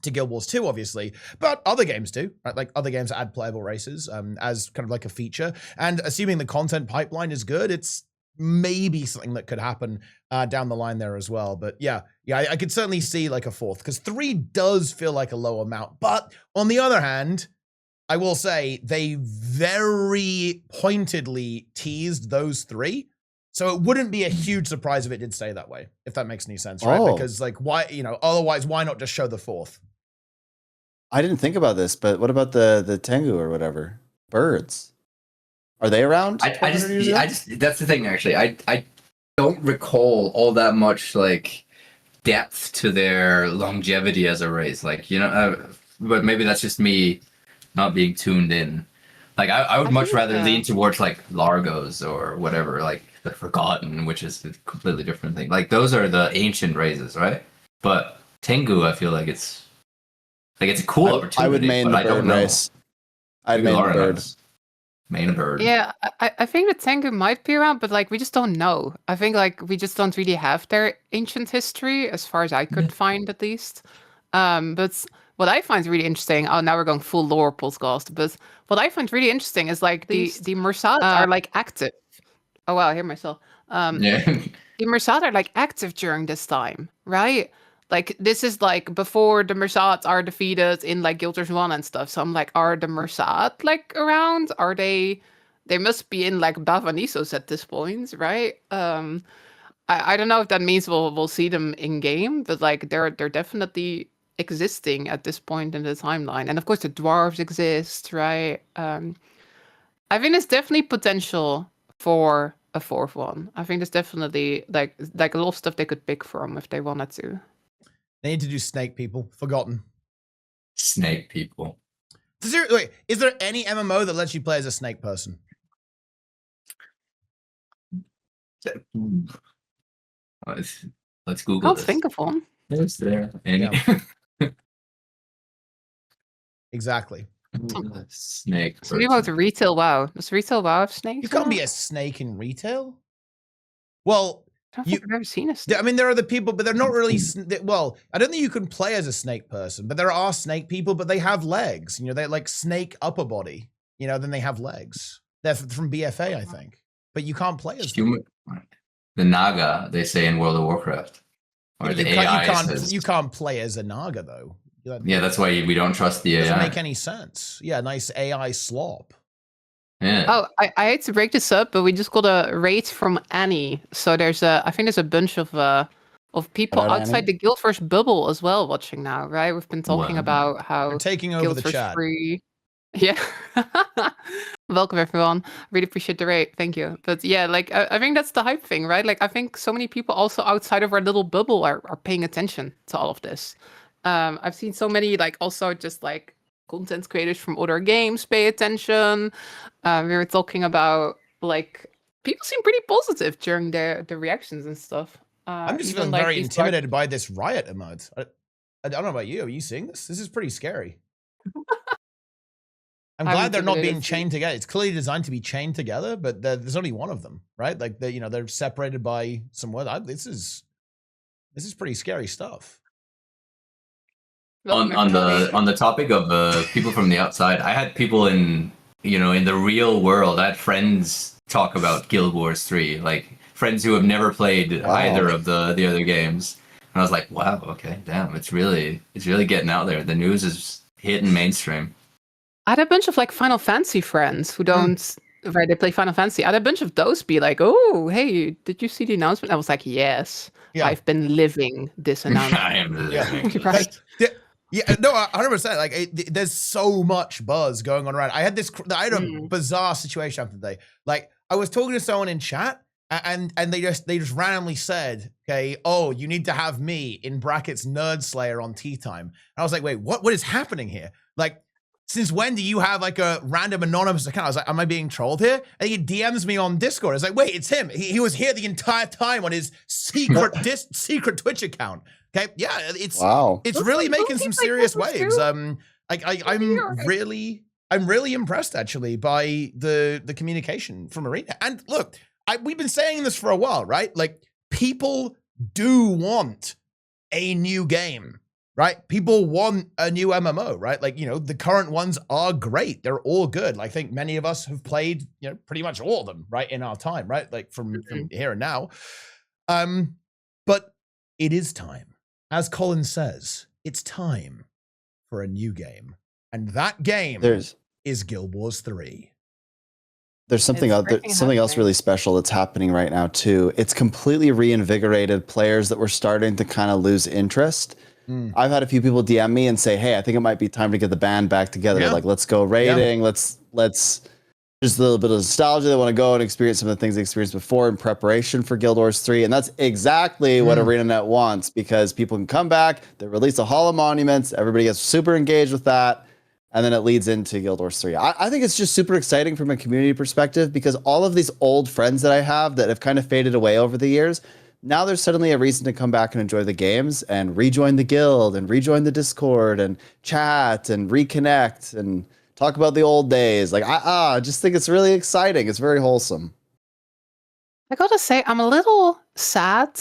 Guild Wars 2, obviously, but other games do, right? Like other games add playable races as kind of like a feature. And assuming the content pipeline is good, it's maybe something that could happen down the line there as well. But yeah, I could certainly see like a 4th, because 3 does feel like a low amount. But on the other hand, I will say they very pointedly teased those 3. So it wouldn't be a huge surprise if it did stay that way, if that makes any sense, right? Oh. Because like, why, otherwise, why not just show the 4th? I didn't think about this, but what about the Tengu or whatever? Birds. Are they around? I just that's the thing, actually. I don't recall all that much like depth to their longevity as a race. Like, but maybe that's just me not being tuned in. Like, I would I much think, rather lean towards like Largos or whatever, like the Forgotten, which is a completely different thing. Like, those are the ancient races, right? But Tengu, I feel like it's a cool opportunity. I would main but the I don't bird know. race. I'd Maybe main the Lara bird. knows. Main bird. Yeah, I think the Tengu might be around, but like we just don't know. I think like we just don't really have their ancient history, as far as I could find at least. But what I find really interesting, oh now we're going full lore podcast, but what I find really interesting is like the Mursat are like active. Oh wow, I hear myself. Yeah. The Mursat are like active during this time, right? Like this is like before the Mursat are defeated in like Guild Wars 1 and stuff. So I'm like, are the Mursat like around? Are they must be in like Bavanisos at this point, right? I don't know if that means we'll see them in game, but like they're definitely existing at this point in the timeline. And of course the dwarves exist, right? I think there's definitely potential for a fourth one. I think there's definitely like a lot of stuff they could pick from if they wanted to. They need to do snake people. Forgotten. Snake people. Is there any MMO that lets you play as a snake person? Let's Google Can't this. think of one. Is there any Exactly. snake? Something about retail WoW. Does retail WoW have snakes? You can't be a snake in retail. Well, I don't think I've ever seen a snake. I mean, there are the people, but they're not really. Well, I don't think you can play as a snake person, but there are snake people, but they have legs. You know, they're like snake upper body. You know, then they have legs. They're from BFA, I think. But you can't play as them. The Naga, they say in World of Warcraft. Or the AI you can't play as a Naga though. Yeah, that's why we don't trust the AI. Doesn't make any sense. Yeah, nice AI slop. Yeah. Oh, I hate to break this up, but we just got a raid from Annie. So I think there's a bunch of people Hello, outside Annie. the Guildverse bubble as well watching now, right? We've been talking Wow. about how They're taking over the Guildverse chat. free. Yeah. Welcome everyone. Really appreciate the raid. Thank you. But yeah, like I think that's the hype thing, right? Like I think so many people also outside of our little bubble are paying attention to all of this. I've seen so many like also just like content creators from other games pay attention. We were talking about like people seem pretty positive during the reactions and stuff. I'm just even, feeling like, very these intimidated by this riot emote. I don't know about you. Are you seeing this? This is pretty scary. I'm glad they're not being intimidated too. chained together. It's clearly designed to be chained together, but there's only one of them, right? Like they're separated by some word. This is pretty scary stuff. Welcome, on everybody. the topic of people from the outside, I had people in the real world. I had friends talk about Guild Wars 3, like friends who have never played either of the other games, and I was like, wow, okay, damn, it's really getting out there. The news is hitting mainstream. I had a bunch of like Final Fantasy friends who don't, right? They play Final Fantasy. I had a bunch of those be like, "Oh, hey, did you see the announcement?" I was like, "Yes, Yeah. I've been living this announcement." I am Right. Yeah, no, 100%. Like, there's so much buzz going on around. I had a bizarre situation after today. Like, I was talking to someone in chat, and they just randomly said, "Okay, oh, you need to have me in brackets Nerd Slayer on TeaTime." And I was like, "Wait, what is happening here? Like, since when do you have like a random anonymous account?" I was like, "Am I being trolled here?" And he DMs me on Discord. I was like, "Wait, it's him. He was here the entire time on his secret secret Twitch account." Okay, yeah, it's really making some serious waves. I'm really impressed actually by the communication from Arena. And look, we've been saying this for a while, right? Like, people do want a new game, right? People want a new MMO, right? Like, the current ones are great. They're all good. Like, I think many of us have played, pretty much all of them, right, in our time, right? Like from here and now. But it is time. As Colin says, it's time for a new game. And that game is Guild Wars 3. There's something else really special that's happening right now too. It's completely reinvigorated players that were starting to kind of lose interest. I've had a few people DM me and say, "Hey, I think it might be time to get the band back together. Yeah. Like, let's go raiding. Let's just a little bit of nostalgia. They want to go and experience some of the things they experienced before in preparation for Guild Wars 3. And that's exactly what ArenaNet wants, because people can come back, they release a Hall of Monuments, everybody gets super engaged with that, and then it leads into Guild Wars 3. I think it's just super exciting from a community perspective, because all of these old friends that I have that have kind of faded away over the years, now there's suddenly a reason to come back and enjoy the games and rejoin the guild and rejoin the Discord and chat and reconnect and talk about the old days. Like, I just think it's really exciting. It's very wholesome. I gotta say, I'm a little sad.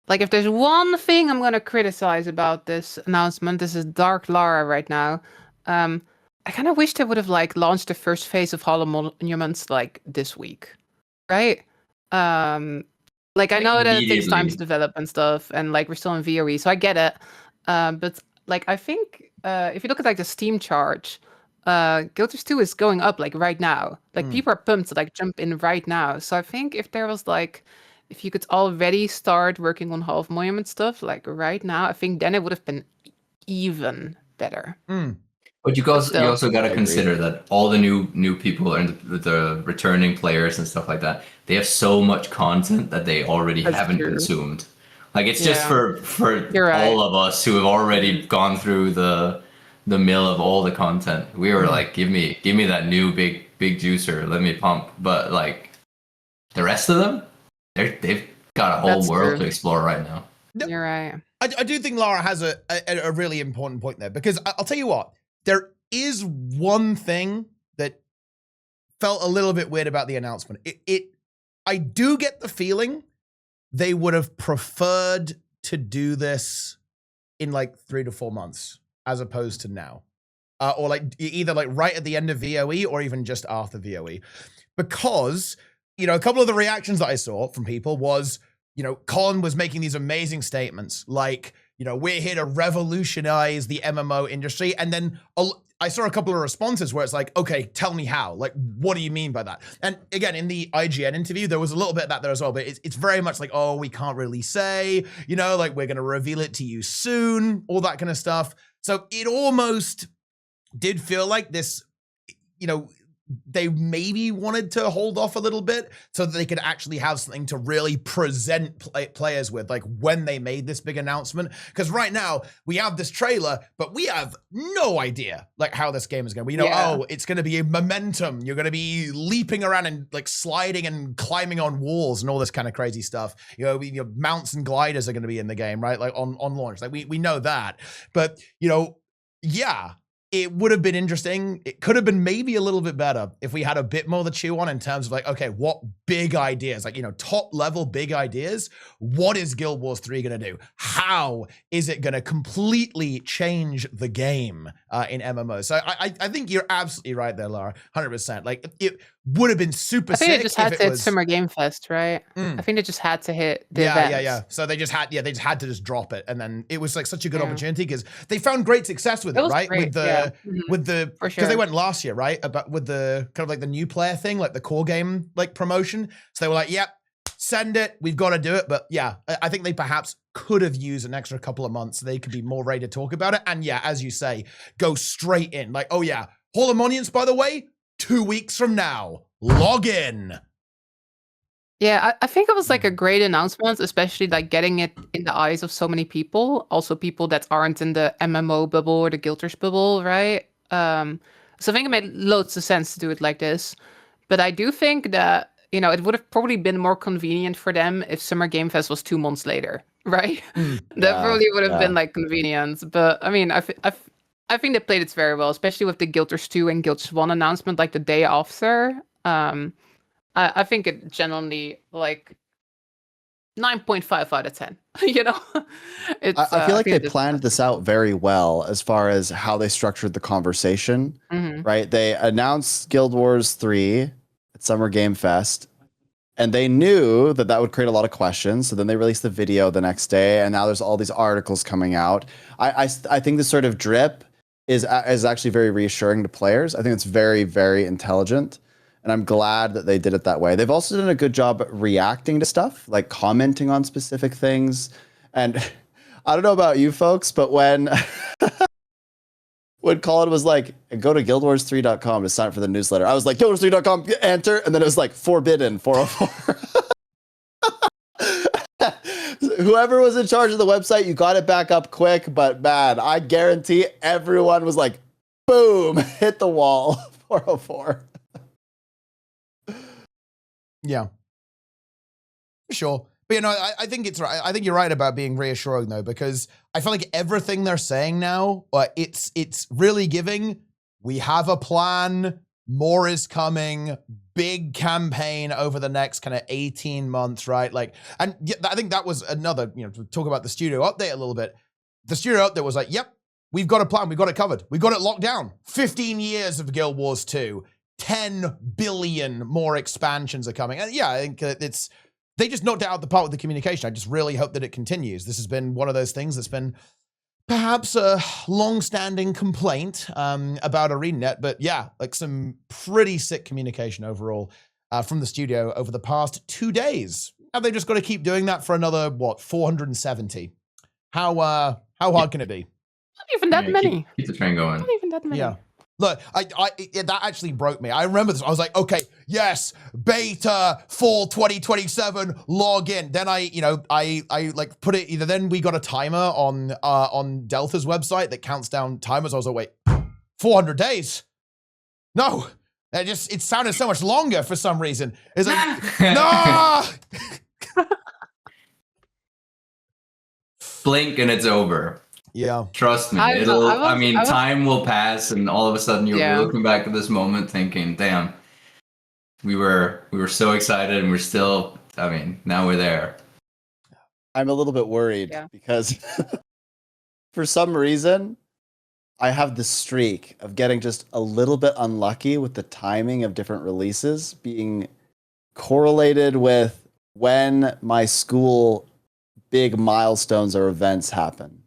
Like, if there's one thing I'm gonna criticize about this announcement, this is Dark Lara right now. I kind of wish they would have like launched the first phase of Hall of Monuments like this week, right? Like, I know that it takes time to develop and stuff, and like we're still in VOE, so I get it. But like, I think if you look at like the Steam chart, Guild Wars 2 is going up like right now. Like, people are pumped to like jump in right now. So I think if there was like, if you could already start working on Hall of Monument stuff like right now, I think then it would have been even better. But you also got to consider that all the new people and the returning players and stuff like that, they have so much content that they already haven't consumed. Like, it's just for all of us who have already gone through the mill of all the content. We were like, give me that new big juicer, let me pump. But like the rest of them, they've got a whole world to explore right now. You're right. I do think Lara has a really important point there, because I'll tell you what, there is one thing that felt a little bit weird about the announcement. I do get the feeling they would have preferred to do this in like 3 to 4 months as opposed to now. Or like either like right at the end of VOE or even just after VOE. Because, you know, a couple of the reactions that I saw from people was, you know, Colin was making these amazing statements like, you know, we're here to revolutionize the MMO industry. And then I saw a couple of responses where it's like, okay, tell me how. Like, what do you mean by that? And again, in the IGN interview, there was a little bit of that there as well. But it's very much like, oh, we can't really say, you know, like, we're going to reveal it to you soon, all that kind of stuff. So it almost did feel like this, you know, they maybe wanted to hold off a little bit so that they could actually have something to really present players with, like when they made this big announcement. Because right now we have this trailer, but we have no idea like how this game is going. We know, oh, it's going to be a momentum. You're going to be leaping around and like sliding and climbing on walls and all this kind of crazy stuff. You know, your mounts and gliders are going to be in the game, right? Like on launch, like we know that. But you know, yeah. It would have been interesting. It could have been maybe a little bit better if we had a bit more to chew on in terms of like, okay, what big ideas, like, you know, top level big ideas. What is Guild Wars 3 going to do? How is it going to completely change the game in MMO? So I think you're absolutely right there, Lara, 100%. Like, it would have been super sick. I think it just had to hit Summer Game Fest, right? I think they just had to hit the events. Yeah. So they just had to just drop it, and then it was like such a good opportunity because they found great success with it, right? Great. With the because they went last year, right? About with the kind of like the new player thing, like the core game like promotion. So they were like, yep, send it. We've got to do it. But yeah, I think they perhaps could have used an extra couple of months so they could be more ready to talk about it. And yeah, as you say, go straight in. Like, oh yeah, Hall of Monuments, by the way, 2 weeks from now. Log in. Yeah, I think it was like a great announcement, especially like getting it in the eyes of so many people, also people that aren't in the MMO bubble or the Guild Wars bubble, right? So I think it made loads of sense to do it like this. But I do think that, you know, it would have probably been more convenient for them if Summer Game Fest was 2 months later, right? That probably would have been like convenient. But I mean, I think they played it very well, especially with the Guild Wars 2 and Guild Wars 1 announcement like the day after. I think it genuinely like 9.5 out of 10. You know, I feel like they planned this out very well as far as how they structured the conversation. Right? They announced Guild Wars 3 at Summer Game Fest, and they knew that that would create a lot of questions. So then they released the video the next day, and now there's all these articles coming out. I think this sort of drip is actually very reassuring to players. I think it's very, very intelligent. And I'm glad that they did it that way. They've also done a good job reacting to stuff, like commenting on specific things. And I don't know about you folks, but when when Colin was like, go to guildwars3.com to sign up for the newsletter, I was like, guildwars3.com, enter, and then it was like, forbidden 404. Whoever was in charge of the website, you got it back up quick, but man, I guarantee everyone was like, boom, hit the wall, 404. Yeah. For sure. But I think it's right. I think you're right about being reassuring though, because I feel like everything they're saying now, it's really giving. We have a plan. More is coming. Big campaign over the next kind of 18 months, right? Like, and I think that was another, to talk about the studio update a little bit. The studio update was like, yep, we've got a plan. We've got it covered. We've got it locked down. 15 years of Guild Wars 2. 10 billion more expansions are coming. And yeah, I think they just knocked it out the park with the communication. I just really hope that it continues. This has been one of those things that's been perhaps a long-standing complaint about ArenaNet, but yeah, like some pretty sick communication overall from the studio over the past 2 days. Have they just got to keep doing that for another, 470? How hard can it be? Not even that many. Keep the train going. Not even that many. Yeah. Look, that actually broke me. I remember this. I was like, okay, yes, beta fall 2027, log in. Then I like put it either. Then we got a timer on Delta's website that counts down timers. I was like, wait, 400 days? No, it sounded so much longer for some reason. It's like, no. Blink and it's over. Yeah. Trust me. Time will pass and all of a sudden you're looking back at this moment thinking, damn, we were so excited and we're still, now we're there. I'm a little bit worried because for some reason, I have this streak of getting just a little bit unlucky with the timing of different releases being correlated with when my school big milestones or events happen.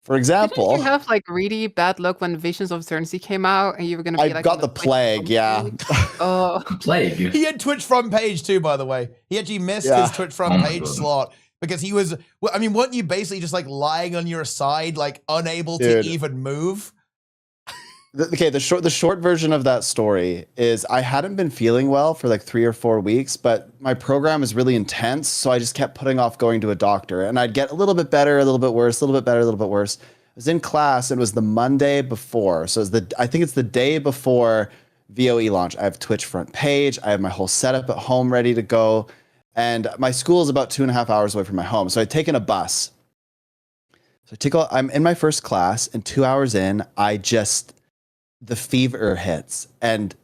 For example, didn't you have like really bad luck when Visions of Eternity came out, and you were gonna be I got the plague, yeah. Oh, Plague. He had Twitch front page too, by the way. He actually missed his Twitch front page slot because he was. Weren't you basically just like lying on your side, like unable to even move? The short version of that story is I hadn't been feeling well for like 3 or 4 weeks, but my program is really intense, so I just kept putting off going to a doctor. And I'd get a little bit better, a little bit worse, a little bit better, a little bit worse. I was in class, and it was the Monday before. So I think it's the day before VOE launch. I have Twitch front page. I have my whole setup at home ready to go. And my school is about 2.5 hours away from my home. So I'd taken a bus. So I'm in my first class, and 2 hours in, the fever hits. And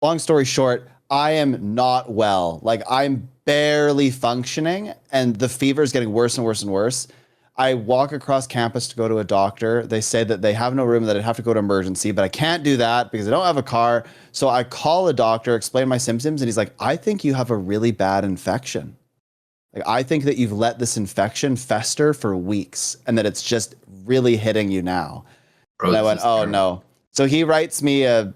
long story short, I am not well. Like, I'm barely functioning, and the fever is getting worse and worse and worse. I walk across campus to go to a doctor. They say that they have no room, that I'd have to go to emergency, but I can't do that because I don't have a car. So I call a doctor, explain my symptoms, and he's like, I think you have a really bad infection. Like, I think that you've let this infection fester for weeks and that it's just really hitting you now. And I went, oh no. So he writes me a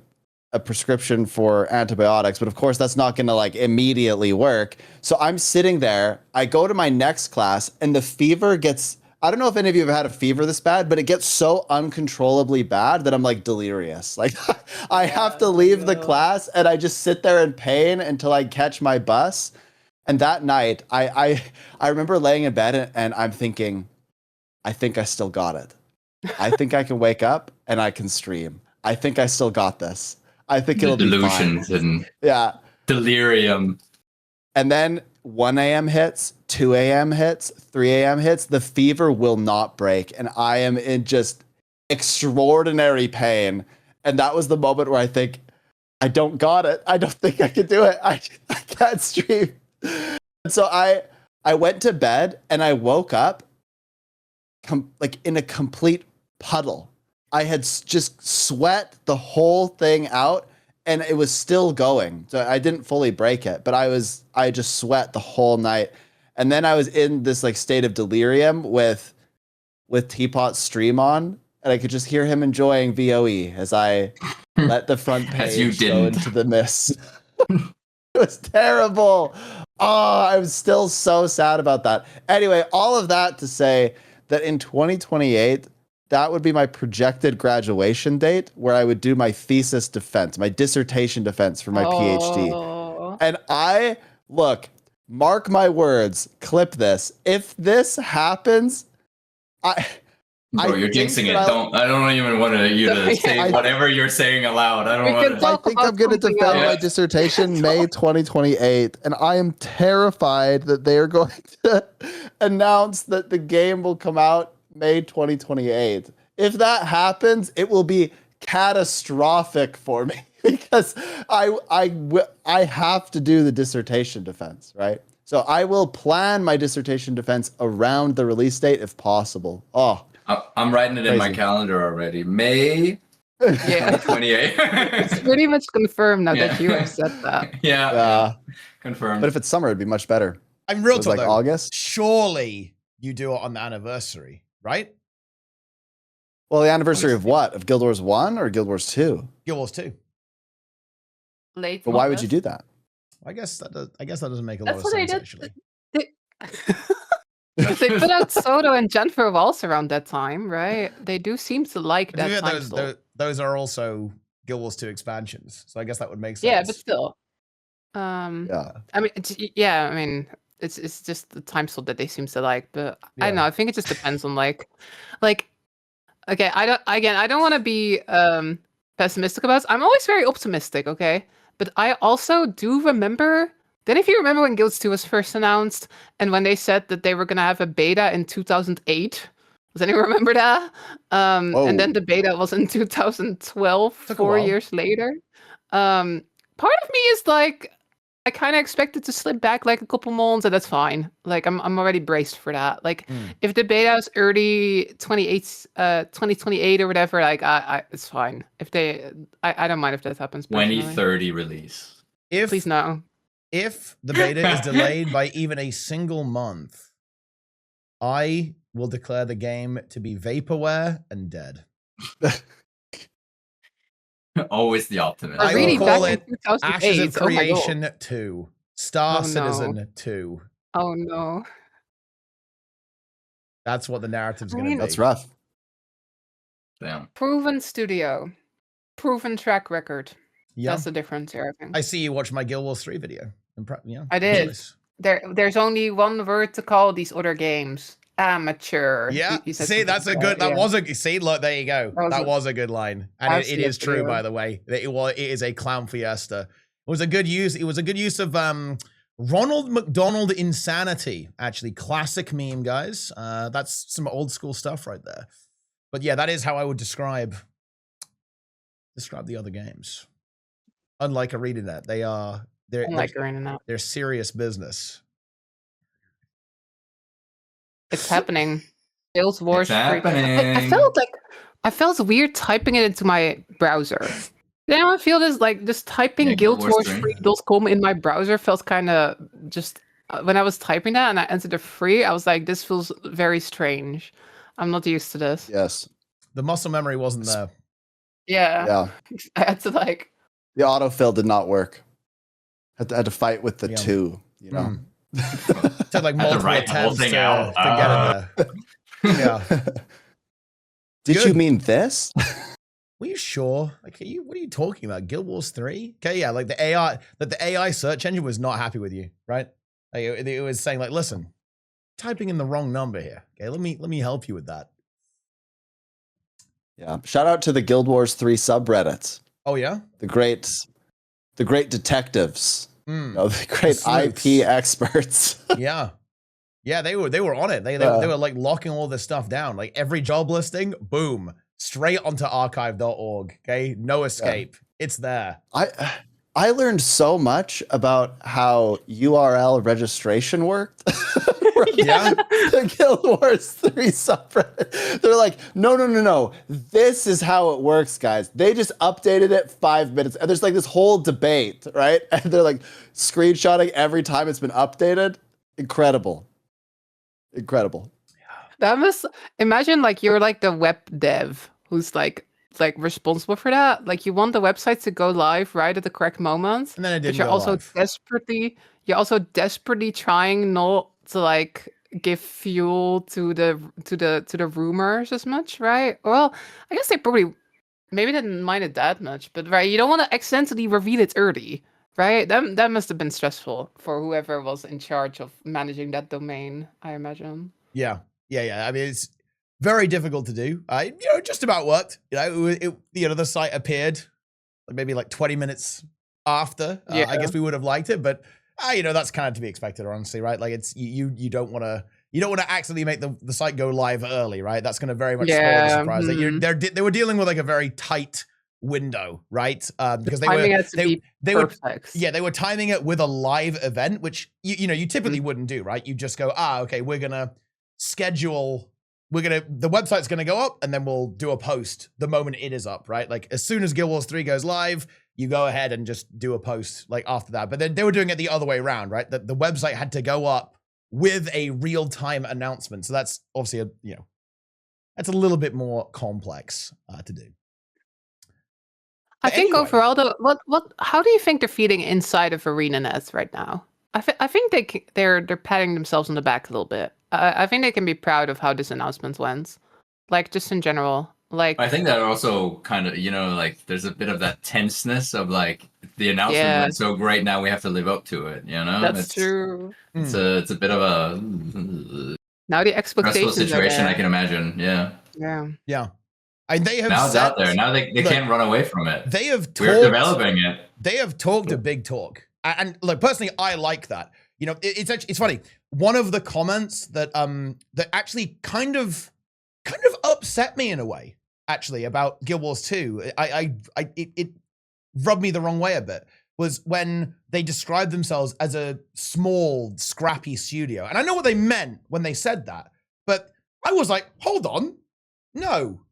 prescription for antibiotics, but of course that's not going to like immediately work. So I'm sitting there, I go to my next class, and the fever gets, I don't know if any of you have had a fever this bad, but it gets so uncontrollably bad that I'm like delirious. Like I have to leave the class, and I just sit there in pain until I catch my bus. And that night I remember laying in bed and I'm thinking, I think I still got it. I think I can wake up and I can stream. I think I still got this. I think it'll be fine. Delusions and delirium. And then 1 a.m. hits, 2 a.m. hits, 3 a.m. hits. The fever will not break. And I am in just extraordinary pain. And that was the moment where I think, I don't got it. I don't think I can do it. I can't stream. And so I went to bed and I woke up like in a complete puddle. I had just sweat the whole thing out, and it was still going. So I didn't fully break it, but I just sweat the whole night. And then I was in this like state of delirium with Teapot's stream on, and I could just hear him enjoying VOE as I let the front page go into the mist. It was terrible. Oh, I'm still so sad about that. Anyway, all of that to say that in 2028, that would be my projected graduation date where I would do my thesis defense, my dissertation defense for my PhD. Oh. And mark my words, clip this. If this happens, Bro, you're jinxing it. I don't even want you to say whatever you're saying aloud. I don't want to. I think I'm going to defend my dissertation May 2028, and I am terrified that they are going to announce that the game will come out May 2028. If that happens, it will be catastrophic for me because I have to do the dissertation defense, right? So I will plan my dissertation defense around the release date if possible. Oh, I'm writing it in my calendar already. May 28. It's pretty much confirmed now that you have said that. Yeah. Confirmed. But if it's summer, it'd be much better. I'm real talk, like August. Surely you do it on the anniversary, right? Well, the anniversary of what? Of Guild Wars 1 or Guild Wars 2? Guild Wars 2. Late. But why would you do that? I guess that doesn't make a lot of sense, actually. They put out Soto and Jennifer Waltz around that time, right? They do seem to like that time slot. Those are also Guild Wars 2 expansions, so I guess that would make sense. Yeah, but still. Yeah. I mean, it's just the time slot that they seem to like, but I don't know. I think it just depends on like, okay, I don't want to be pessimistic about this. I'm always very optimistic, okay? But I also do remember. Then if you remember when Guild 2 was first announced and when they said that they were going to have a beta in 2008, does anyone remember that? And then the beta was in 2012, 4 years later. Part of me is like, I kind of expect it to slip back like a couple months, and that's fine. Like I'm already braced for that. Like if the beta is early 2028 or whatever, like it's fine. If I don't mind if that happens. 2030 release. Please no. If the beta is delayed by even a single month, I will declare the game to be vaporware and dead. Always the optimist. I really will call back it in 2008. Ashes of Oh my God. Creation 2. Star Citizen 2. Oh no. That's what the narrative's going to be. That's rough. Damn. Proven studio. Proven track record. Yeah. That's the difference here, I think. I see you watched my Guild Wars 3 video. I did. Nice. There's only one word to call these other games. Amateur. Yeah. You said See, that's a good. That was a. See, look, there you go. That was a good line, and it is true, by the way. It is a clown fiesta. It was a good use. It was a good use of Ronald McDonald insanity. Actually, classic meme, guys. That's some old school stuff right there. But yeah, that is how I would describe the other games. Unlike ArenaNet, they're serious business. It's happening. Guild Wars. It's happening. I felt weird typing it into my browser. Did anyone feel this? Like just typing Guild Wars 3.com in my browser felt kind of just when I was typing that and I entered the free, I was like, this feels very strange. I'm not used to this. Yes. The muscle memory wasn't there. Yeah. I had to like. The autofill did not work. Had to fight with the 2, you know. Took like multiple attempts to get it there. Yeah. Did you mean this? Were you sure? Like, what are you talking about? Guild Wars 3? Okay, yeah, like the AI search engine was not happy with you, right? Like, it was saying like, listen, typing in the wrong number here. Okay, let me help you with that. Yeah. Shout out to the Guild Wars 3 subreddits. Oh yeah? The great detectives. The great Sleuths. IP experts. Yeah. Yeah, they were on it. They were like locking all this stuff down. Like every job listing, boom, straight onto archive.org. Okay, no escape. Yeah. It's there. I learned so much about how URL registration worked. Yeah. The Guild Wars 3 subreddit. They're like, no. This is how it works, guys. They just updated it 5 minutes. And there's like this whole debate, right? And they're like screenshotting every time it's been updated. Incredible. That must imagine like you're like the web dev who's like responsible for that. Like you want the website to go live right at the correct moment. And then it didn't but you're go also live. desperately trying not to like give fuel to the rumors as much, right? Well, I guess they probably maybe didn't mind it that much, but right, you don't want to accidentally reveal it early, right? That must have been stressful for whoever was in charge of managing that domain, I imagine. Yeah. I mean, it's very difficult to do. It just about worked. The site appeared maybe like 20 minutes after. Yeah. I guess we would have liked it, but that's kind of to be expected, honestly, right? Like it's you don't want to accidentally make the site go live early, right? That's going to very much spoil the surprise. Like they were dealing with like a very tight window, right? Because they were they were timing it with a live event, which you typically wouldn't do, right? You just go, okay, we're gonna schedule. The website's gonna go up, and then we'll do a post the moment it is up, right? Like as soon as Guild Wars 3 goes live, you go ahead and just do a post like after that. But then they were doing it the other way around, right? The website had to go up with a real-time announcement. So that's obviously that's a little bit more complex to do. I think overall, though, how do you think they're feeling inside of ArenaNet right now? I think they're patting themselves on the back a little bit. I think they can be proud of how this announcement went, like just in general. Like I think that also kind of like there's a bit of that tenseness of like the announcement went so great, now we have to live up to it. That's true. It's a bit of a now the expectations situation I can imagine. Yeah. And they have now it's out there. Now they can't run away from it. They have talked, we're developing it. They have talked a big talk, and like personally, I like that. It's funny. One of the comments that actually kind of upset me in a way, actually, about Guild Wars 2. It rubbed me the wrong way a bit. Was when they described themselves as a small, scrappy studio, and I know what they meant when they said that, but I was like, hold on, no.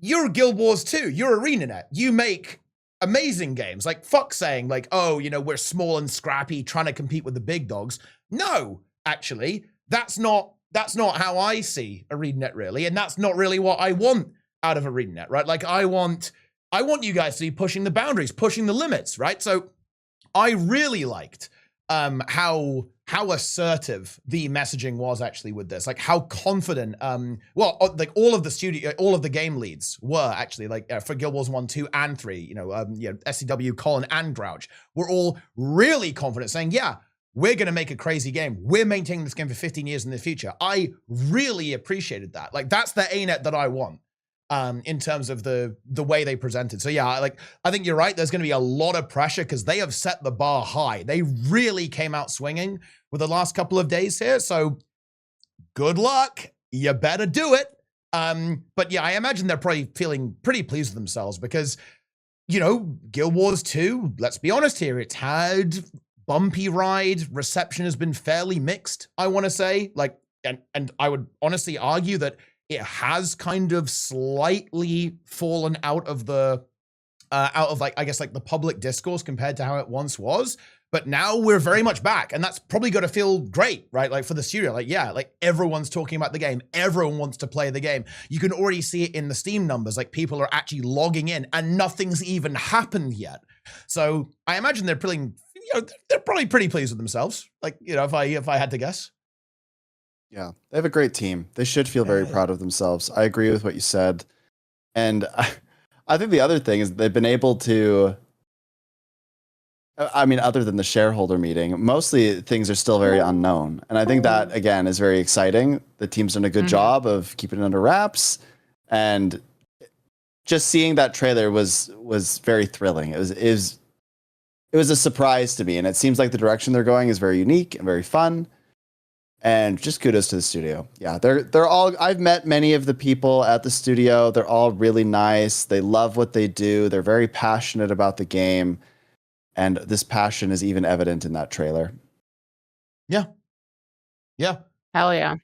You're Guild Wars 2. You're ArenaNet. You make amazing games. Like, fuck saying, like, oh, we're small and scrappy trying to compete with the big dogs. No, actually, that's not how I see ArenaNet, really. And that's not really what I want out of ArenaNet, right? Like, I want you guys to be pushing the boundaries, pushing the limits, right? So I really liked how assertive the messaging was actually with this, like how confident, like all of the game leads were actually, like for Guild Wars 1, 2, and 3, SCW, Colin, and Grouch were all really confident, saying, yeah, we're going to make a crazy game. We're maintaining this game for 15 years in the future. I really appreciated that. Like that's the ANET that I want. In terms of the way they presented. So yeah, like I think you're right. There's going to be a lot of pressure because they have set the bar high. They really came out swinging with the last couple of days here. So good luck. You better do it. But yeah, I imagine they're probably feeling pretty pleased with themselves because, Guild Wars 2, let's be honest here, it's had bumpy ride. Reception has been fairly mixed, I want to say. Like, and I would honestly argue that it has kind of slightly fallen out of the the public discourse compared to how it once was. But now we're very much back, and that's probably going to feel great, right? Like for the studio, like yeah, like everyone's talking about the game, everyone wants to play the game. You can already see it in the Steam numbers, like people are actually logging in, and nothing's even happened yet. So I imagine they're probably pretty pleased with themselves. Like if I had to guess. Yeah, they have a great team. They should feel very proud of themselves. I agree with what you said. And I think the other thing is they've been able to, I mean, other than the shareholder meeting, mostly things are still very unknown. And I think that, again, is very exciting. The team's done a good job of keeping it under wraps. And just seeing that trailer was very thrilling. It was a surprise to me. And it seems like the direction they're going is very unique and very fun. And just kudos to the studio. Yeah, they're all, I've met many of the people at the studio. They're all really nice. They love what they do. They're very passionate about the game. And this passion is even evident in that trailer. Yeah. Yeah. Hell yeah.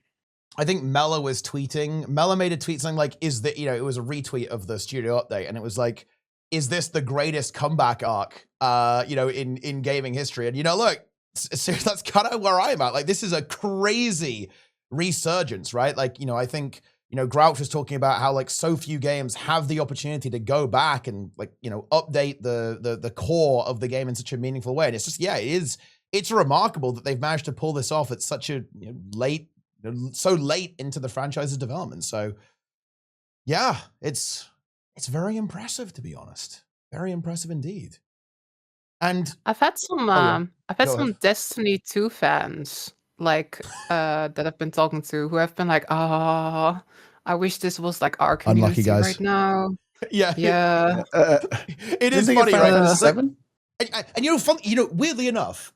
I think Mela was tweeting. Mela made a tweet saying like, it was a retweet of the studio update. And it was like, is this the greatest comeback arc, in gaming history? And look, seriously, that's kind of where I'm at. Like, this is a crazy resurgence, right? Like, I think, Grouch was talking about how like so few games have the opportunity to go back and like, update the core of the game in such a meaningful way. And it's just, yeah, it's remarkable that they've managed to pull this off at such a late so late into the franchise's development. So yeah, it's very impressive, to be honest. Very impressive indeed. And I've had some Go ahead. Destiny 2 fans like that I've been talking to who have been like, "Oh, I wish this was like our Unlucky community guys. right now." yeah, Yeah. it is Didn't they get funny, Final right? Fantasy Like, VII? and weirdly enough,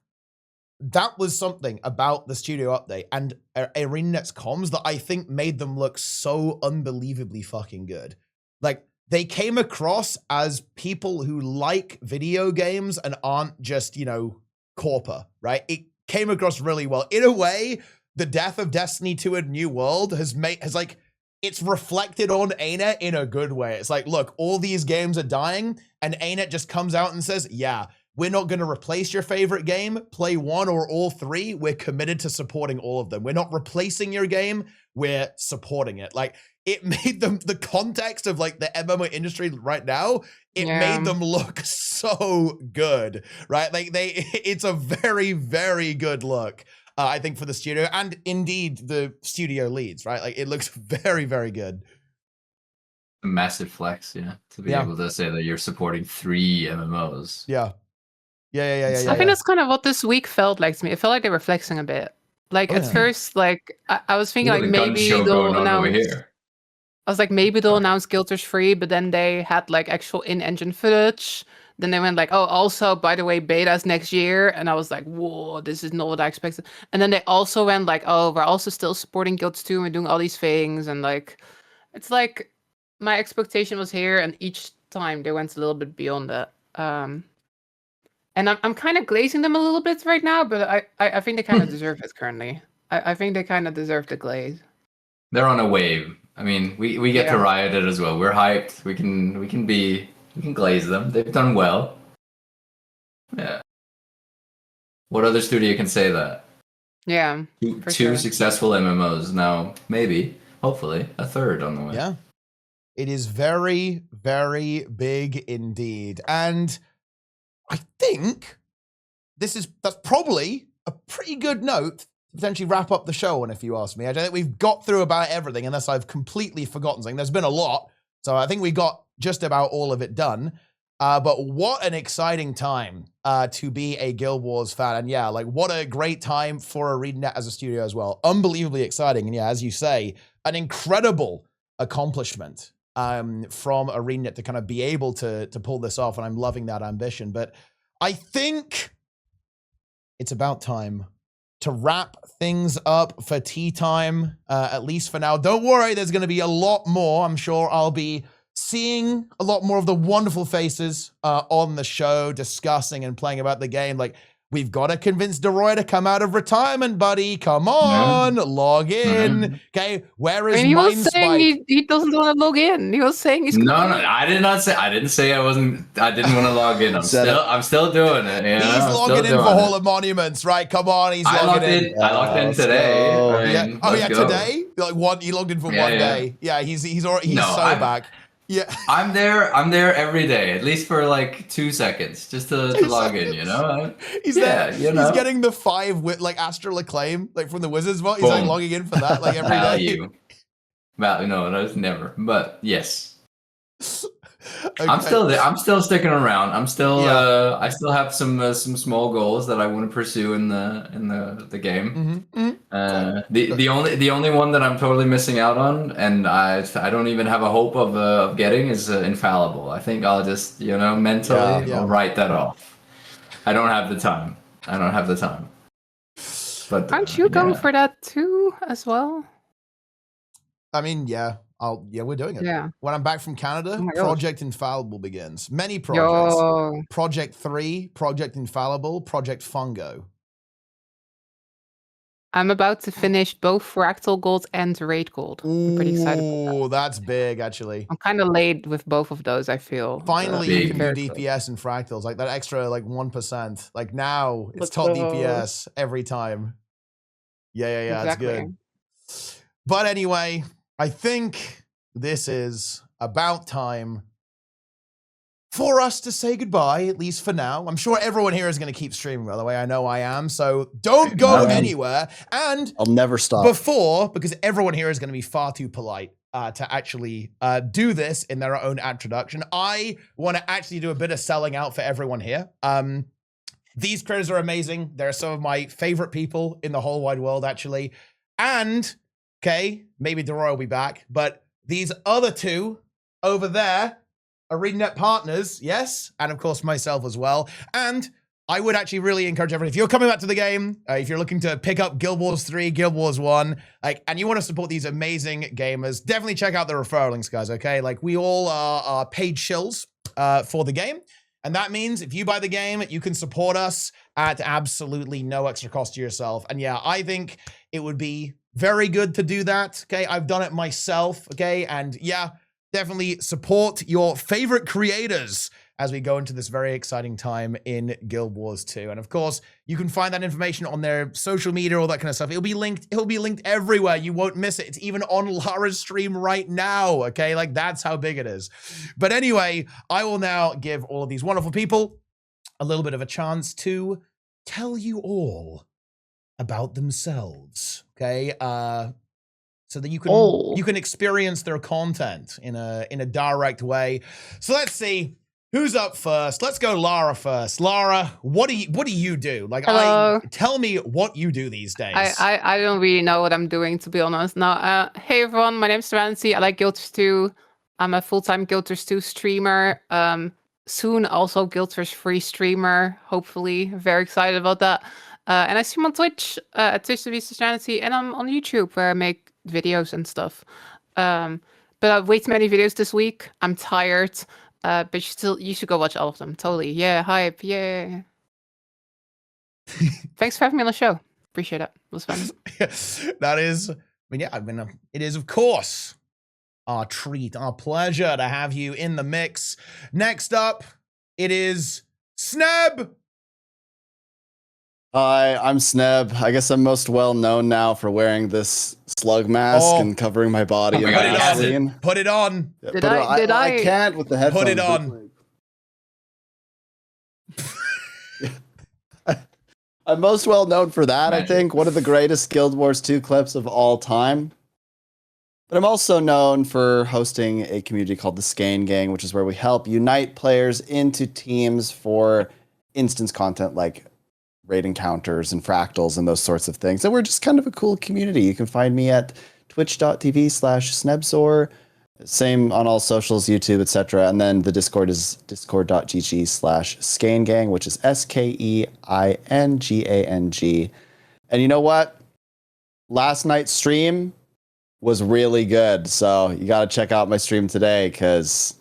that was something about the studio update and ArenaNet's comms that I think made them look so unbelievably fucking good. Like, they came across as people who like video games and aren't just, corpa, right? It came across really well. In a way, the death of Destiny 2 and New World has it's reflected on ArenaNet in a good way. It's like, look, all these games are dying, and ArenaNet just comes out and says, yeah, we're not going to replace your favorite game. Play one or all three. We're committed to supporting all of them. We're not replacing your game. We're supporting it. Like, it made them, the context of like the MMO industry right now, it made them look so good, right? Like it's a very, very good look, I think, for the studio and indeed the studio leads, right? Like, it looks very, very good. A massive flex, to be able to say that you're supporting 3 MMOs. Yeah. I think that's kind of what this week felt like to me. It felt like they were flexing a bit. Like at first, like I was thinking, like maybe they'll announce. I was like, maybe they'll announce Guild Wars 3, but then they had like actual in-engine footage. Then they went like, oh, also, by the way, beta's next year. And I was like, whoa, this is not what I expected. And then they also went like, oh, we're also still supporting Guilds 2 and we're doing all these things. And like, it's like my expectation was here, and each time they went a little bit beyond that. And I'm kind of glazing them a little bit right now, but I think they kind of deserve it currently. I think they kind of deserve the glaze. They're on a wave. I mean, we get to riot it as well. We're hyped. We can glaze them. They've done well. Yeah. What other studio can say that? Yeah. Two successful MMOs now, maybe, hopefully, a third on the way. Yeah. It is very, very big indeed. And I think that's probably a pretty good note to potentially wrap up the show on, if you ask me. I think we've got through about everything, unless I've completely forgotten something. There's been a lot, so I think we got just about all of it done. But what an exciting time to be a Guild Wars fan. And yeah, like, what a great time for ArenaNet as a studio as well. Unbelievably exciting. And yeah, as you say, an incredible accomplishment from ArenaNet to kind of be able to pull this off. And I'm loving that ambition. But I think it's about time to wrap things up for TeaTime, at least for now. Don't worry, there's going to be a lot more. I'm sure I'll be seeing a lot more of the wonderful faces on the show, discussing and playing about the game. Like, we've got to convince Deroir to come out of retirement, buddy. Come on, log in. Okay, where is he was Mindspike? saying he doesn't want to log in. He was saying he's No, I did not say. I didn't say I didn't want to log in. I'm still doing it. He's logging in for Hall of Monuments, right? Come on, he's logging in. I logged in today. Today? Like he logged in for one day. Yeah, he's so back. Yeah, I'm there every day, at least for like 2 seconds, just to log in. He's there. He's getting the 5 with like astral acclaim, like from the Wizards vault. He's like logging in for that, like every day. Value, no, that's never. But yes, okay. I'm still there. I'm still sticking around. I'm still. I still have some small goals that I want to pursue in the game. The only one that I'm totally missing out on, and I don't even have a hope of getting, is infallible. I think I'll just mentally I'll write that off. I don't have the time. But aren't you going for that too as well? I mean, we're doing it. Yeah. When I'm back from Canada, Project Infallible begins. Many projects. Yo. Project 3, Project Infallible, Project Fungo. I'm about to finish both Fractal Gold and Raid Gold. I'm pretty excited about that. Oh, that's big, actually. I'm kind of late with both of those, I feel. Finally, you can do DPS and Fractals, like that extra 1%. Like, now, it's top DPS every time. Yeah, exactly. It's good. But anyway, I think this is about time for us to say goodbye, at least for now. I'm sure everyone here is going to keep streaming, by the way. I know I am. So don't go anywhere. And I'll never stop. because everyone here is going to be far too polite to actually do this in their own introduction, I want to actually do a bit of selling out for everyone here. These creators are amazing. They're some of my favorite people in the whole wide world, actually. And, okay, maybe Deroir will be back, but these other two over there, ArenaNet partners, yes, and of course myself as well. And I would actually really encourage everyone, if you're coming back to the game, if you're looking to pick up Guild Wars 3, Guild Wars 1, and you want to support these amazing gamers, definitely check out the referral links, guys, okay? We all are paid shills for the game. And that means if you buy the game, you can support us at absolutely no extra cost to yourself. And yeah, I think it would be very good to do that, okay? I've done it myself, okay? And yeah, definitely support your favorite creators as we go into this very exciting time in Guild Wars 2. And of course, you can find that information on their social media, all that kind of stuff. It'll be linked everywhere. You won't miss it. It's even on Lara's stream right now, okay? That's how big it is. But anyway, I will now give all of these wonderful people a little bit of a chance to tell you all about themselves, okay? So that you can experience their content in a direct way. So let's see who's up first. Let's go Lara first. Lara, what do you do? Hello. Tell me what you do these days. I don't really know what I'm doing, to be honest. Now, hey everyone, my name's Rancy. I like Guild Wars 2. I'm a full-time Guild Wars 2 streamer. Soon also Guild Wars 3 streamer, hopefully. Very excited about that. And I stream on Twitch, at Twitch.tv/Rancy, and I'm on YouTube where I make videos and stuff. But I have way too many videos this week. I'm tired. But you should go watch all of them. Totally. Yeah, hype. Yeah. Thanks for having me on the show. Appreciate it. It was fun. That is, it is, of course, our treat, our pleasure to have you in the mix. Next up, it is Sneb. Hi, I'm Sneb. I guess I'm most well known now for wearing this slug mask and covering my body. Put it on. Yeah, I can't with the headphones. Put it on. I'm most well known for that, I think. One of the greatest Guild Wars 2 clips of all time. But I'm also known for hosting a community called the Skane Gang, which is where we help unite players into teams for instance content like raid encounters and fractals and those sorts of things. And we're just kind of a cool community. You can find me at twitch.tv/snebsor. Same on all socials, YouTube, etc. And then the Discord is discord.gg/skanegang, which is SKEINGANG. And you know what? Last night's stream was really good. So you got to check out my stream today because,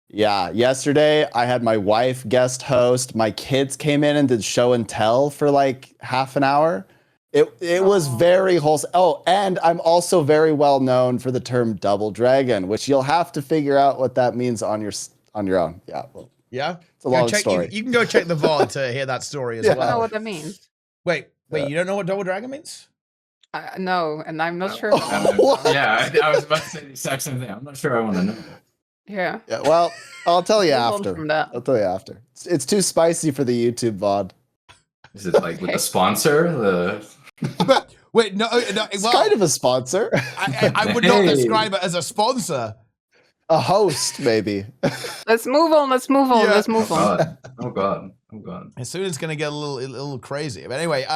yeah, yesterday I had my wife guest host. My kids came in and did show and tell for half an hour. It was very wholesome. Oh, and I'm also very well known for the term double dragon, which you'll have to figure out what that means on your own. Yeah. Well, yeah. It's a long story. You can go check the VOD to hear that story as well. I don't know what that means. Wait, you don't know what double dragon means? No, and I'm not sure. Yeah, I was about to say the exact same thing. I'm not sure I want to know. Yeah. Yeah. Well, I'll tell you after. I'll tell you after. It's too spicy for the YouTube VOD. Is it with the sponsor? Wait, no. It's kind of a sponsor. I would not describe it as a sponsor. A host, maybe. Let's move on. Yeah. Let's move on. Oh god. As soon as it's gonna get a little crazy. But anyway,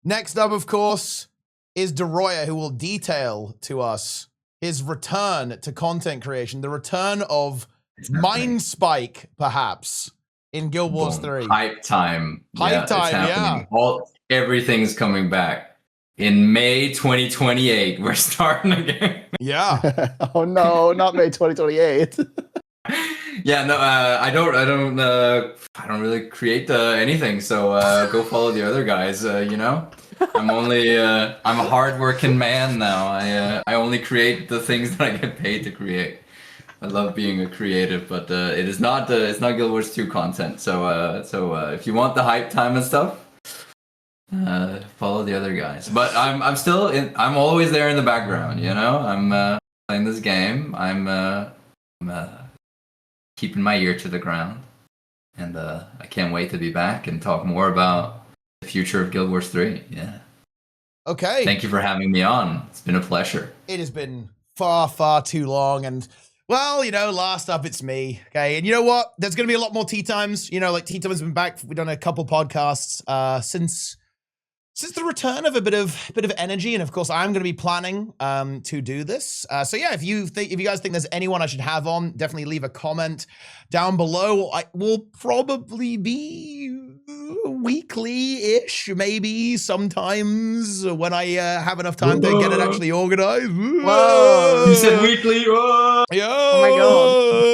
next up, of course, is Deroir, who will detail to us his return to content creation, the return of Mind Spike, perhaps, in Guild Wars 3. Hype time. Hype time, yeah. Everything's coming back. In May 2028, we're starting again. Yeah. Oh no, not May 2028. Yeah, no, I don't really create anything, so go follow the other guys, you know? I'm a hard-working man now. I only create the things that I get paid to create. I love being a creative, but it's not Guild Wars 2 content. So if you want the hype time and stuff, follow the other guys. But I'm always there in the background, you know? I'm playing this game. I'm keeping my ear to the ground. And I can't wait to be back and talk more about the future of Guild Wars 3. Yeah. Okay. Thank you for having me on. It's been a pleasure. It has been far, far too long. And, well, you know, last up, it's me. Okay. And you know what? There's going to be a lot more tea times. You know, like TeaTime has been back. We've done a couple podcasts since the return of a bit of energy. And of course, I'm going to be planning to do this. So yeah, if you guys think there's anyone I should have on, definitely leave a comment down below. I will probably be weekly-ish, maybe sometimes when I have enough time to get it actually organized. Whoa. You said weekly. Whoa. Yo, Oh my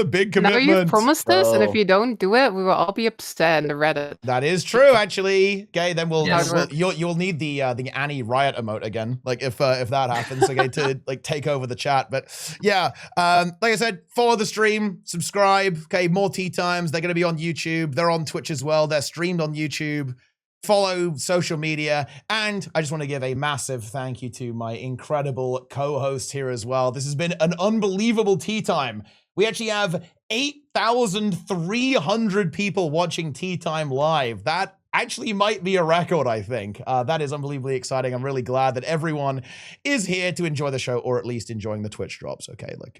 God. big Now commitment. you've promised this, and if Oh. you don't do it, we will all be upset in the Reddit. That is true, actually. Okay, then Yes. you'll need the Annie Riot emote again, like if that happens, okay, to like take over the chat. But yeah, like I said, follow the stream, subscribe. Okay, more tea times. They're gonna be on YouTube. They're on Twitch as well. They're streamed on YouTube. Follow social media, and I just want to give a massive thank you to my incredible co-host here as well. This has been an unbelievable tea time. We actually have 8,300 people watching Tea Time live. That actually might be a record, I think. That is unbelievably exciting. I'm really glad that everyone is here to enjoy the show, or at least enjoying the Twitch drops. Okay, like,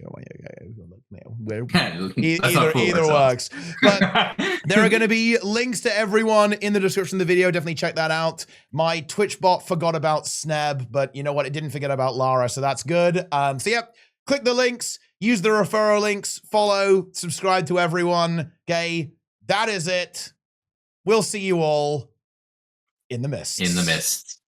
either works. But there are going to be links to everyone in the description of the video. Definitely check that out. My Twitch bot forgot about Sneb, but you know what? It didn't forget about Lara, so that's good. So yep, click the links. Use the referral links, follow, subscribe to everyone. Okay, that is it. We'll see you all in the mist. In the mist.